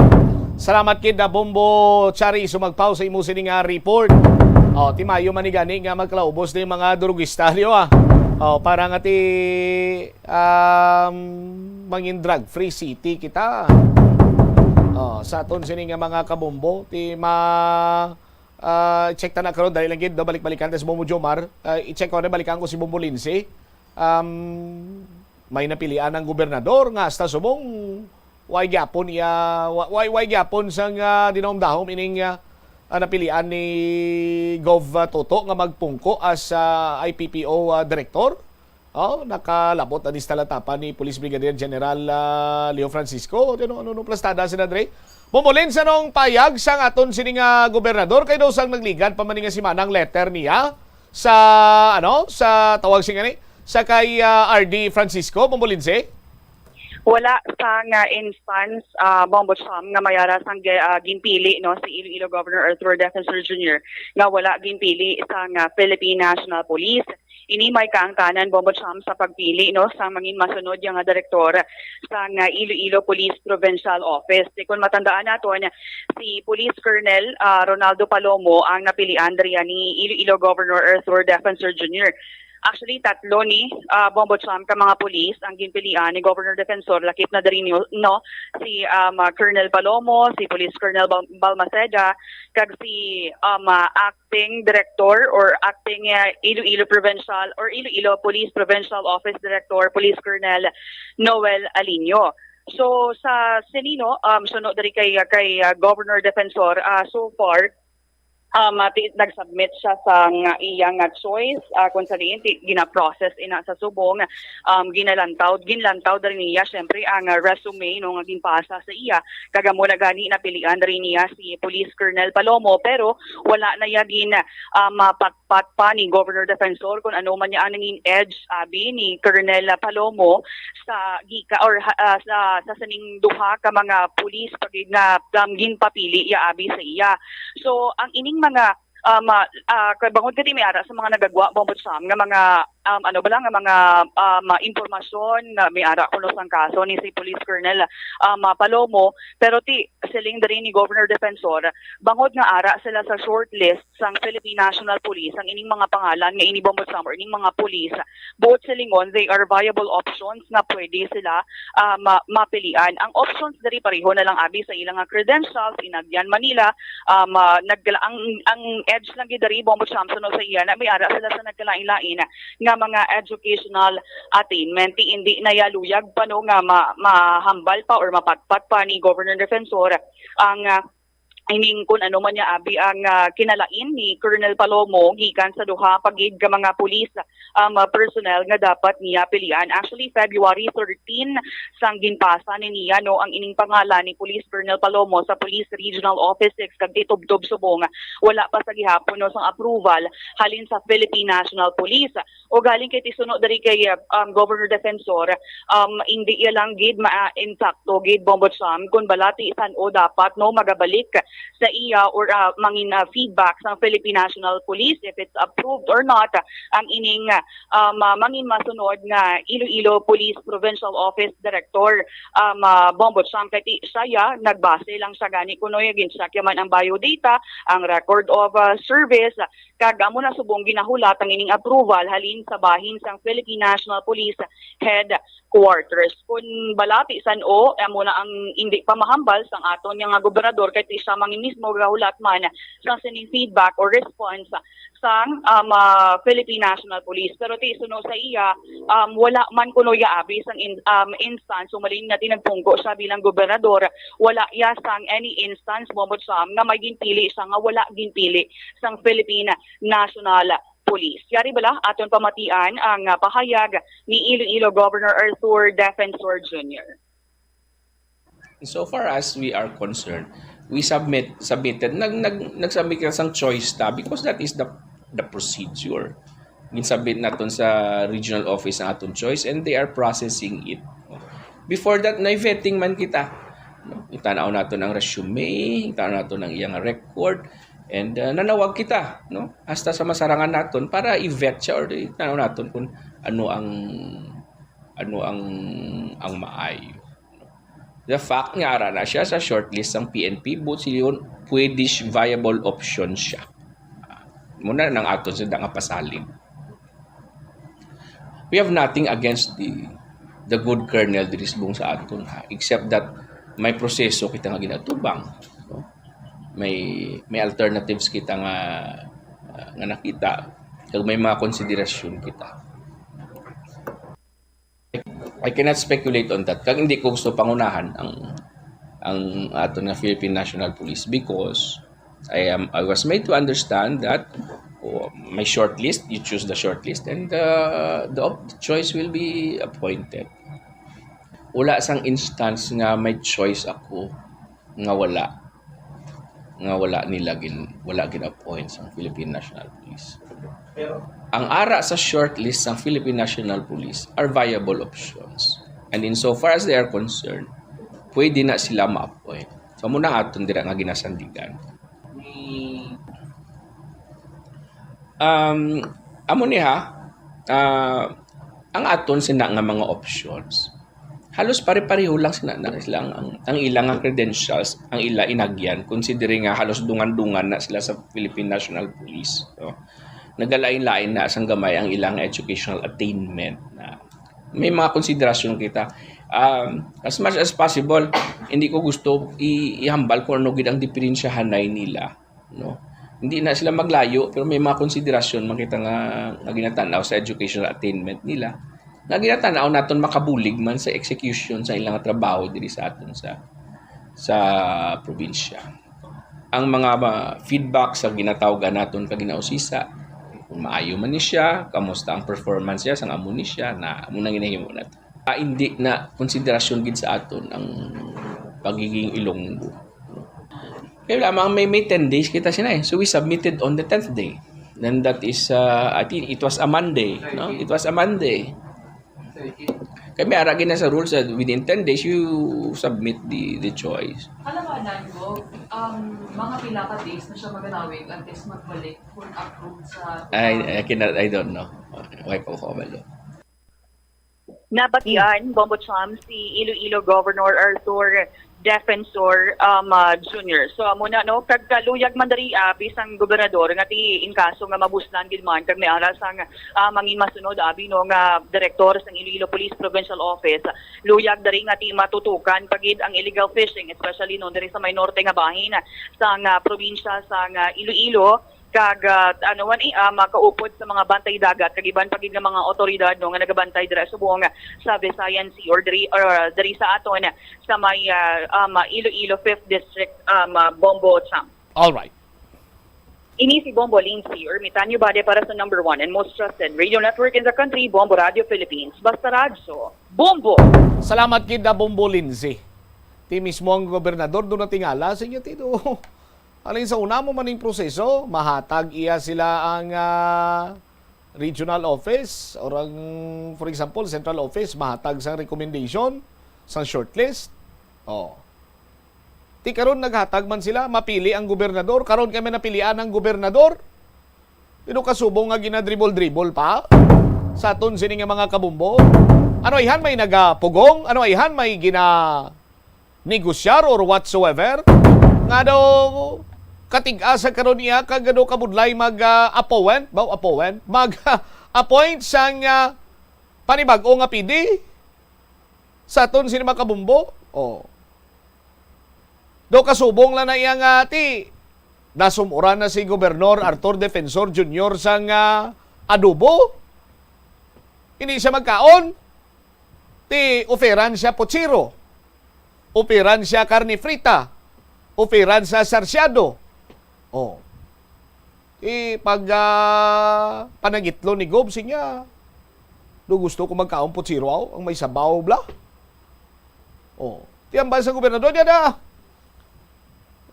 Speaker 1: Salamat kid na Bombo Chari Sumagpao sa imo sining report. Timayo manigani nga magklaubos na yung mga durugista niyo para nga ti mangin drug-free city kita. Sa aton sining nga mga kabombo, ti check ta na karon dahil lang gid balik-balikan tas Bombo Jomar. I-check ko na balikan ko si Bombo Lindsay. May napilian ang gobernador nga hasta subong way gyapon sang dinomdahom ining napilian ni Gov Toto nga magpungko as IPPO Director. Nakalabot na distalatapan ni Police Brigadier General Leo Francisco. Ano plastada si Nadre? Mumulin sa nung payag sang aton sining gobernador kay daw sang nagligan pa man nga si manang letter niya sa sa tawag sing sa kay RD Francisco Mumulin
Speaker 14: wala sang instance Bombo Champ nga mayara sang ginpili no si Iloilo Governor Arthur Defensor Jr. nga wala ginpili sang Philippine National Police. Ini may kaangtanan Bombo Champ sa pagpili no sa mangin masunod yang direktor sang Iloilo Police Provincial Office. Kung matandaan naton si Police Colonel Ronaldo Palomo ang napilian diri ni Iloilo Governor Arthur Defensor Jr. Actually, tatlo ni Bombo Champ ka mga pulis ang ginpilian ni Governor Defensor lakip na diri no si Colonel Palomo, si Police Colonel Balmaceda, kag si acting director or acting Iloilo Provincial or Iloilo Police Provincial Office Director Police Colonel Noel Alinio. So sa Senino sunod diri kay Governor Defensor so far nag-submit siya sa iyang choice kung sa diin gina-process ina sa subong ginlantaw diri niya syempre ang resume no nga ginpasa sa iya kagamo na gani napilian diri niya si Police Colonel Palomo pero wala na yagin mapatpat pa ni Governor Defensor kung ano man niya angin edge abi ni Colonel Palomo sa gika or sa saning duha ka mga pulis pag nga ginpapili ya abi sa iya. So ang ining mga bangod kati may ara sa mga nagagwa Bombo Champ nga mga mga impormasyon na may ara kuno sang kaso ni si Police Colonel Palomo, pero ti siling diri ni Governor Defensor bangod nga ara sila sa shortlist sang Philippine National Police ang ining mga pangalan nga ini Bombo Summer ining mga police both silingon they are viable options nga pwede sila mapilian. Ang options diri pareho na lang abi sa ilang credentials inagyan Manila ang edge lang gid diri Bombo Samson sa iya na may ara sila sa nagkalain-lain nga mga educational attainment hindi nayaluyag pa no nga mahambal pa or mapatpat pa ni Governor Defensor ang ining kun ano man niya abi ang kinalain ni Colonel Palomo gikan sa duha pagid ka mga pulis personnel nga dapat niya pilian. Actually February 13 sang ginpasa ni niya no ang ining pangalan ni Police Colonel Palomo sa Police Regional Office 6 kag Titubtob Subong wala pa sa gihapon no sang approval halin sa Philippine National Police o galing kay tisuno diri kay Governor Defensor hindi ilang gid ma-insakto gid Bombotsam kun balati san-o dapat no magabalik sa iya or mangin feedback sa Philippine National Police if it's approved or not ang ining mangin masunod nga Iloilo Police Provincial Office Director Bombotsam kay siya nagbase lang sa gani kunoy ginsakya man ang biodata ang record of service kag amo na subong ginahulat ang ining approval halin sa bahin sang Philippine National Police Headquarters kun balati san-o amo na ang hindi pa mahambal sang aton nga gobernador kay sa mga mismo gahulat man sang sining feedback or response sang Philippine National Police pero ti suno sa iya wala man kuno ya abi sang instance sumalin natin nagpungko sa bilang gobernador wala ya sang any instance Bombotsam nga may ginpili sa nga wala ginpili sang Philippine National Police. Yari bala aton pamatian ang pahayag ni Iloilo Governor Arthur Defensor Jr.
Speaker 4: So far as we are concerned, we submitted nagsubmit ka sang choice tab because that is the procedure. Ginsubmit naton sa regional office ang aton choice and they are processing it. Before that, na-vetting man kita. Itanaw naton ang resume, itanaw naton ang iyang record, and nanawag kita, no? Hasta sa masarangan naton para i-vet siya or itanaw naton kung ano ang maayo. The fact nga ara na siya sa shortlist ng PNP, but siliyon pwede viable option siya. Muna nang aton sa nga pasaling. We have nothing against the good kernel dirisbong sa aton except that may proseso kita nga ginatubang, no? May alternatives kita nga nakita kag may mga konsiderasyon kita. I cannot speculate on that. Kag hindi ko gusto pangunahan ang aton nga Philippine National Police because I was made to understand that may shortlist, you choose the shortlist and the choice will be appointed. Wala sang instance nga may choice ako nga wala nila gin-appoint sa Philippine National Police. Ang ara sa shortlist ng Philippine National Police are viable options. And insofar as they are concerned, pwede na sila ma-appoint. So muna aton dira nga ginasandigan. Amo niya, ang aton sina nga mga options, halos pare-pareho lang sila ang ilang credentials, ang ila inagyan, considering nga halos dungan-dungan na sila sa Philippine National Police. So, nagalain-lain na asang gamay ang ilang educational attainment na may mga konsiderasyon kita. As much as possible, hindi ko gusto ihambal kung ano gid ang diferensyahanay nila, no? Hindi na sila maglayo pero may mga konsiderasyon makita nga ginatanaw sa educational attainment nila. Nga ginatanaw naton makabulig man sa execution sa ilang trabaho diri sa aton sa probinsya. Ang mga feedback sa ginatawgan naton kag ginausisa kung maayo man ni siya, kamusta ang performance niya, sang amo ni siya na amo nang ginahimo nato. Hindi na konsiderasyon gid sa aton ang pagiging Ilonggo. Kaya lamang may 10 days kita sina So we submitted on the 10th day. Then that is I think it was a Monday, no? It was a Monday. Kaya may aragin na sa rules that within 10 days you submit the choice.
Speaker 16: Kalamanan ko, mga pila ka days na siya maganawig until magbalik for approve sa...
Speaker 4: I don't know. Okay po, Kabalo.
Speaker 14: Nabatian, Bombo Cham, si Iloilo Governor Arthur Defensor Jr. So muna no kagkaluyag man dari bisang gobernador nga ti in kaso nga mabuslan gid man kag may aras ang mangin masunod abi no nga direktor sang Iloilo Police Provincial Office luyag dari nga ti matutukan pagid ang illegal fishing especially no dari sa may norte nga bahin sang probinsya sang Iloilo kag makaupod sa mga bantay dagat kag iban pagid nga mga otoridad no nga nagabantay dira subong sa Visayan Sea or diri sa aton sa may Iloilo 5th District Bombo Cham.
Speaker 1: All right.
Speaker 14: Ini si Bombo Lindsay or Mitanyo Bade para sa number 1 and most trusted radio network in the country, Bombo Radio Philippines. Basta radyo, Bombo!
Speaker 1: Salamat kid na Bombo Lindsay. Ti mismo ang gobernador doon na tingala sa inyo tito. Alin sa una mo maning proseso, mahatag iya sila ang regional office or ang, for example, central office, mahatag sa recommendation sa shortlist. Oh. Ti karon naghatag man sila, mapili ang gobernador, karon kami napilian ang gobernador. Pero kasubong nga ginadribble-dribble pa sa aton sini nga mga kabumbo. Ano ihan may nagapugong? Ano ihan may negosyar or whatsoever? Nga daw katig-asa karon niya kag ano kabudlay mag-appoint mag-appoint sang panibag-o nga PD sa aton sini mga kabumbo. Oh. Do kasubong lang na iya nga ti nasumuran na si Gobernador Arthur Defensor Jr. sang adobo. Hindi siya magkaon. Ti oferan siya pochiro. Oferan siya karne frita. Oferan siya sarsyado. Oh. Pag panagitlo ni Gob siya, do gusto ko magkaon pochiro ang may sabaw bla. Oh. Tiyang ba sa gobernador niya na?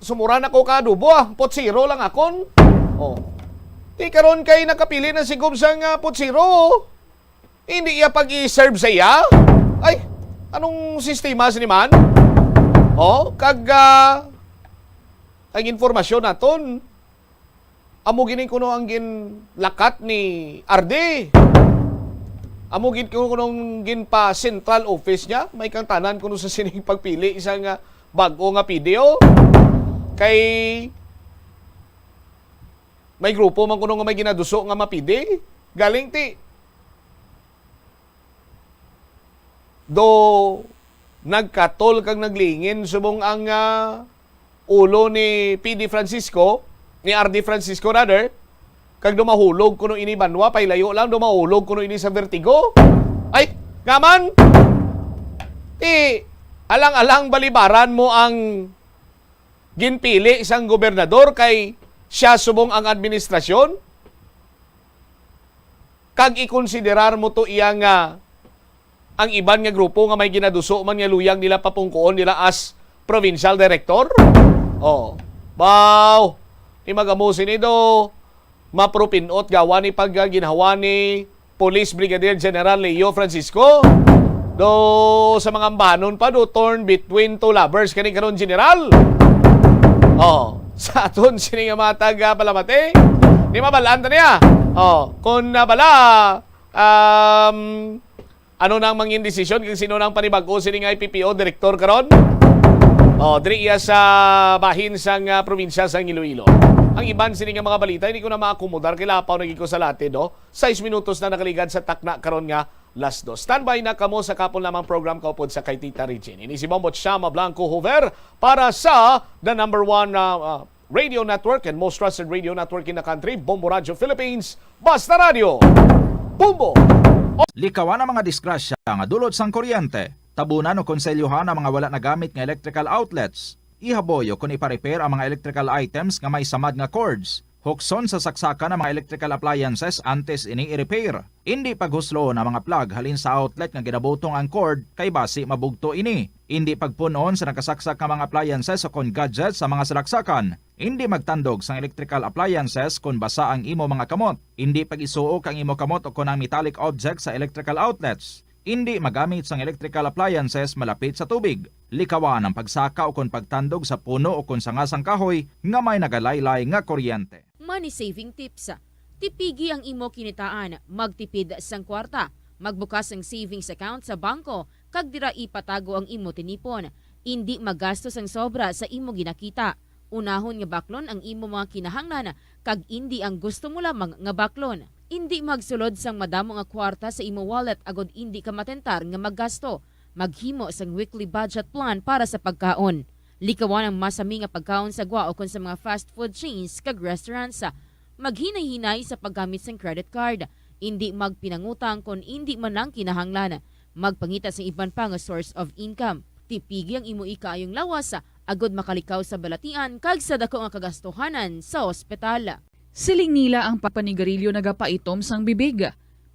Speaker 1: Sumura na ko ka adobo pochiro lang akon. Oh. Ti karon kay nakapili na si Gob sang pochiro. Hindi iya pag-i-serve sa iya. Ay, anong sistema siniman? Oh, kag ang informasyon naton amo gini kuno ang ginlakat ni RD. Amo gin kuno gin pa central office niya, may kang tanan kuno sa sining pagpili isang bag-o nga PDO. Kay may grupo man kuno nga may ginaduso nga mapidi. Galing ti do nagkatol kag naglingin subong ang ulo ni PD Francisco, ni RD Francisco rather, kag dumahulog kuno ini banwa, pailayo lang dumahulog kuno ini sa vertigo. Ay, gaman! Alang-alang balibaran mo ang ginpili isang gobernador kay siya subong ang administrasyon. Kag ikonsiderar mo to iyang ang iban nga grupo nga may ginaduso man nga luyang nila papungkoon nila as provincial director. Oh, baw, imagamusin ito, mapropinot gawa ni pagginhawa ni Police Brigadier General Leo Francisco. Do sa mga ambanon pa, do torn between two lovers kani karon general. Oh, sa aton sini nga matag palamate, di mabalaan ta niya. Oh, kung nabala, ano nang mangin desisyon kung sino nang panibag-o sini nga IPPO director karon? Oh, diri iya sa bahin sang probinsya sang Iloilo. Ang iban sini nga mga balita hindi ko na maakomodar kay lapaw naging ko sa latin, no. 6 minutos na nakaligad sa takna karon nga last 2. Standby na kamo sa kapon lamang program kaupod sa kay Tita Regine. Ini si Bombo Chama Blanco Hover para sa the number 1 radio network and most trusted radio network in the country, Bombo Radio Philippines. Basta Radio. Bombo.
Speaker 18: Likawan ang mga disgrasya nga dulot sang kuryente. Tabunan o konselyuhan ang mga wala nagamit nga electrical outlets. Ihaboyo kung ipa-repair ang mga electrical items nga may samad nga cords. Hukson sa saksakan ang mga electrical appliances antes ini i-repair. Hindi paghuslo na mga plug halin sa outlet nga ginabutong ang cord kay basi mabugto ini. Hindi pagpunon sa nakasaksak nga mga appliances o kon gadgets sa mga salaksakan. Hindi magtandog sa electrical appliances kung basa ang imo mga kamot. Hindi pag-isuok ang imo kamot o kon ang metallic objects sa electrical outlets. Hindi magamit sang electrical appliances malapit sa tubig. Likawan ang pagsaka o kon pagtandog sa puno o kon sangasang kahoy nga may nagalaylay nga kuryente.
Speaker 8: Money saving tips. Tipigi ang imo kinitaan, magtipid sang kwarta, magbukas ang savings account sa bangko, kag dira ipatago ang imo tinipon. Indi magastos ang sobra sa imo ginakita. Unahon nga baklon ang imo mga kinahanglan, kag indi ang gusto mo lamang nga baklon. Indi magsulod sang madamo nga kwarta sa imo wallet agod indi ka matentar nga maggasto. Maghimo sang weekly budget plan para sa pagkaon. Likawan ang masami nga pagkaon sa gwa o kon sa mga fast food chains kag restaurants. Maghinay-hinay sa paggamit sang credit card. Indi magpinangutang kon indi man lang kinahanglan. Magpangita sa iban pa nga source of income. Tipigi ang imo ikaayong lawas agod makalikaw sa balatian kag sa dako nga kagastuhanan sa ospital.
Speaker 6: Siling nila ang papanigarilyo nagapaitom sang bibig.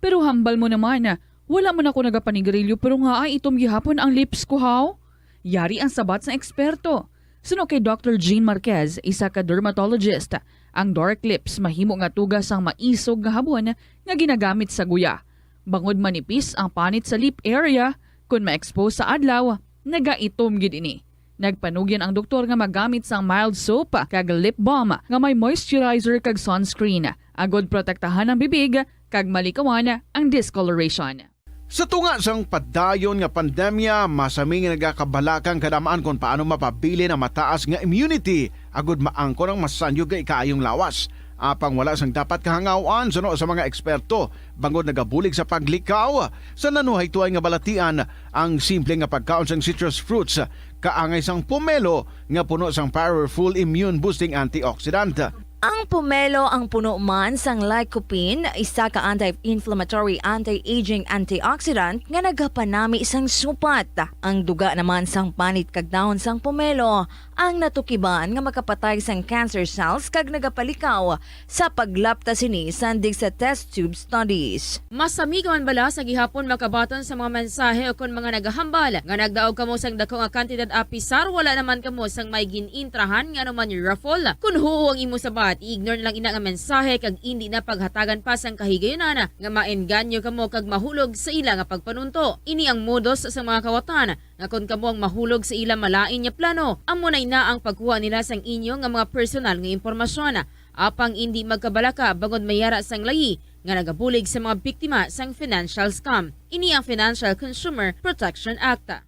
Speaker 6: Pero hambal mo naman, wala man ako nagapanigarilyo pero nga ay itom gihapon ang lips ko haw. Yari ang sabat sa eksperto. Suno kay Dr. Jean Marquez, isa ka dermatologist, ang dark lips mahimo nga tugas ang maisog nga habon nga ginagamit sa guya. Bangod manipis ang panit sa lip area, kung ma-expose sa adlaw, nagaitom gid ini. Nagpanugyan ang doktor nga magamit sang mild soap kag lip balm nga may moisturizer kag sunscreen agod protektahan ang bibig kag malikawan ang discoloration.
Speaker 3: Sa tunga sang padayon nga pandemya, masami nga nagakabalakang kadamaan kung paano mapabili na mataas nga immunity agud maangkon ang masanyo nga ikaayong lawas. Apang wala sang dapat kahangawan suno sa mga eksperto bangod nagabulig sa paglikaw sa nanuhay tuay nga balatian ang simple nga pagkaon sang citrus fruits kaangay sang pomelo nga puno sang powerful immune boosting antioxidant.
Speaker 20: Ang pomelo ang puno man sang lycopene, isa ka anti-inflammatory, anti-aging antioxidant nga nagapanami sang supat. Ang duga naman sang panit kag dahon sang pomelo ang natukiban nga makapatay sang cancer cells kag nagapalikaw sa paglapta sini sandig sa test tube studies.
Speaker 8: Masami ka man bala sa gihapon makabaton sa mga mensahe o kon mga nagahambal nga nagdaog kamo sang dako nga kantidad apisar wala naman kamo sang may ginintrahan nga naman yung raffle. Kun huo ang imo sabat, i-ignore na lang ina nga mensahe kag indi na paghatagan pa sang kahigayonan nga maenganyo kamo kag mahulog sa ila nga pagpanunto. Ini ang modus sa mga kawatan nga kun kamo ang mahulog sa ila malain nya plano, amo na ang pagkuha nila sang inyo nga mga personal nga impormasyon. Apang indi magkabalaka bangod mayara sang layi nga nagabulig sa mga biktima sang financial scam. Ini ang Financial Consumer Protection Act.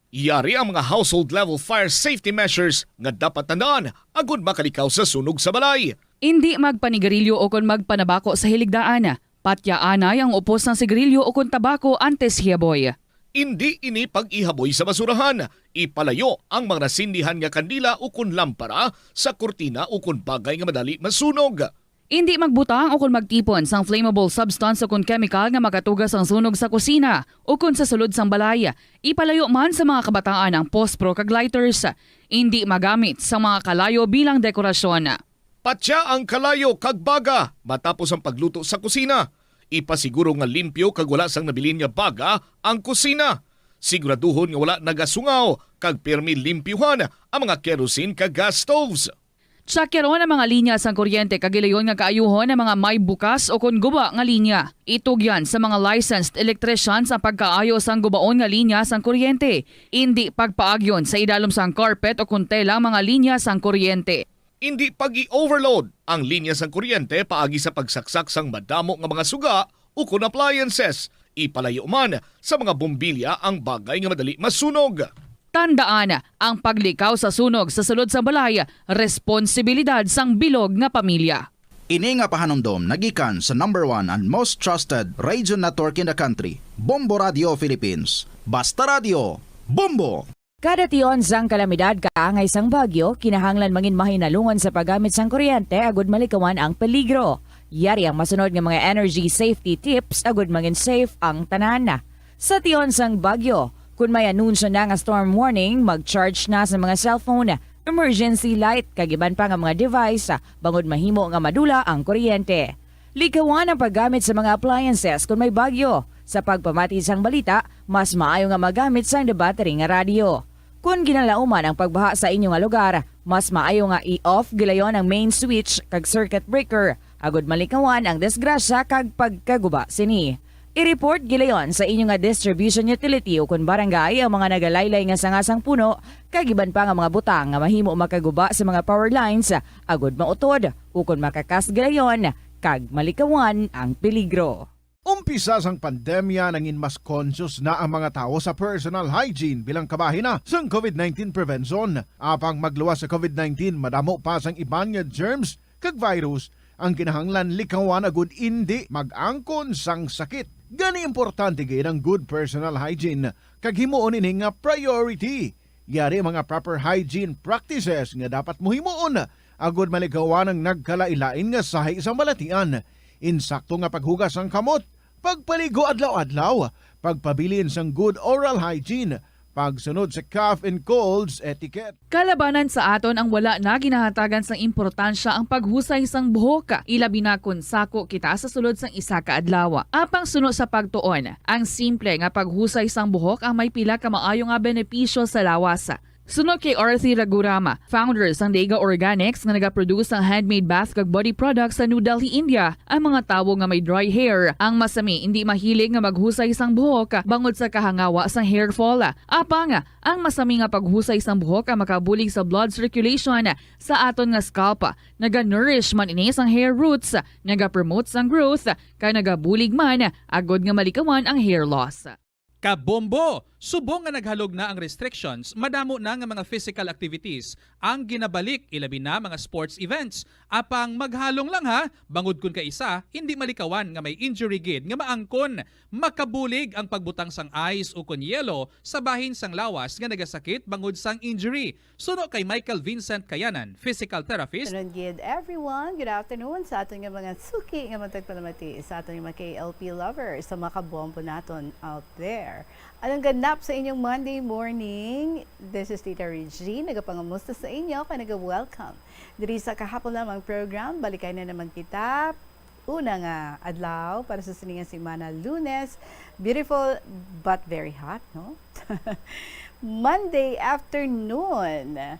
Speaker 1: Yari ang mga household level fire safety measures nga dapat tandaan agud makalikaw sa sunog sa balay.
Speaker 6: Hindi magpanigarilyo o kon magpanabako sa hiligdaan. Patyaanay ang upos ng sigarilyo o kon tabako antes hiyaboy.
Speaker 1: Hindi ini pag-ihaboy sa basurahan. Ipalayo ang mga nasindihan nga kandila o kun lampara sa kurtina o kun bagay nga madali masunog.
Speaker 6: Hindi magbutang o kun magtipon sang flammable substance o kun chemical nga makatugas ang sunog sa kusina o kun sa sulod sang balay. Ipalayo man sa mga kabataan ang pospro kag lighters. Hindi magamit sa mga kalayo bilang dekorasyon.
Speaker 1: Patya ang kalayo kag baga matapos ang pagluto sa kusina. Ipasiguro nga limpyo kag wala sang nabilin nga baga ang kusina. Siguraduhon nga wala nagasungaw kag pirmi limpyuhan ang mga kerosene kag gas stoves.
Speaker 6: Tsakyaron ang mga linya sang kuryente kag ilayon nga kaayuhon ang mga may bukas o kon guba nga linya. Itugyan sa mga licensed electricians ang pagkaayo sang gubaon nga linya sang kuryente. Hindi pagpaagyon sa idalom sang carpet o kon tela mga linya sang kuryente.
Speaker 1: Hindi pag-i-overload ang linya sang kuryente paagi sa pagsaksak sang madamo nga mga suga o kun appliances. Ipalayo man sa mga bombilya ang bagay nga madali masunog.
Speaker 6: Tandaan, ang paglikaw sa sunog sa sulod sa balay, responsibilidad sang bilog nga pamilya.
Speaker 18: Ini nga pahanumdom nagikan sa #1 and most trusted radio network in the country, Bombo Radio Philippines. Basta Radio, Bombo!
Speaker 25: Kada tion sang kalamidad kaangay sang bagyo, kinahanglan mangin mahinalungon sa paggamit sang kuryente agud malikawan ang peligro. Yari ang masunod nga mga energy safety tips agud mangin safe ang tanan. Sa tion sang bagyo, kung may anunsyo na nga storm warning, mag-charge na sa mga cellphone, emergency light, kagiban pa nga mga device, bangod mahimo nga madula ang kuryente. Likawan ang paggamit sa mga appliances kung may bagyo. Sa pagpamati sang balita, mas maayo nga magamit sang debattery nga radio. Kung ginalauman ang pagbaha sa inyong lugar, mas maayo nga i-off gilayon ang main switch kag circuit breaker, agud malikawan ang disgrasya kag pagkaguba sini. I-report gilayon sa inyong nga distribution utility o kun barangay ang mga nagalaylay nga sangasang puno, kag iban pa nga mga butang nga mahimo makaguba sa mga power lines, agud mautod o kun makakas gilayon, kag malikawan ang peligro.
Speaker 3: Umpisa sang pandemya nangin mas conscious na ang mga tao sa personal hygiene bilang kabahina sang COVID-19 prevention. Apang magluwas sa COVID-19, madamo pa sang iban nga germs kag virus ang kinahanglan likawan agud hindi mag-angkon sang sakit. Gani importante gid ang good personal hygiene kag himuon ini nga priority. Yari mga proper hygiene practices nga dapat mohimuon agud malikawan ang nagkalailain nga sahi sa malatian. Insakto nga paghugas ang kamot, pagpaligo adlaw-adlaw, pagpabilin sang good oral hygiene, pagsunod sa cough and colds etiquette.
Speaker 6: Kalabanan sa aton ang wala na ginahatagan sang importansya ang paghusay sang buhok, ilabi na kun sako kita sa sulod sang isa ka adlaw. Apang suno sa pagtuon, ang simple nga paghusay sang buhok ang may pila ka maayo nga benepisyo sa lawas. Sunod kay Arthi Ragurama, founder sang Dega Organics nga nagaproduce ng handmade bath kag body products sa New Delhi, India. Ang mga tawo nga may dry hair, ang masami hindi mahilig nga maghusay sang buhok bangod sa kahangawa sang hair fall. Apang ang masami nga paghusay sang buhok ang makabulig sa blood circulation sa aton nga scalp. Naga-nourish man ini sang hair roots, naga-promote sang growth, kay nagabulig man agod nga malikawan ang hair loss.
Speaker 7: Kabombo! Subong nga naghalog na ang restrictions, madamo na nga mga physical activities ang ginabalik, ilabi na mga sports events. Apang maghalong lang ha, bangod kun ka isa, hindi malikawan nga may injury gid nga maangkon. Makabulig ang pagbutang sang ice o kun yelo sa bahin sang lawas nga nagasakit bangod sang injury. Suno kay Michael Vincent Kayanan, physical therapist.
Speaker 5: Good everyone, good afternoon sa ating mga suki nga matagpalamati, sa ating mga KLP lovers, sa mga kabombo naton out there. Anong ganap sa inyong Monday morning? This is Tita Regine, nagapangamusta sa inyo, naga-welcome. Diri sa kahapon lamang program, balikay na naman kita. Una nga adlaw para sa siningang semana, Lunes. Beautiful but very hot, no? Monday afternoon.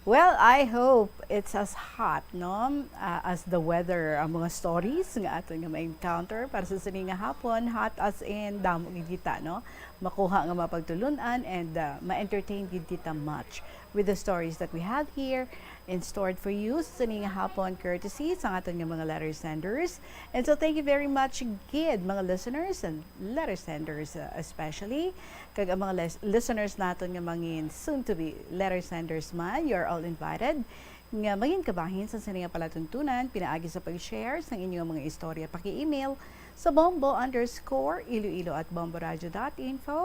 Speaker 5: Well, I hope it's as hot, no? As the weather, ang mga stories nga ato nga ma-encounter para sa sininga hapon, hot as in damo gid kita, no? Makuha nga mapagtulunan and ma-entertain gid kita much with the stories that we have here and stored for you sa sininga hapon courtesy sa aton nga mga letter senders. And so thank you very much gid mga listeners and letter senders especially kag ang mga listeners naton nga mangin soon to be letter senders man, you're all invited nga maging kabahin sa sininga palatuntunan, pinaagi sa pag-share sa inyong mga istorya, paki-email sa bombo_iloilo@bomboradio.info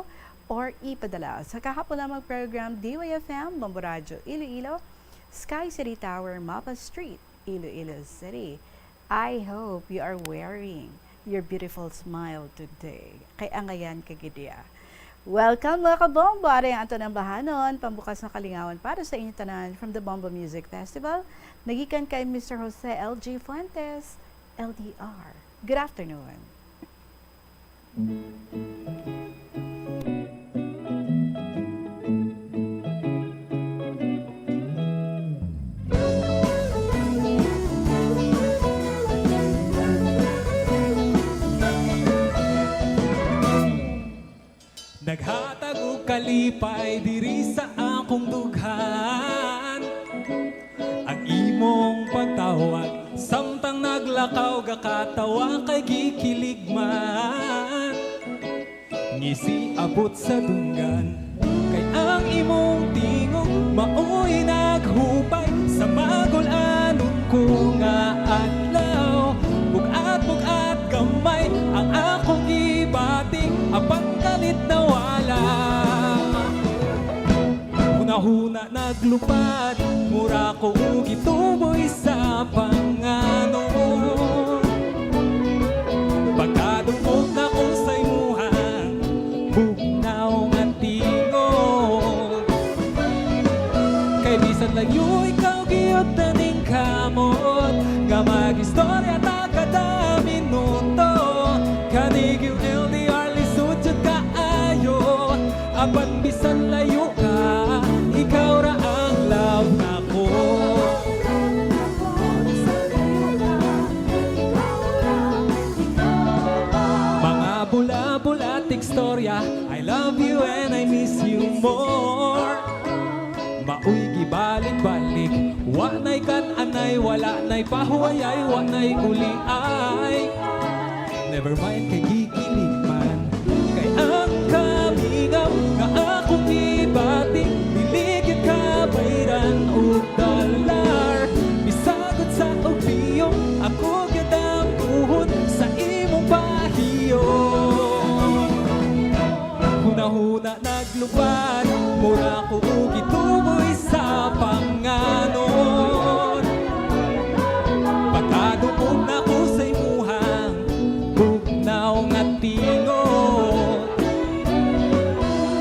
Speaker 5: or ipadala sa kahapon lamang program DYFM, Bombo Radio Iloilo, Sky City Tower, Mapa Street, Iloilo City. I hope you are wearing your beautiful smile today. Kay angayan kagidya. Welcome mga kabombo! Ari ang ato ng bahanon, pambukas ng kalingawan para sa inyong tanan from the Bombo Music Festival. Nagikan kay Mr. Jose LG Fuentes, LDR. Good afternoon.
Speaker 21: Naghatag og kalipay diri sa akong dughan, ang imong pagtawag samtang naglakaw gakatawa kay gikilig man. Ngisi abot sa dunggan kay ang imong tingog maoy naghubay sa magul-anon ko nga adlaw. Bugat-bugat gamay ang akong ibating apang kalit na wala. Huna-huna naglupad, mura ko gituboy sa pangano. Pagkadungog na ko sa imuhang bugnaw nga tingog. Kay bisan layo ikaw giyot taning kamot, nga mag-istorya ta kada minuto. Kanig yung LDR lisod jud kaayo, apan bisan layo ka, ikaw ra ang love nako. Mga bula-bulatik storya, I love you and I miss you more. Maoy gibalin magbalik. Wa na'y kan-anay, wala na'y pahuayay, wa na'y uliay. Never mind kay gigilig man, kay ang kamingam nga akong ibating. Biligid ka bayran o dolar, bisagod sa ubiyong ako gadang tuhod sa imong pahiyo. Huna-huna naglupad, mura ko gituboy sa panganon. Pagkaduong na ko sa imuhang bugnaw nga tingon.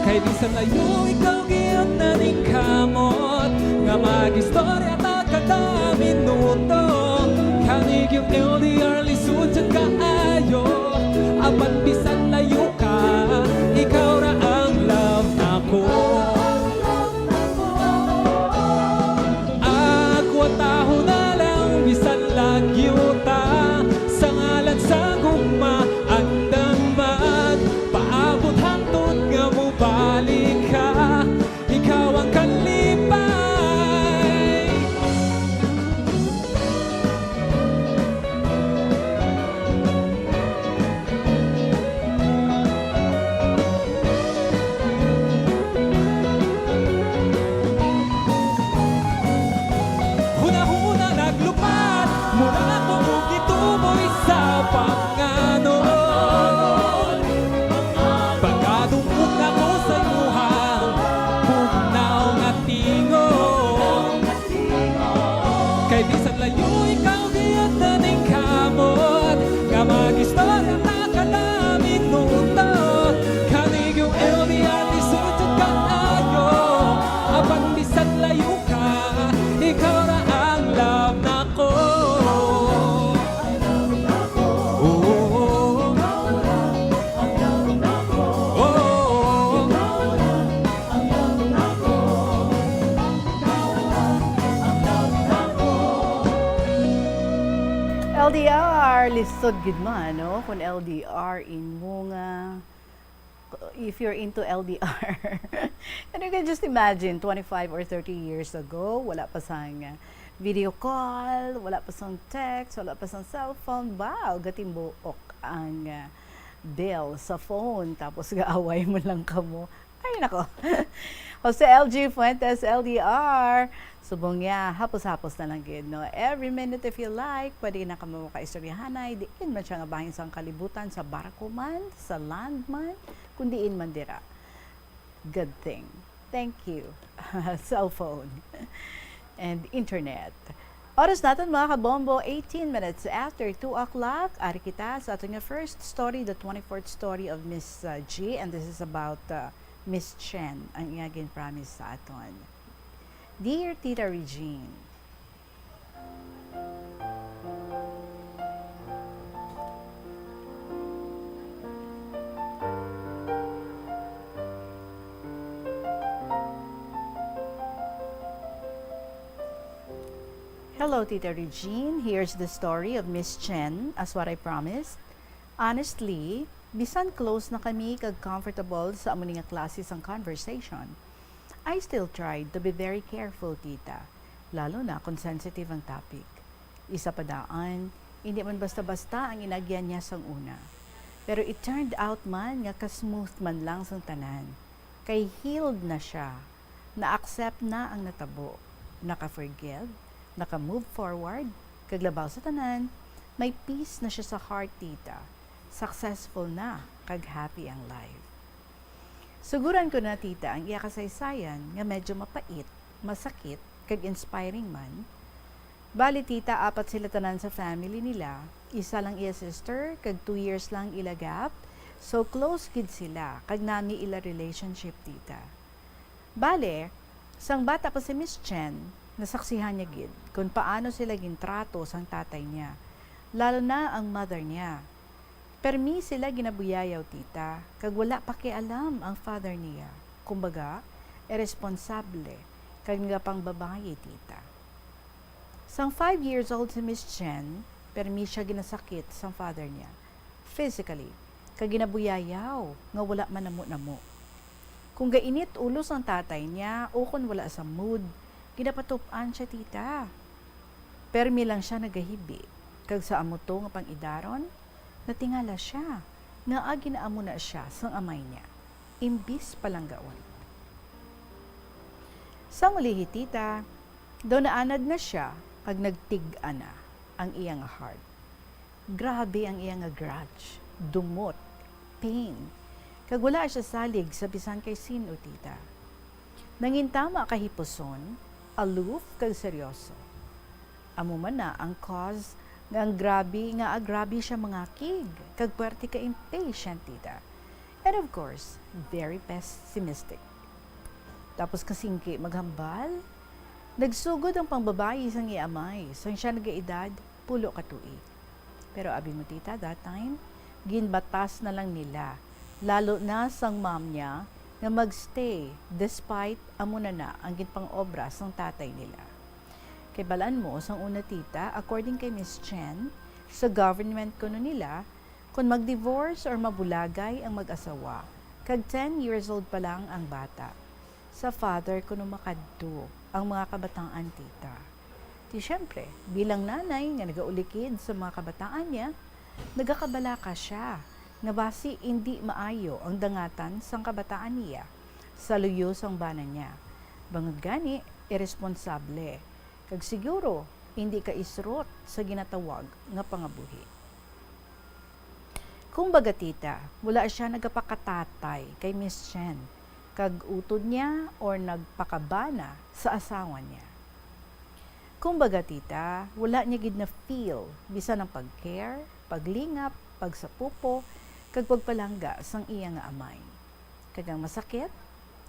Speaker 21: Kay di sa layo ikaw giyot na ning kamot, nga mag-istorya ta kada minuto. Kanig yung LDR lisod sa kaayo, apan bisan layo ka, ikaw ra ang love nako. Ako taho na lang bisan lagyo ta, sa ngalan sa gugma andam mag paabot hangtod nga mo balik ka, ikaw ang kalipay. Huna-huna naglupad, mura ko gituboy sa panganon. Pagkadungog na ko sa imuhang bugnaw nga tingon. Kay bisan layo ikaw giyot na ning kamot, nga mag-istorya ta kada minuto. Kanig yung LDR lisod sa kaayo, apan bisan layo ka, ikaw ra ang love nako.
Speaker 5: LDR, lisod gid man, no? Kung LDR in mo nga, if you're into LDR. And you can just imagine, 25 or 30 years ago, wala pa sang video call, wala pa sang text, wala pa sang cellphone. Wow, gatimbuok ang bill sa phone. Tapos gaaway mo lang kamo. Ay, nako. Jose LG Fuentes, LDR. Subong niya, hapos-hapos na lang gid, no? Every minute if you like, pwede na ka mo kaistoryahanay, diin man siya nga bahin sa kalibutan, sa barko man, sa land man, kundiin man dira. Good thing. Thank you. Cellphone and internet. Oras natin mga kabombo, 18 minutes after 2 o'clock. Ari kita sa ating first story, the 24th story of Miss G, and this is about Miss Chen, ang iyagin promise sa aton. Dear Tita Regine, hello Tita Regine, here's the story of Miss Chen, as what I promised. Honestly, bisan close na kami kag comfortable sa amo nga classes ang conversation. I still tried to be very careful, tita, lalo na kung sensitive ang topic. Isa pa daan, hindi man basta-basta ang inagyan niya sang una. Pero it turned out man nga ka-smooth man lang sang tanan. Kay healed na siya, na-accept na ang natabo, naka-forgive, naka-move forward, kaglabaw sa tanan, may peace na siya sa heart, tita. Successful na, kag happy ang life. Suguran ko na tita ang iya kasaysayan nga medyo mapait, masakit, kag inspiring man. Bali tita, 4 sila tanan sa family nila. Isa lang iya sister, kag 2 years lang ila gap. So close kid sila, kag nami ila relationship tita. Bale, sang bata pa si Miss Chen, nasaksihan niya gid kung paano sila gintrato sang tatay niya. Lalo na ang mother niya. Permi sila ginabuyayaw tita, kag wala pakialam ang father niya. Kumbaga, irresponsable, kag nga pang babae tita. Sang 5 years old si Miss Chen, permi siya ginasakit sang father niya. Physically, kag ginabuyayaw, nga wala man namo-namo. Kung gainit ulos ang tatay niya, o kung wala sa mood, Ginapatupan siya tita. Permi lang siya nagahibi. Kag sa amo to nga pangidaron, natingala siya. Nga ginaamo na siya sang amay niya. Imbis palanggaon. Sa mulihi tita, daw naanad na siya kag nagtig-a na ang iyang heart. Grabe ang iyang grudge, dumot, pain. Kag wala siya salig sa bisan kay sino tita. Nangintama kahipuson, aloof kag seryoso. Amo man na ang cause nga ang grabe siya mangakig, kag puwerte ka impatient tita. And of course, very pessimistic. Tapos kasingki maghambal, nagsugod ang pangbabayi sang iamay, sang siya nagaedad, 10 ka tuig. Pero abi mo tita, that time, ginbatas na lang nila, lalo na sang mom niya, nga magstay despite amo na ang ginpang obra sang tatay nila. Kay balaan mo, sang una tita, according kay Miss Chen, sa government kuno nila, kung mag-divorce or mabulagay ang mag-asawa, kag 10 years old pa lang ang bata. Sa father kuno makadto ang mga kabataan tita. Ti syempre, bilang nanay nga nagaulikid sa mga kabataan niya, nagakabalaka siya nga basi hindi maayo ang dangatan sang kabataan niya sa luyo sang bana niya. Bangod gani, irresponsable. Kag siguro, hindi ka isrot sa ginatawag nga pangabuhi. Kung baga tita, wala siya nagapakatatay kay Miss Chen, kag utod niya or nagpakabana sa asawa niya. Kung baga tita, wala niya gid na feel bisan ang pag-care, paglingap, pagsapupo, kag pagpalangga sang iya nga amay. Kag ang masakit,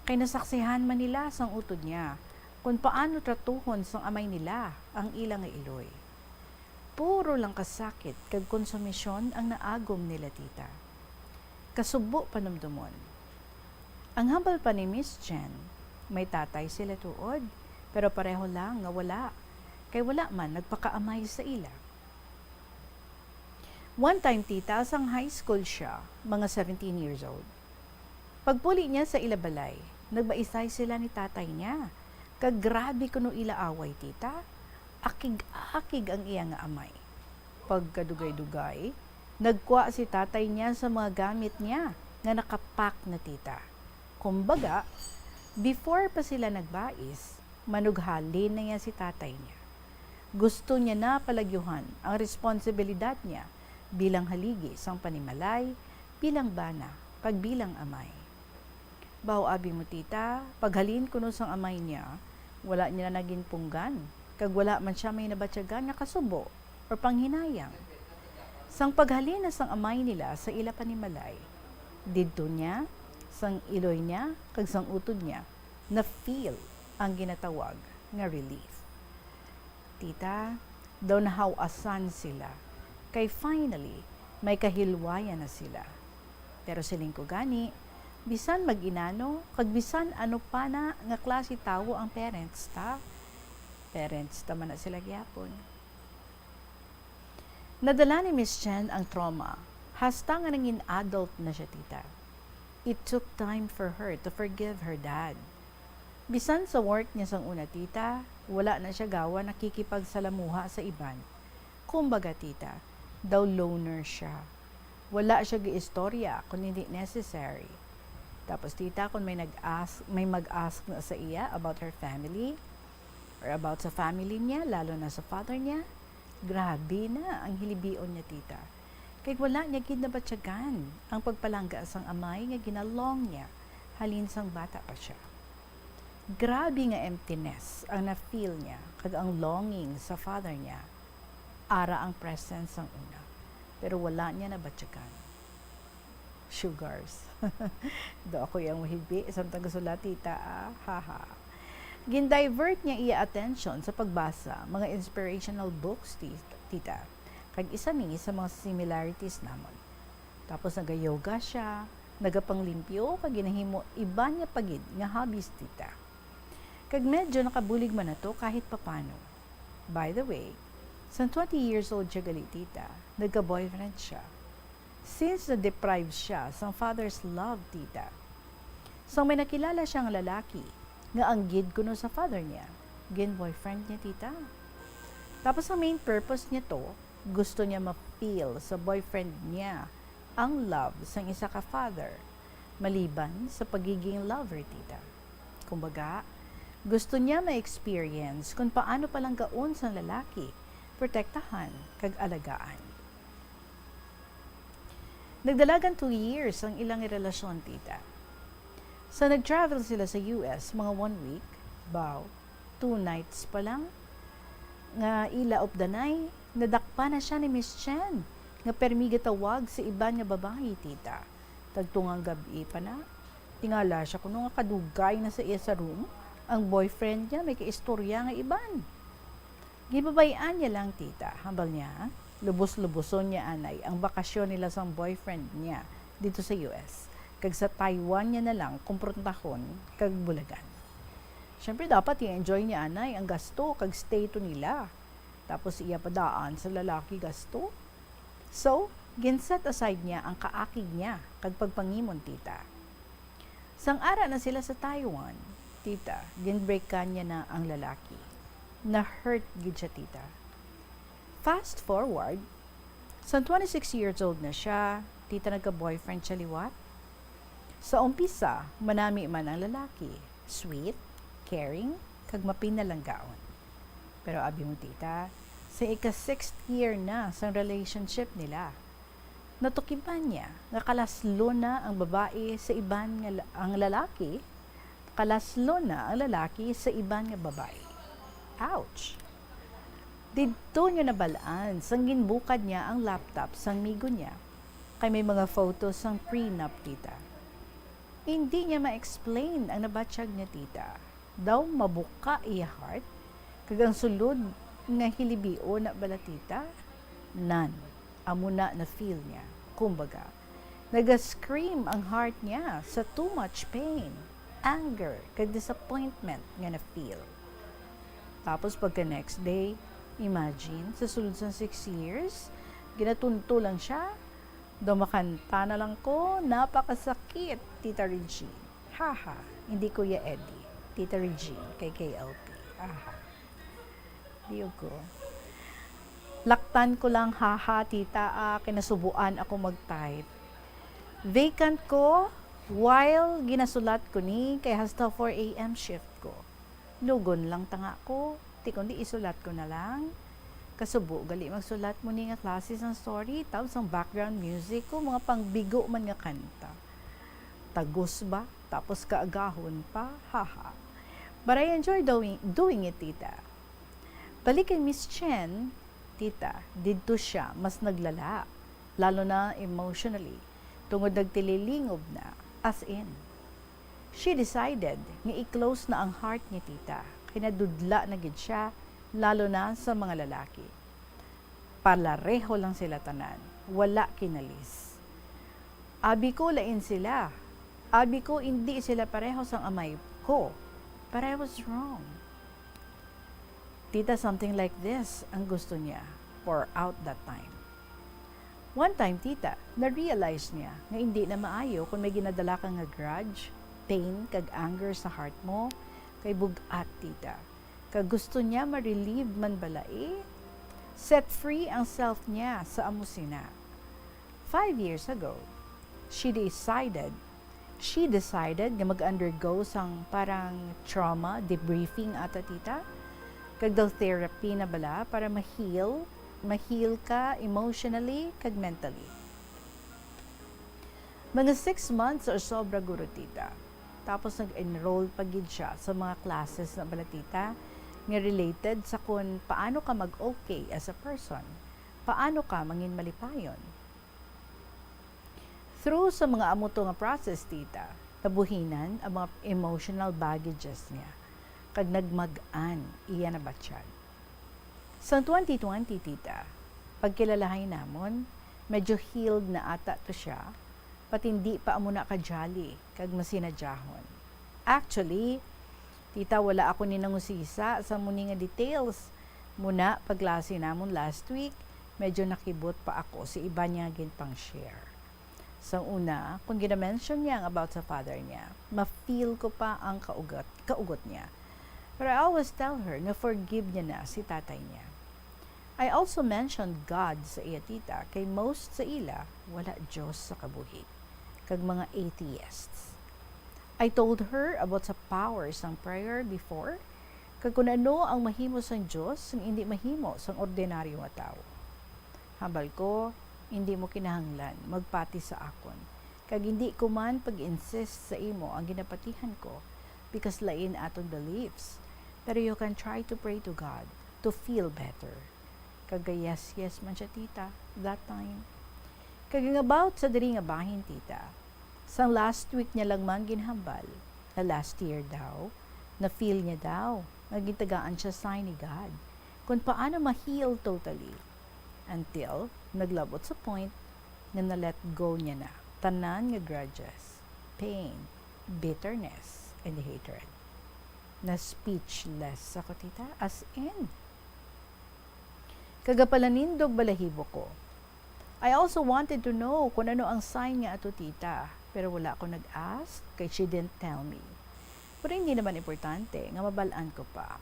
Speaker 5: kay nasaksihan man nila sang utod niya, kung paano tratuhon sang amay nila ang ilang nga iloy. Puro lang kasakit kag konsumisyon ang naagom nila tita. Kasubo panumdumon. Ang hambal pa ni Miss Chen, may tatay sila tuod, pero pareho lang nga wala, kay wala man nagpakaamay sa ila. One time tita, sang high school siya, mga 17 years old. Pagpuli niya sa ilabalay, nagbaisay sila ni tatay niya, kag grabe kuno ila away tita, akig-akig ang iya nga amay. Pagkadugay-dugay, nagkuha si tatay niya sa mga gamit niya, nga nakapak na tita. Kumbaga, before pa sila nagbais, manughalin na niya si tatay niya. Gusto niya na palagyuhan ang responsibilidad niya bilang haligi sang panimalay, bilang bana, pagbilang amay. Baw abi mo tita, paghalin kuno sang amay niya, wala niya na naging punggan, kag wala man siya may nabatyagan nga kasubo or panghinayang. Sang paghalin na sang amay nila sa ila panimalay, didto niya, sang iloy niya, kag sang utod niya, na feel ang ginatawag nga relief. Tita, daw nahawasan sila, kay finally, may kahilwayan na sila. Pero siling ko gani, bisan mag-inano, kag bisan ano pa na nga klase tawo ang parents ta. Parents ta man na sila gyapon. Nadala ni Miss Chen ang trauma, hasta nga nangin adult na siya tita. It took time for her to forgive her dad. Bisan sa work niya sang una tita, wala na siya gawa nakikipagsalamuha sa iban. Kumbaga tita, daw loner siya. Wala siya giistorya kung hindi necessary. Tapos tita, kung may mag-ask na sa iya about her family, or about sa family niya, lalo na sa father niya, grabe na ang hilibion niya tita. Kaya wala niya ginabatyagan ang pagpalangga sang amay nga ginalong niya, halin sang bata pa siya. Grabe nga emptiness ang na-feel niya, kag ang longing sa father niya, ara ang presence sang una. Pero wala niya nabatyagan. Sugars. Do ako yung mahigbi, isang tagasulat tita, haha. Gindivert niya iya attention sa pagbasa, mga inspirational books tita. Kag isa ni sa mga similarities namon. Tapos nagayoga siya, nagapanglimpyo, kag ginahimo iba niya pagid nga hobbies tita. Kag medyo nakabulig man na to kahit papano. By the way, sa 20 years old siya gali tita, nagka-boyfriend siya. Since na-deprived siya sa father's love tita. So may nakilala siyang lalaki nga ang gid kuno sa father niya. gin boyfriend niya, tita. Tapos ang main purpose niya to, gusto niya ma-feel sa boyfriend niya ang love sa isa ka father, maliban sa pagiging lover, tita. Kumbaga, gusto niya ma-experience kung paano palang gaon sa lalaki, protektahan, kag alagaan. Nagdalagan 2 years ang ilang relasyon, tita. Sa nag-travel sila sa US, mga 1 week, 2 nights pa lang, nga ila of the night, nadakpa na siya ni Miss Chen, nga permiga tawag sa iba nga babae, tita. Tagtungang gabi pa na, tingala siya kuno nga kadugay na sa iya sa room, ang boyfriend niya may kaistorya nga iban. Gibabayaan niya lang, tita, hambal niya, lubos-luboson niya anay ang bakasyon nila sa boyfriend niya dito sa US. Kag sa Taiwan niya na lang kumprontahon kag bulagan. Siyempre dapat i-enjoy niya anay ang gasto kag stay to nila. Tapos iya padaan sa lalaki gasto. So, ginset aside niya ang kaakig niya kag pagpangimon, tita. Sang ara na sila sa Taiwan, tita, ginbreakan niya na ang lalaki. Na-hurt gid siya, tita. Fast forward, sa 26 years old na siya, tita, nagka-boyfriend siya liwat. Sa umpisa, manami man ang lalaki. Sweet, caring, kag mapinalanggaon. Pero abi mo, tita, sa ika-6th year na sa relationship nila, natukipan niya nga kalaslo na ang babae sa iban nga ang lalaki, kalaslo na ang lalaki sa iban nga babae. Ouch! Dito niya nabalaan, sang ginbukad niya ang laptop sang migo niya, kay may mga photos sang prenup, tita. Hindi niya ma-explain ang nabatsyag niya, tita. Daw mabuka iya heart, kag ang sulod nga hilibio na bala, tita, none. Amo na feel niya. Kumbaga, nag-scream ang heart niya sa too much pain, anger, kag disappointment nga na-feel. Tapos pagka next day, imagine, sa sulod sa 6 years, ginatunto lang siya, dumakanta na lang ko, napakasakit, Tita Regine. Haha, hindi Kuya Eddie, Tita Regine, kay KLP. Haha. Diyo ko. Laktan ko lang, haha, tita, kinasubuan ako mag-type. Vacant ko, while ginasulat ko ni, kay hasta 4 a.m. shift ko. Lugon lang tanga ko, ti kundi isulat ko na lang. Kasubo, gali magsulat mo ni nga classes ng story, tapos ang background music ko, mga pangbigo man nga kanta. Tagos ba? Tapos kaagahon pa? Haha. But I enjoy doing it, tita. Balik kay Miss Chen, tita, dito siya mas naglala, lalo na emotionally, tungod nagtililingob na, as in. She decided nga i-close na ang heart ni tita, kinadudla na gid siya, lalo na sa mga lalaki. Palareho lang sila tanan, wala kinalis. Abi ko lain sila, abi ko hindi sila pareho sang amay ko, but I was wrong. Tita, something like this ang gusto niya for out that time. One time, tita, na-realize niya nga hindi na maayo kung may ginadala kang nga grudge, pain, kag anger sa heart mo, kay bugat, tita. Kag gusto niya ma-relieve man bala set free ang self niya sa amusina. 5 years ago, she decided nga mag-undergo sang parang trauma debriefing ata, tita. Kag daw therapy na bala para ma-heal ka emotionally kag mentally. Mga 6 months or sobra guro, tita. Tapos nag-enroll pagid siya sa mga classes na bala, tita, nga related sa kung paano ka mag-okay as a person, paano ka mangin malipayon. Through sa mga amuto nga process, tita, tabuhinan ang mga emotional baggages niya. Kag nagmag-an, iya na batsyag. Sa 2020, tita, pagkilalahay namon, medyo healed na ata to siya, pati hindi pa amuna ka jolly, kag masinadyahon. Actually, tita, wala ako ninangusisa sa muni nga details. Muna, paglasi namon last week, medyo nakibot pa ako sa iba niya ginpang share. Sa una, kung gina-mention niya about sa father niya, ma-feel ko pa ang kaugot niya. But I always tell her na forgive niya na si tatay niya. I also mentioned God sa iya tita, kay most sa ila, wala Diyos sa kabuhi, kag mga atheists. I told her about sa powers ng prayer before, kag kung ano ang mahimo sang Diyos, ang hindi mahimo sang ordinaryo nga tao. Hambal ko, hindi mo kinahanglan, magpati sa akon, kag hindi ko man pag-insist sa imo ang ginapatihan ko, because lain aton beliefs. Pero you can try to pray to God to feel better. Kaga yes man siya tita, that time. Kaging about sa diri nga bahin tita, sang last week niya lang man ginhambal, na last year daw, na feel niya daw, nagintagaan siya sign ni God, kung paano ma-heal totally, until naglabot sa point na na-let go niya na, tanan nga grudges, pain, bitterness, and hatred. Na speechless ako tita, as in. Kagapalanindog balahibo ko. I also wanted to know kung ano ang sign nga ato tita, pero wala ako nag-ask, kay she didn't tell me. Pero hindi naman importante, nga mabalaan ko pa.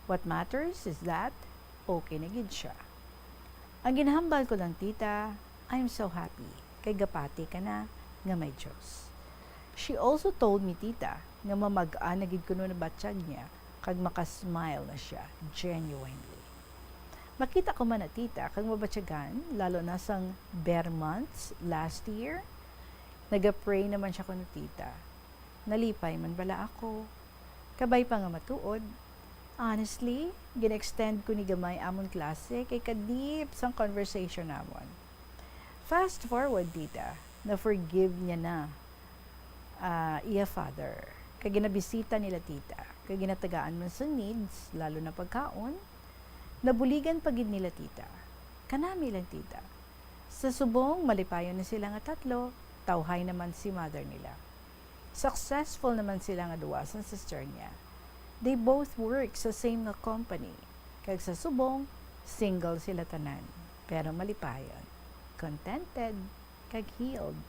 Speaker 5: What matters is that, okay na gid siya. Ang ginahambal ko lang tita, I'm so happy, kay gapati ka na, nga may Diyos. She also told me tita, nga mamag-an na gid kuno na batsyag niya, kag makasmile na siya, genuinely. Makita ko man na tita, kag mabatsyagan, lalo na sang bare months last year, nag-pray naman siya kuno tita. Nalipay man bala ako. Kabay pa nga matuod. Honestly, gin-extend ko ni gamay amon klase, kay kadip sang conversation namon. Fast forward tita, na forgive niya na iya father. Kag ginabisita nila tita, kag ginatagaan man sa needs, lalo na pagkaon, nabuligan pagid nila tita. Kanami lang tita. Sa subong, malipayon na sila nga tatlo, tawhay naman si mother nila. Successful naman sila nga duwa sa sister niya. They both work sa same nga company. Kag sa subong, single sila tanan, pero malipayon, contented, kag healed.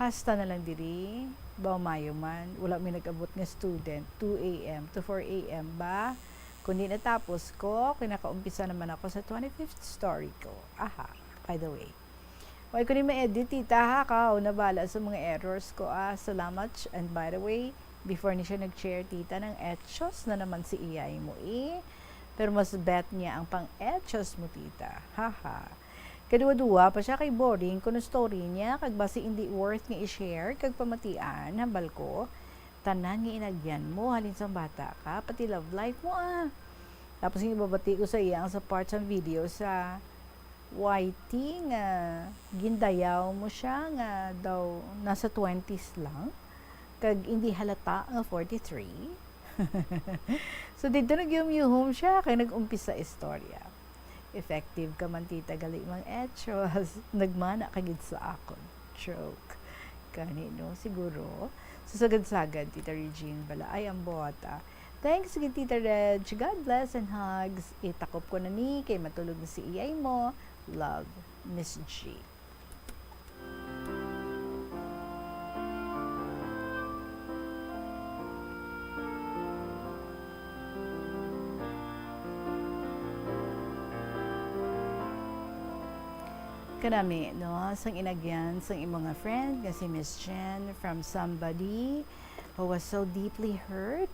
Speaker 5: Hasta na lang diri, mayo man, wala may nag-abot nga student, 2 a.m. to 4 a.m. ba? Kundi natapos ko, kinakaumpisa naman ako sa 25th story ko. Aha, by the way. Huwag ko ni ma-edit, tita, ha, ka, nabala sa mga errors ko. Salamat. And by the way, before ni siya nag-share, tita, ng etchos na naman si iyay mo, Pero mas bet niya ang pang-etchos mo, tita. Haha. Kadua-dua pa siya kay boring kuno story niya, kag basi hindi worth nga i-share, kag pamatian, hambal ko, tanan nga inagyan mo, halin sa bata ka, pati love life mo, Tapos yung ibabati ko sa iya, sa parts ng video sa YT nga, gindayaw mo siya nga daw, nasa 20s lang, kag hindi halata nga 43. So dito nag-yum-yuhum siya, kaya nag-umpisa istorya. Effective ka man tita, gali mang etchos, nagmana kagid sa akon. Joke. Kanino, siguro. Susagad-sagad, tita Regine, bala ay ang bota. Thanks, tita Reg. God bless and hugs. Itakop ko na ni, kay matulog na si iyay mo. Love, Miss G. Kanami, no? Sang inagyan, sang imong nga friend, kasi Miss Jen, from somebody who was so deeply hurt.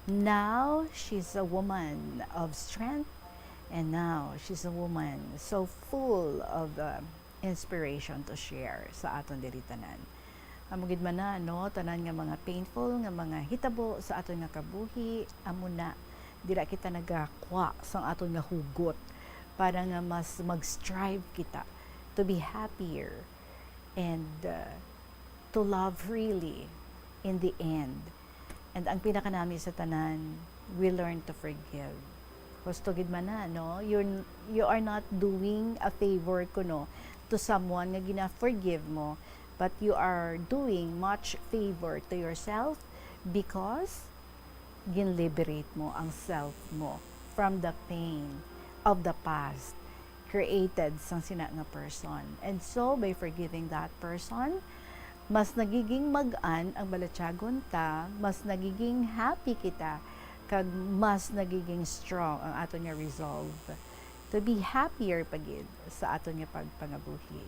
Speaker 5: Now, she's a woman of strength, and now, she's a woman so full of inspiration to share sa aton diri tanan. Amugid man na, no? Tanan nga mga painful, nga mga hitabo sa aton nga kabuhi, amo na, dira kita nagakwa sang aton nga hugot, para nga mas mag-strive kita to be happier and to love freely in the end. And ang pinaka nami sa tanan, we learn to forgive. Hustogid man na, no? You are not doing a favor kuno to someone nga gina-forgive mo, but you are doing much favor to yourself because gin-liberate mo ang self mo from the pain of the past created sang sina nga person. And so, by forgiving that person, mas nagiging magaan ang balatsagon ta, mas nagiging happy kita, kag mas nagiging strong ang ato niya resolve to be happier pagid sa ato niya pagpangabuhi.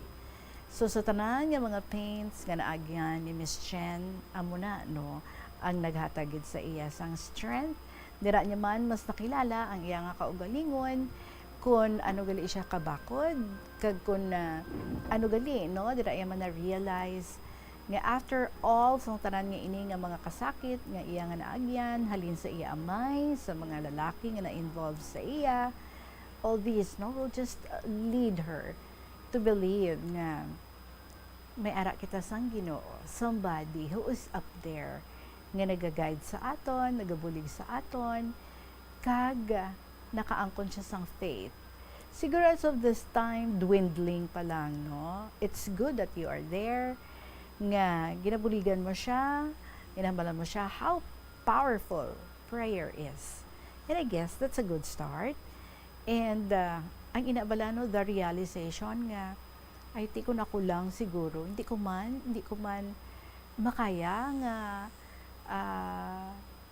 Speaker 5: So sa tanan nga mga pains nga naagyan ni Miss Chen, amo na no ang naghatagid sa iya sang strength. Dira niya man mas nakilala ang iya nga kaugalingon kung ano gali siya kabakod kag kung ano gali no dira iya man na realize nga after all sa tanan nga ini nga mga kasakit nga iya nga naagyan halin sa iya amay sa mga lalaki nga na-involved sa iya, all these no will just lead her to believe nga may ara kita sang Ginoo, somebody who is up there nga nagaguide sa aton, nagabulig sa aton, kag nakaangkon siya sang faith. Siguro as of this time, dwindling pa lang, no? It's good that you are there, nga ginabuligan mo siya, ginambalan mo siya, how powerful prayer is. And I guess that's a good start. And ang inabala no, the realization nga, ay di ko na kulang siguro, hindi ko man makaya nga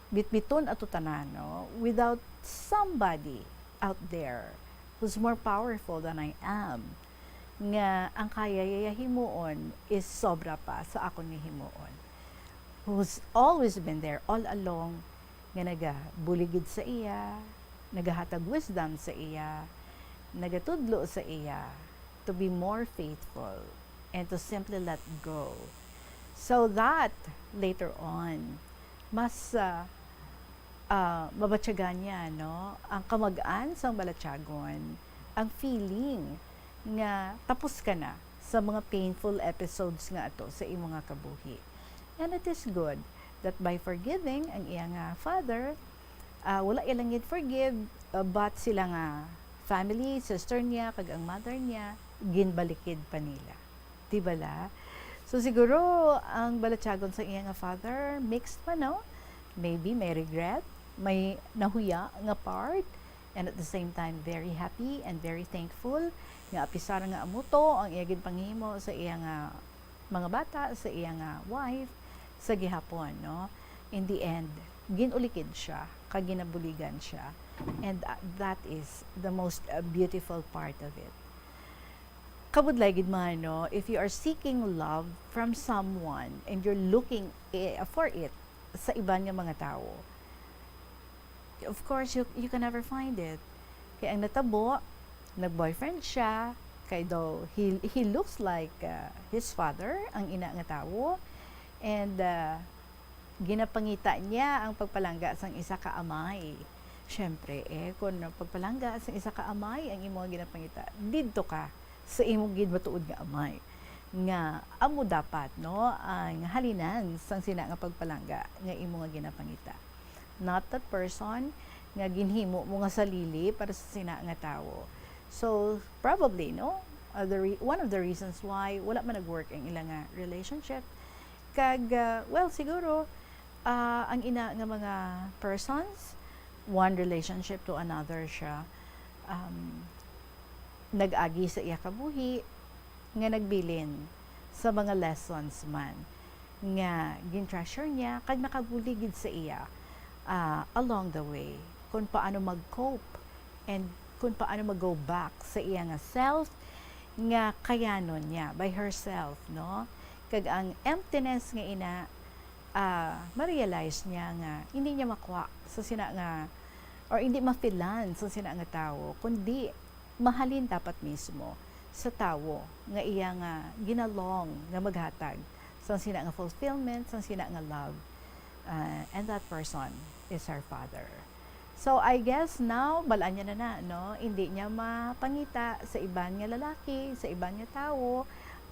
Speaker 5: bitbiton ato tanan no without somebody out there who's more powerful than I am, nga ang kaya himuon is sobra pa sa ako ni himuon, who's always been there all along, nga nagabuligid sa iya, nagahatag wisdom sa iya, nagatudlo sa iya to be more faithful and to simply let go, so that later on mas mabatyagan niya no ang kamag-an sa balatyagon, ang feeling nga tapos ka na sa mga painful episodes nga ato sa imong nga kabuhi. And it is good that by forgiving ang iyang father, wala ilang yun forgive, but sila nga family, sister niya, kag ang mother niya, ginbalikid pa nila. Di bala? So siguro, ang balatyagon sa iyang father, mixed pa, no? Maybe may regret, may nahuya nga part, and at the same time, very happy and very thankful nga apisara nga amuto ang iyang panghimo sa iyang mga bata, sa iyang wife, sa gihapon, no? In the end, ginulikid siya, kag ginabuligan siya. And that is the most beautiful part of it. Kabudlay gid man, no? If you are seeking love from someone and you're looking for it sa iban nga mga tao, of course, you can never find it. Kaya ang natabo, nag-boyfriend siya, kay daw, he looks like his father, ang ina nga tao, and ginapangita niya ang pagpalangga sang isa ka amay. Siyempre, kung pagpalangga sang isa ka amay, ang imo ginapangita, didto ka sa imong gidmatuod nga amay. Nga, amo dapat, no, ang halinan sang sina nga pagpalangga, nga imo nga ginapangita. Not that person nga ginhimo mo nga salili para sa sina nga tawo. So probably no one of the reasons why wala man nag-work ang ilang relationship kag well siguro ang ina nga mga persons, one relationship to another siya, nag-agi sa iya kabuhi nga nagbilin sa mga lessons man nga gin-treasure niya kag nakabuligid sa iya along the way, kung paano mag-cope and kung paano mag-go back sa iya nga self nga kayanon niya by herself, no? Kag ang emptiness nga ina ma-realize niya nga hindi niya makuha sa sina nga or hindi ma-feelan sa sina nga tao, kundi mahalin dapat mismo sa tao nga iya nga ginalong nga maghatag sa sina nga fulfillment, sa sina nga love. And that person is her father. So I guess now balaan niya na no, hindi niya mapangita sa iban nga lalaki, sa iban nga tao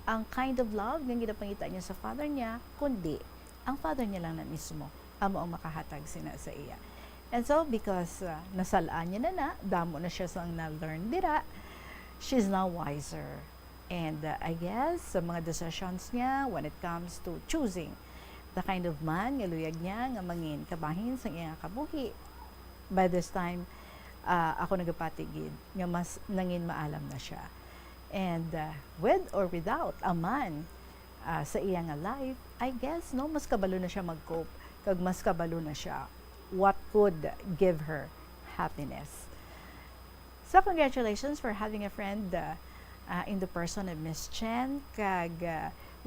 Speaker 5: ang kind of love nga ginapangita niya sa father niya, kundi ang father niya lang na mismo amo ang makahatag sina sa iya. And so because nasalaan niya na damo na siya sa na-learn dira, she's now wiser. And I guess sa mga decisions niya when it comes to choosing the kind of man nga luyag niya nga mangin kabahin sa iyang kabuhi, by this time ako nagapatigid nga mas nangin maalam na siya. And with or without a man sa iyang life, I guess no mas kabalo na siya mag-cope kag mas kabalo na siya what could give her happiness. So congratulations for having a friend in the person of Miss Chen, kag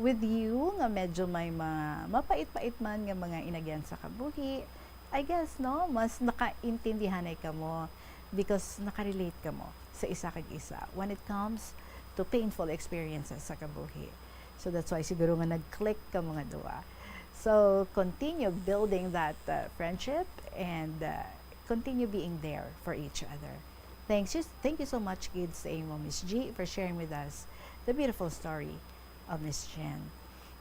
Speaker 5: with you nga medyo may mga mapait-pait man nga mga inagyan sa kabuhi. I guess no, mas nakaintindihan ay ka mo because nakarelate ka mo sa isa kag isa when it comes to painful experiences sa kabuhi. So that's why siguro nga nag-click ka mga duwa. So continue building that friendship and continue being there for each other. Thank you so much, kids, sa imo, Miss G, for sharing with us the beautiful story of Miss Chen.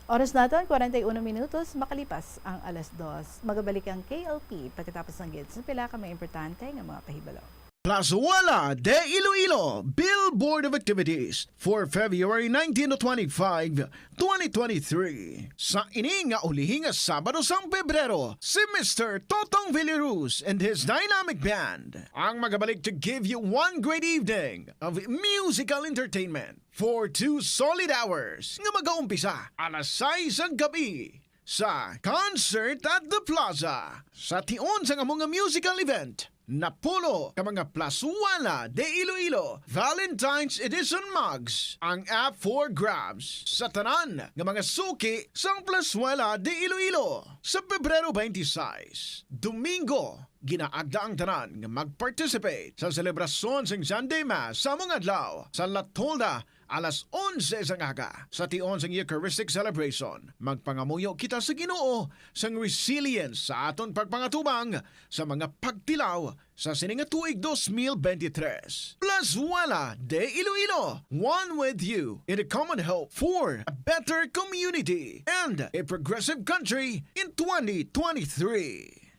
Speaker 5: Oras natin, 41 minutos, makalipas ang alas 2. Magabalik ang KLP pagkatapos ng kids. Pila ka may importante ng mga pahibalo.
Speaker 3: Plazuela de Iloilo Billboard of Activities for February 19 to 25, 2023. Sa ining nga ulihing nga Sabado sang Pebrero, si Mr. Totong Villaruz and his dynamic band ang magabalik to give you one great evening of musical entertainment for 2 solid hours nga mag-aumpisa alas 6 ang gabi sa Concert at the Plaza. Sa tion sa nga mga musical event, Napulo ka mga Plazuela de Iloilo Valentine's Edition mugs ang app for grabs sa tanan ng mga suki sang Plazuela de Iloilo sa Pebrero 26. Domingo, ginaagda ang tanan nga mag-participate sa selebrasyon sang Sunday Mass sa mga adlaw sa La Tolda alas 11 sang aga. Sa tion sang Eucharistic celebration, magpangamuyo kita sa Ginoo sang resilience sa aton pagpangatubang sa mga pagtilaw sa sininga tuig 2023. Plazuela de Iloilo, one with you in a common hope for a better community and a progressive country in 2023.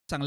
Speaker 7: Sang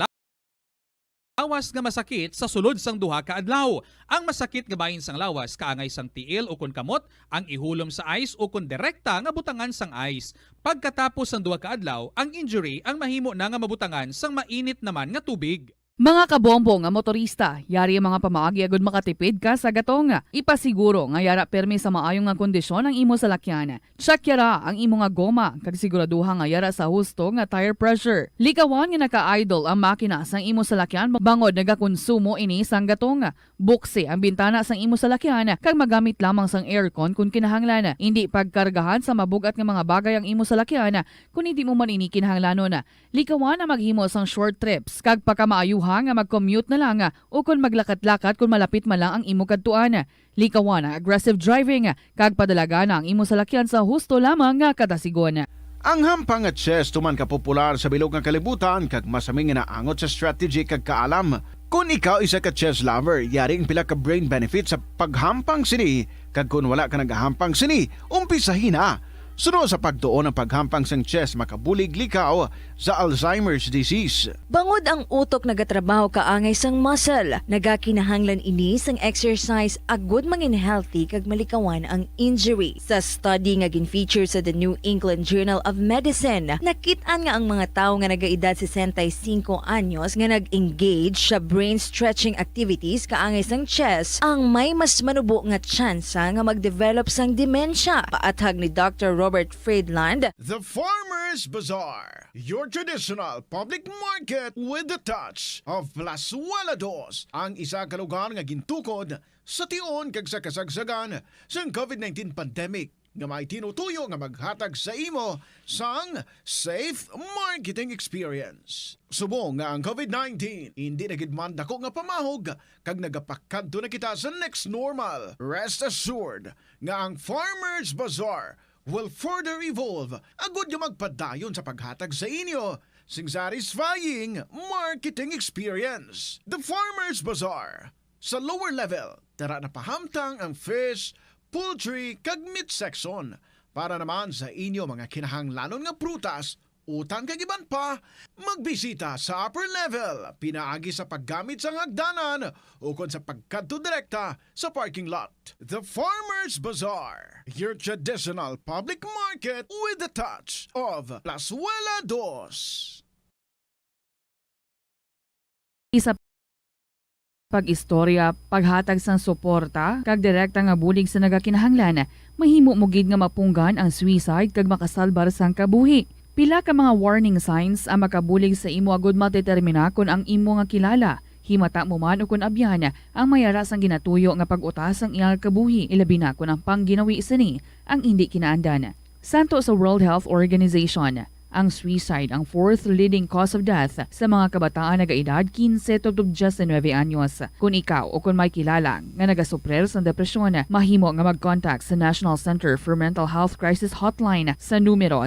Speaker 7: lawas nga masakit sa sulod sang duha ka adlaw. Ang masakit nga bahin sang lawas kaangay sang tiil o kun kamot, ang ihulom sa ice o kun direkta nga butangan sang ice. Pagkatapos sang duha ka adlaw, ang injury ang mahimo na nga mabutangan sang mainit naman nga tubig.
Speaker 6: Mga kabombo nga motorista, yari ang mga pamaagi agud makatipid ka sa gatong. Ipasiguro nga yara permi sa maayong nga kondisyon ang imo salakyan. Check yara ang imo nga goma, kag siguraduha nga yara sa husto nga tire pressure. Likawan nga naka-idle ang makina sang imo salakyan bangod nagakonsumo ini sang gatong. Buksi ang bintana sang imo salakyan kag magamit lamang sang aircon kung kinahanglan. Hindi pagkargahan sa mabugat nga mga bagay ang imo salakyan kung hindi mo man ini kinahanglanon. Likawan ang maghimo sang short trips kag pagkamaayuhan nga mag-commute na lang o kung maglakat-lakat kung malapit man lang ang imo kadtuan. Likawan ang aggressive driving kag padalaga na ang imo salakyan sa husto lamang nga katasigon.
Speaker 3: Ang hampang at chess tuman ka popular sa bilog nga kalibutan kag masaming naangot sa strategy kag kaalam. Kung ikaw isa ka chess lover, yaring pila ka brain benefit sa paghampang sini kag kung wala ka nagahampang sini, umpisahin na. Sunod sa pagtuon ng paghampang sang chess makabulig likaw sa Alzheimer's disease.
Speaker 20: Bangod ang utok nagatrabaho kaangay sang muscle, nagakinahanglan ini sang exercise agud mangin healthy kag malikawan ang injury. Sa study nga gin-feature sa The New England Journal of Medicine, nakit-an nga ang mga tawo nga nagaedad 65 anyos nga nag-engage sa brain stretching activities kaangay sang chess ang may mas manubo nga tsansa nga mag-develop sang demensya. Paathag ni Dr. Robert Friedland,
Speaker 3: The Farmer's Bazaar, your traditional public market with the touch of Plazuela Dos, ang isa ka lugar nga gintukod sa tion kag sa kasagsagan sa COVID-19 pandemic nga may tinutuyo nga maghatag sa imo sang safe marketing experience. Subong nga ang COVID-19 hindi nagidman dako nga pamahog kag nagapakadto na kita sa next normal. Rest assured nga ang Farmer's Bazaar will further evolve agud yung magpadayon sa paghatag sa inyo sing satisfying marketing experience. The Farmer's Bazaar. Sa lower level, tara na pahamtang ang fish, poultry, kag meat section para naman sa inyo mga kinahanglanon nga prutas, utang kag iban pa, magbisita sa upper level, pinaagi sa paggamit sa hagdanan o kon sa pagkadto direkta sa parking lot. The Farmer's Bazaar, your traditional public market with the touch of Plazuela Dos.
Speaker 6: Isa pag-istorya, paghatag sang suporta, kag direkta nga bulig sa nagakinahanglan, mahimo mo gid nga mapunggan ang suicide kag makasalbar sang kabuhi. Pila ka mga warning signs ang makabulig sa imo agud matetermina kung ang imo nga kilala. Himata mo man o kung abyan ang mayara sang ginatuyo nga pag-utas ang iyang kabuhi ilabi na kung ang pangginawi sini ang hindi kinaandan. Santo sa World Health Organization, ang suicide ang fourth leading cause of death sa mga kabataan nagaedad 15 to 19 anyos. Kung ikaw o kung may kilala nga nagasuprer sa depresyon, mahimo nga mag-contact sa National Center for Mental Health Crisis Hotline sa numero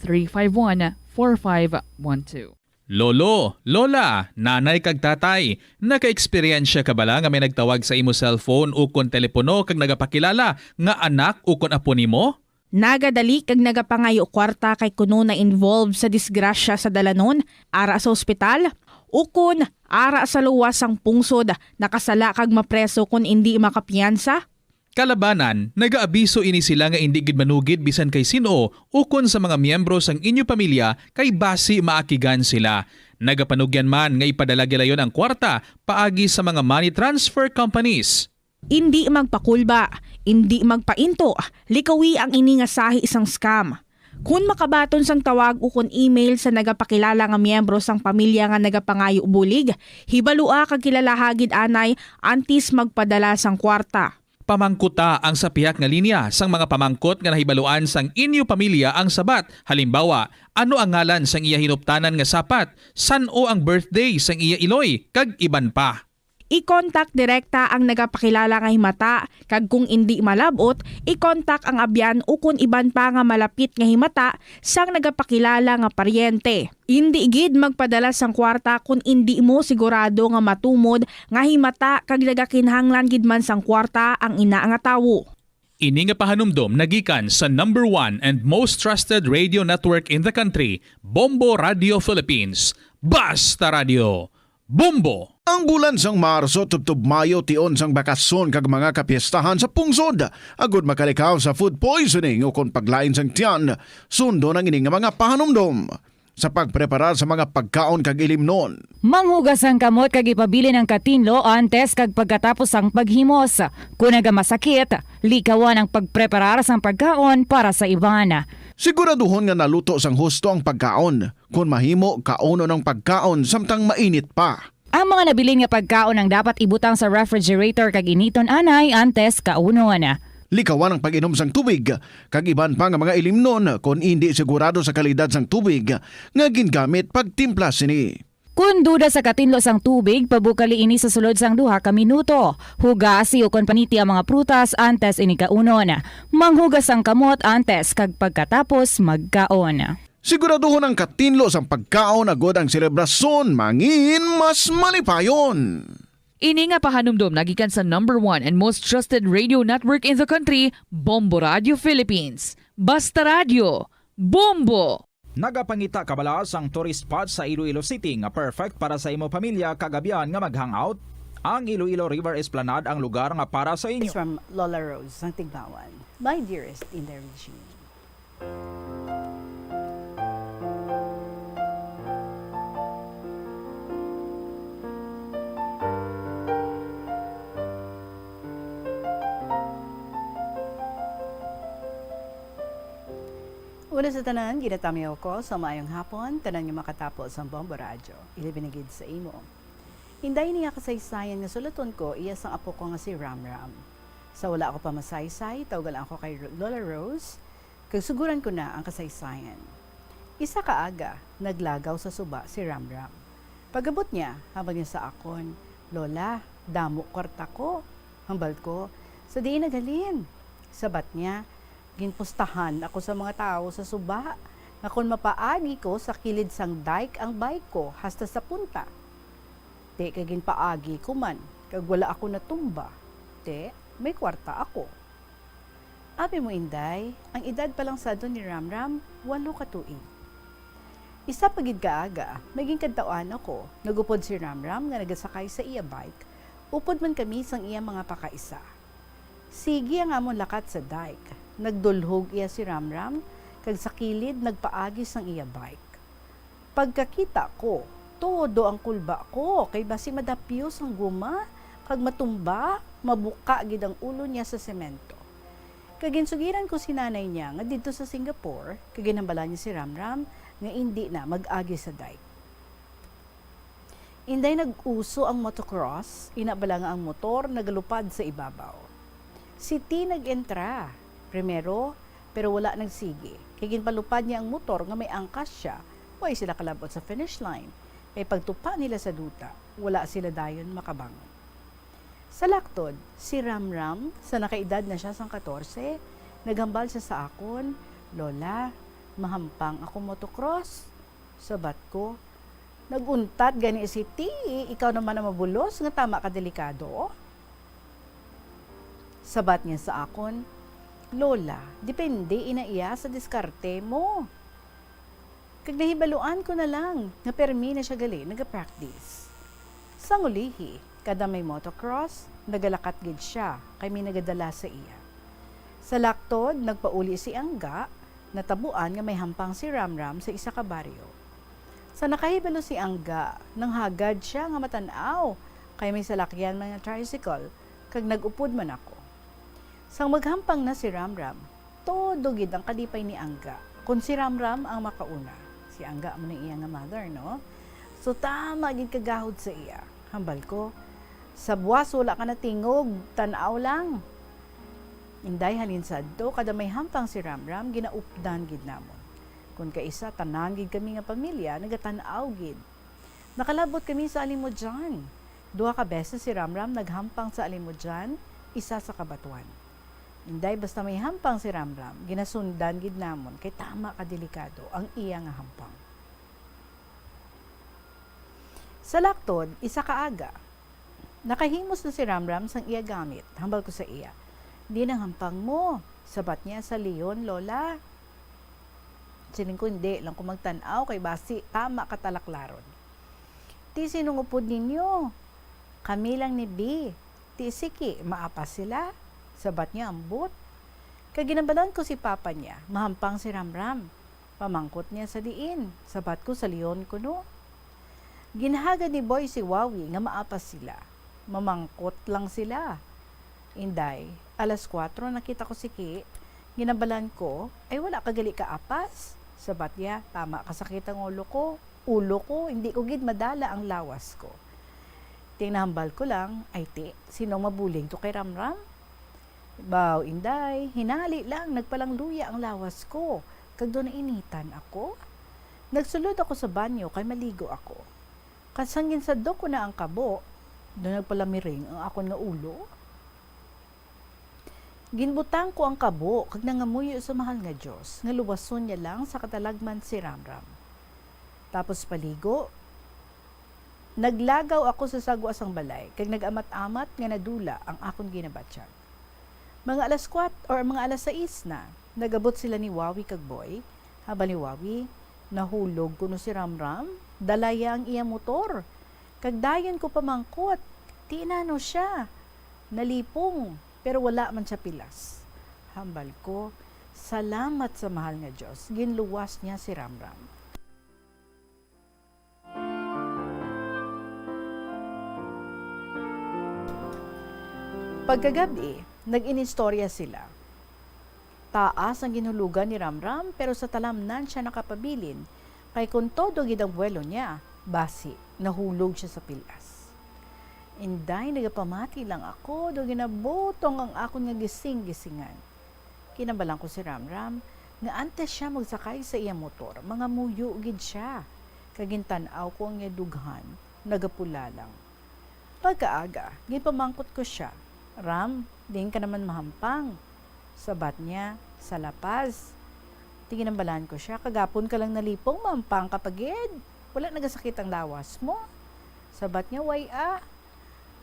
Speaker 6: 0966-351-4512.
Speaker 7: Lolo, lola, nanay kag tatay, naka-eksperyensya ka bala nga may nagtawag sa imo cellphone o kon telepono kag nagapakilala nga anak o kon apo nimo?
Speaker 2: Nagadali kag nagapangayo kwarta kay kuno na involved sa disgrasya sa dalanon, ara sa ospital, ukon ara sa luwas sang pungsod, nakasala kag mapreso kun hindi makapiyansa.
Speaker 7: Kalabanan, nagaabiso ini sila nga hindi gid manugid bisan kay sino ukon sa mga miyembro sang inyo pamilya kay basi maakigan sila. Nagapanugyan man nga ipadala gilayon ang kwarta paagi sa mga money transfer companies.
Speaker 2: Hindi magpakulba, hindi magpainto, likawi ang ini nga sahi isang scam. Kung makabaton sang tawag ukon email sa nagapakilala nga miyembro sang pamilya nga nagapangayo bulig, hibalua kag kilalahagid anay antis magpadala sang kwarta.
Speaker 7: Pamangkuta ang sa piyak nga linya sang mga pamangkot nga nahibaluan sang inyo pamilya ang sabat. Halimbawa, ano ang ngalan sang iya hinuptanan nga sapat, san-o ang birthday sang iya iloy, kag iban pa.
Speaker 2: I-contact direkta ang nagapakilala nga himata, kag kung hindi malabot, i-contact ang abyan o kung iban pa nga malapit nga himata sang nagapakilala nga paryente. Hindi gid magpadala sang kwarta kung hindi mo sigurado nga matumod nga himata kag nagakinhanglan gid man sang kwarta ang ina nga tawo.
Speaker 7: Ini nga pahanumdom nagikan sa number 1 and most trusted radio network in the country, Bombo Radio Philippines. Basta Radio! Bombo!
Speaker 3: Ang bulan sang Marso tubtub Mayo tion sang bakasyon kag mga kapiestahan sa pungsod agud makalikaw sa food poisoning o kon paglain sang tiyan sundo ng ining mga pahanumdom sa pagpreparar sa mga pagkaon kag ilimnon.
Speaker 25: Manghugas ang kamot kag ipabili ng katinlo antes kag pagkatapos ang paghimos. Kung nagamasakit, likawan ang pagpreparar sang pagkaon para sa iban.
Speaker 3: Siguraduhon nga naluto sang husto ang pagkaon. Kung mahimo, kauno ng pagkaon samtang mainit pa.
Speaker 25: Ang mga nabilin nga pagkaon ang dapat ibutang sa refrigerator kag initon anay antes kaunon.
Speaker 3: Likawan ang pag-inom sang tubig, kag iban pa nga mga ilimnon kung hindi sigurado sa kalidad sang tubig nga gingamit pagtimpla sini.
Speaker 25: Kung duda sa katinlo sang tubig, pabukali ini sa sulod sang 2 ka minuto. Hugasi o kon paniti ang mga prutas antes ini kaunon. Manghugas ang kamot antes kag pagkatapos magkaon.
Speaker 3: Siguraduhon ang katinlo sang pagkaon agod ang selebrasyon mangin mas malipayon.
Speaker 6: Ini nga pahanumdom nagikan sa number 1 and most trusted radio network in the country, Bombo Radio Philippines. Basta Radio! Bombo!
Speaker 18: Nagapangita kabala sang tourist spot sa Iloilo City nga perfect para sa imo pamilya kagabihan nga mag-hangout. Ang Iloilo River Esplanade ang lugar nga para sa inyo.
Speaker 5: It's from Lola Rose ng Tigbawan, my dearest in the region. Una sa tanan, ginatamiyo ko sa maayong hapon, tanan nga makatapos ang Bombo Radio. Ilibinigid sa imo. Hinday niya kasaysayan nga sulaton ko, iya sang apo ko nga si Ram Ram. Sa wala ako pa masaysay, tawagan ako kay Lola Rose, kag suguran ko na ang kasaysayan. Isa kaaga, naglagaw sa suba si Ram Ram. Pagabot niya, habang niya sa akon, Lola, damo kwarta ko. Hambal ko, sa di naghalin. Sabat niya, ginpustahan ako sa mga tao sa suba nga kung mapaagi ko sa kilid sang dike ang bike ko hasta sa punta. Te kag ginpaagi ko man kag wala ako natumba. Te may kwarta ako. Abi mo inday, ang edad pa lang sa ni Ram Ram 8 ka tuig. Isa pagid kaaga, maging kadtawan ako. Nagupod si Ram Ram nga nagasakay sa iya bike. Upod man kami sang iya mga pakaisa. Sige ang amon lakat sa dike. Nagdulhog iya si Ram Ram, kag sa kilid nagpaagi sang iya bike. Pagkakita ko, todo ang kulba ko, kay basi madapyos ang guma, kag matumba, mabuka gid ang ulo niya sa semento. Kaginsugiran ko si nanay niya nga dito sa Singapore, kaginambala niya si Ramram nga hindi na mag-agi sa dike. Inday nag-uso ang motocross, inabala nga ang motor nagalupad sa ibabaw. Si T nag-entra, primero, pero wala nagsige. Kaya ginpalupad niya ang motor nga may angkas siya, way sila kalabot sa finish line. Kaya pagtupa nila sa duta, wala sila dayon makabangon. Sa laktod, si Ramram, sa nakaedad na siya sang 14, naghambal siya sa akon, Lola, mahampang ako motocross. Sabat ko, naguntat gani si T, ikaw naman na mabulos, nga tama ka delikado. Sabat niya sa akon, Lola, depende inaiya sa diskarte mo. Kag nahibaluan ko na lang, nga permi na siya gali, nag-practice. Sa ngulihi, kada may motocross, nagalakat gid siya, kay may nagadala sa iya. Sa laktod, nagpauli si Angga, natabuan nga may hampang si Ramram sa isa ka baryo. Sa nakahibalo si Angga, nang hagad siya nga matanaw, kay may salakyan mga tricycle, kag nagupod man ako. Sang maghampang na si Ramram, todo gid ang kadipay ni Angga, kung si Ramram ang makauna. Si Angga mo na iya nga mother, no? So tama gid kagahod sa iya. Hambal ko, sa buwas wala ka na tingog, tanaw lang. Inday halin sadto, kada may hampang si Ramram, ginaupdan gid namon. Kung kaisa, tanan gid kami nga pamilya, nagatanaw gid. Nakalabot kami sa Alimudjan. 2 ka beses si Ramram naghampang sa Alimudjan, isa sa Kabatuan. Inday basta may hampang si Ramram, ginasundan gid namon kay tama ka delikado ang iya nga hampang. Sa laktod, isa ka aga. Nakahimos na si Ramram sang iya gamit. Hambal ko sa iya, di nang hampang mo. Sabat niya sa Leon, Lola. Siling ko hindi lang kung magtanaw kay basi tama katalaklaron. Ti sinungupod ninyo. Kami lang ni B. Ti siki, maapas sila. Sabat niya ambot. Kaginambalan ko si papa niya, mahampang si Ramram. Pamangkot niya sa diin. Sabat ko sa Leon kuno. Ginahaga ni Boy si Wawi nga maapas sila. Mamangkot lang sila. Inday, 4:00 nakita ko si Ki. Ginabalan ko, ay wala kagali ka apas. Sabat niya, tama kasakit ang ulo ko, hindi ko gid madala ang lawas ko. Tinahambal ko lang, ay sino mabuling to kay Ramram? Baw, Inday, hinali lang, nagpalang luya ang lawas ko. Kag doon initan ako. Nagsulod ako sa banyo kay maligo ako. Kasangin sa ko na ang kabo, doon nagpalamiring ang akon nga ulo. Ginbutang ko ang kabo kag nangamuyo sa mahal nga Diyos, nga luwason niya lang sa katalagman si Ramram. Tapos paligo, naglagaw ako sa sagwa sang balay, kag nagamat-amat nga nadula ang akon ginabatsyag. Mga 4:00 or mga 6:00 na, nagabot sila ni Wawi kag Boy. Habang ni Wawi, nahulog kuno si Ramram, dalaya ang iya motor. Kag dayon ko pamangkot, tinano siya, nalipong, pero wala man siya pilas. Hambal ko, salamat sa mahal nga Diyos, ginluwas niya si Ramram. Pagkagabi, nag-inistorya sila. Taas ang ginhulugan ni Ramram pero sa talamnan siya nakapabilin kay kung todo gid ang buwelo niya, basi nahulog siya sa pilas. Inday nagapamati lang ako do ginabotong ang akon nga gising-gisingan. Kinabalang ko si Ramram nga antes siya magsakay sa iya motor, mga muyo gid siya. Kagintan-aw ko ang iya dughan, nagapula lang. Pagkaaga, gipamangkot ko siya. Ram, din ka naman mahampang. Sabat niya, sa lapaz. Tinginambalan ko siya, kagapon ka lang nalipong, mahampang kapagid. Wala nagasakit ang lawas mo. Sabat niya, way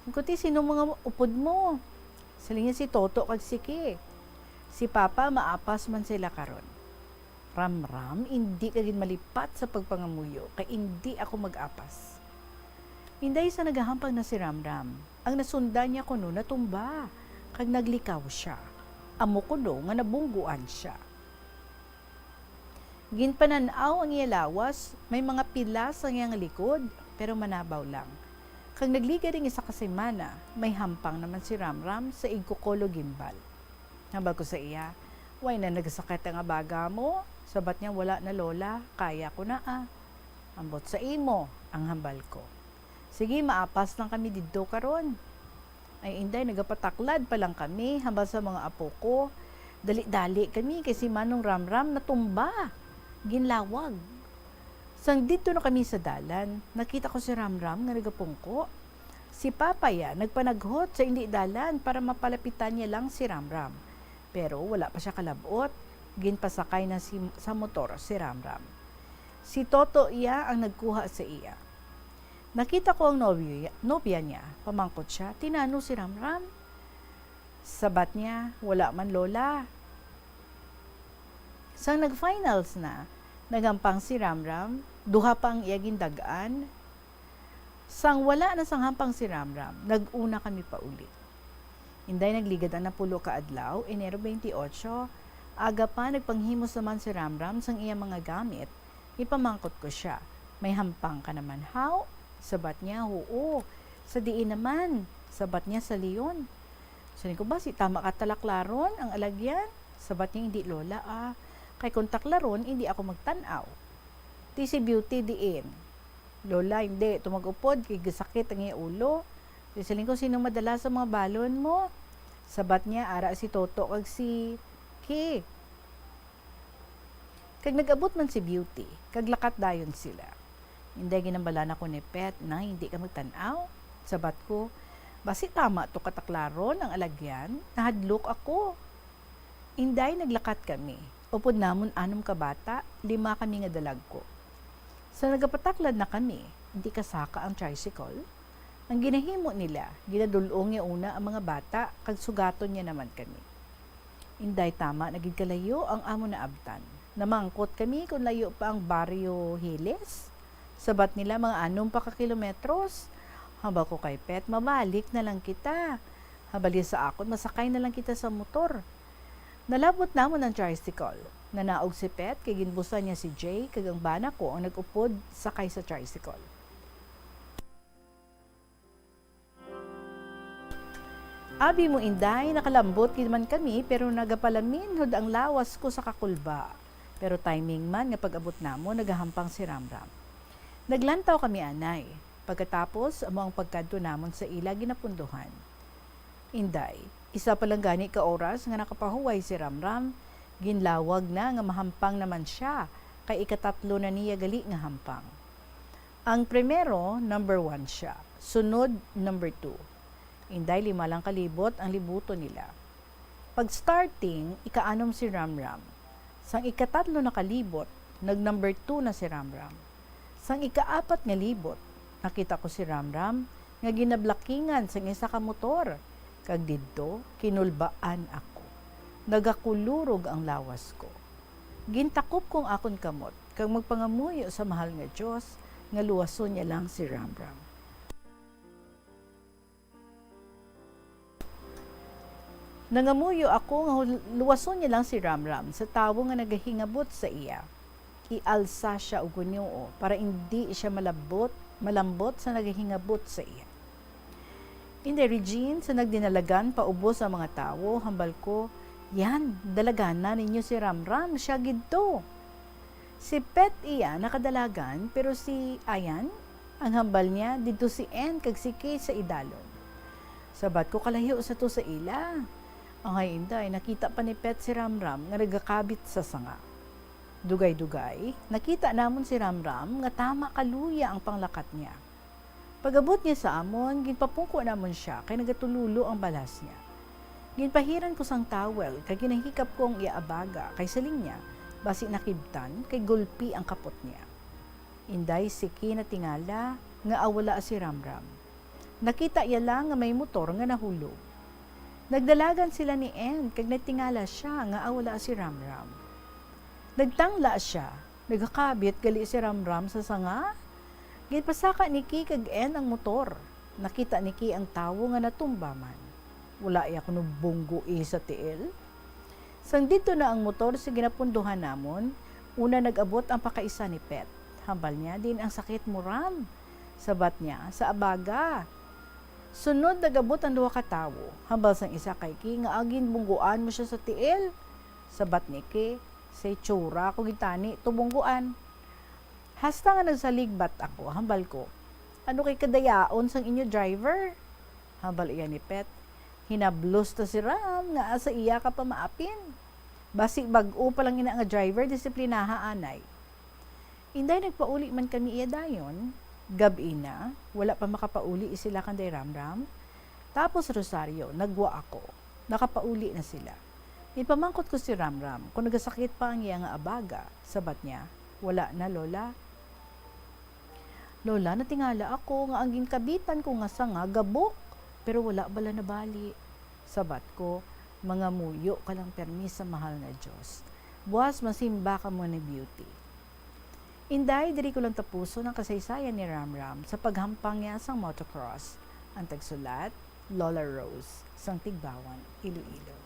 Speaker 5: Kuti, sino mga upod mo? Saling niya si Toto kag si Ki. Si Papa, maapas man sila karon. Ramram, hindi ka malipat sa pagpangamuyo, kay hindi ako mag-apas. Hinday sa nagahampang na si Ramram, ang nasundan niya kuno natumba, kag naglikaw siya. Amo kuno nga nabungguan siya. Ginpananaw ang iya lawas, may mga pilas ang iyang likod, pero manabaw lang. Kag nagliga ring isa ka semana, may hampang naman si Ramram sa igkukolo gimbal. Hambal ko sa iya, way na nagsakit ang abaga mo. Sabat niya, wala na lola, kaya ko na Ambot sa imo, ang hambal ko. Sige, maapas lang kami didto karon. Ay inday, nagapataklad pa lang kami, hambal sa mga apo ko. Dali-dali kami, kasi manong Ramram natumba. Ginlawag. Sang dito na kami sa dalan, nakita ko si Ramram nga nagapungko. Si Papaya nagpanaghot sa hindi dalan para mapalapitan niya lang si Ramram. Pero wala pa siya kalabot, ginpasakay na sa motor si Ramram. Si Toto iya ang nagkuha sa iya. Nakita ko ang nobya niya, pamangkot siya, tinano si Ramram. Sabat niya, wala man lola. Sang nag-finals na, nagampang si Ramram, duha pang iyagin dagaan. Sang wala na sang hampang si Ramram, nag-una kami pa uli. Inday nagligad na pulo ka adlaw, Enero 28, aga pa nagpanghimos naman si Ramram sang iya mga gamit, ipamangkot ko siya. May hampang ka naman, how? Sabat niya, oo. Sa diin naman, sabat niya sa Leon. Sabi ko ba, si tama ka talaklaron ang alagyan? Sabat niya, hindi lola Kay kung taklaron, hindi ako magtanaw. Ti si Beauty diin. Lola, hindi. Tumag-upod, kay sakit ang iya ulo. Sabi ko, sino madala sa mga balon mo? Sabat niya, ara si Toto kag si Ki. Kag nag-abot man si Beauty, kag lakat dayon sila. Hindi ginambala na ko ni Pet na hindi ka magtanaw. Sabat ko, basi tama to kataklaron ang alagyan, nahadlok ako. Inday naglakat kami. Upod namon 6 ka bata, 5 kami nga dalag ko. Sa nagapataklad na kami, hindi kasaka ang tricycle. Ang ginahimo nila, ginadulong niya una ang mga bata, kag sugaton niya naman kami. Inday tama, naging kalayo ang amo na abtan. Namangkot kami kung layo pa ang Barrio Hiles. Sabat nila mga 6 pa ka kilometros. Haba ko kay Pet, mabalik na lang kita. Habali sa akon, masakay na lang kita sa motor. Nalabot namon ang tricycle. Nanaog si Pet, kay ginbusan niya si Jay, kag ang bana ko ang nag-upod sakay sa tricycle. Abi mo inday, nakalambot man kami, pero nagapalamin hod ang lawas ko sa kakulba. Pero timing man, nga pag-abot namo, nagahampang si Ramram. Naglantaw kami anay. Pagkatapos, amo ang pagkadto namon sa ila ginapunduhan. Inday, isa palang gani ka oras nga nakapahuway si Ramram, ginlawag na nga mahampang naman siya, kay ikatatlo na niya gali nga hampang. Ang primero, number 1 siya. Sunod, number 2. Inday, 5 lang kalibot ang libuto nila. Pag starting, ika-6 si Ramram. Sang ika-3 na kalibot, nag-number 2 na si Ramram. Sang ika-4 nga libot, nakita ko si Ramram nga ginablakingan sang isa ka motor. Kag didto, kinulbaan ako. Nagakulurog ang lawas ko. Gintakop kong akon kamot, kag magpangamuyo sa mahal nga Diyos, nga luwason niya lang si Ramram. Nangamuyo ako nga luwason niya lang si Ramram sa tawo nga nagahingabot sa iya. Ialsa siya og Ginoo para hindi siya malambot sa nagahingabot sa iya. In the Regine, sa nagdinalagan paubos ang mga tawo, hambal ko, yan, dalagan na ninyo si Ramram, siya gidto. Si Pet iya nakadalagan, pero si Ayan, ang hambal niya, dito si En kag si Kay sa idalon. Sabat ko kalayo sa to sa ila. Ang inday, nakita pa ni Pet si Ramram nga nagakabit sa sanga. Dugay-dugay, nakita namon si Ramram nga tama kaluya ang panglakat niya. Pagabot niya sa amon, ginpapungko namon siya kay nagatululo ang balas niya. Ginpahiran ko sang towel kay ginahikap ko ang iaabaga kay saling niya, basi nakibtan kay gulpi ang kapot niya. Inday siki na tingala nga awala si Ramram. Nakita iya lang nga may motor nga nahulog. Nagdalagan sila ni En, kag natingala siya nga awala si Ramram. Nagtangla siya, nagakabit gali si Ramram sa sanga. Ginpasaka ni Ki kag En ang motor. Nakita ni Ki ang tawo nga natumba man. Wala iya kuno bunggo sa tiil. Sang dito na ang motor sa ginapunduhan namon, una nag-abot ang pakaisa ni Pet. Hambal niya din ang sakit mo Ram. Sabat niya sa abaga. Sunod nagabot ang duha ka tawo. Hambal sang isa kay Ki nga agin bungguan mo siya sa tiil. Sabat ni Ki, say tsura ko gitani tubungguan. Hasta nga nagsaligbat ako, hambal ko. Ano kay kadayaon sang inyo driver? Hambal iya ni Pet. Hinablos ta si Ram nga asa iya ka pa maapin. Basi bag-o pa lang ina nga driver, disiplinaha anay. Inday nagpauli man kami iya dayon. Gabi na, wala pa makapauli sila kanday Ramram. Tapos Rosario, nagwa ako. Nakapauli na sila. Ipamangkot ko si Ramram kung nagasakit pa ang iya nga abaga. Sabat niya, wala na Lola. Lola, natingala ako nga ang ginkabitan ko nga sanga gabok. Pero wala bala na bali. Sabat ko, mga muyo ka lang permis sa mahal na Diyos. Buwas masimba ka mo ni Beauty. Inday, diri ko lang tapuso ng kasaysayan ni Ramram sa paghampang niya sang motocross. Ang tagsulat, Lola Rose, sang Tigbawan, Iloilo.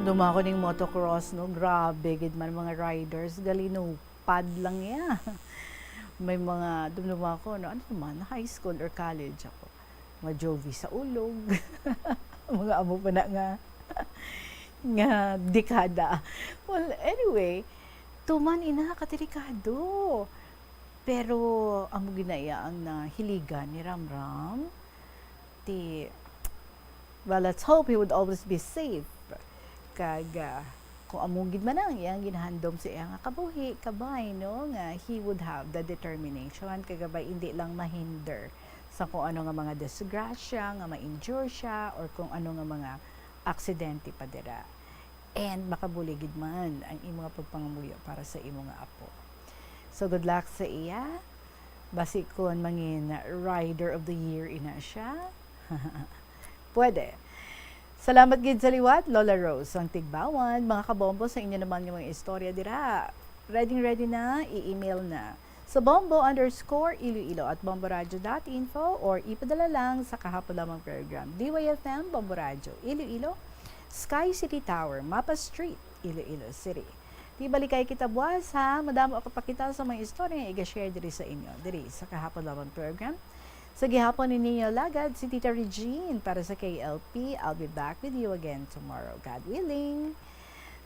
Speaker 5: Dumako ning motocross, no? Grabe, gid man mga riders, galinupad lang ya. May mga, dumako, no? Ano naman, high school or college ako. Mga jovi sa ulog. Mga amo pa na nga dekada. Well, anyway, tuman ina katirikado. Pero, ang ginaya ang hiligan ni Ramram, well, let's hope he would always be safe. Kung among gid man ang iyang ginahandom sa iyang kabuhi, kabay, no? Nga he would have the determination, kagabay hindi lang mahinder sa kung ano nga mga disgrasya, nga ma-injure siya, or kung ano nga mga aksidente pa dira. And makabuligid man ang imong pagpangamuyo para sa imong apo. So good luck sa iya. Basi kon mangin Rider of the Year ina siya. Pwede. Salamat gid sa liwat, Lola Rose, ang Tigbawan. Mga kabombo, sa inyo naman yung mga istorya dira. Ready na, i-email na sa bombo_iloilo@bomboradio.info or ipadala lang sa kahapon lamang program. DYFM, Bombo Radio, Iloilo, Sky City Tower, Mapa Street, Iloilo City. Di balikay kita buwas ha, madamo ako pakita sa mga istorya nga i-share diri sa inyo, diri sa kahapon lamang program. Sa gihapon ni ninyo lagad, si Tita Regine para sa KLP. I'll be back with you again tomorrow, God willing.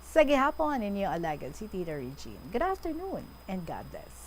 Speaker 5: Sa gihapon ninyo alagad si Tita Regine. Good afternoon and God bless.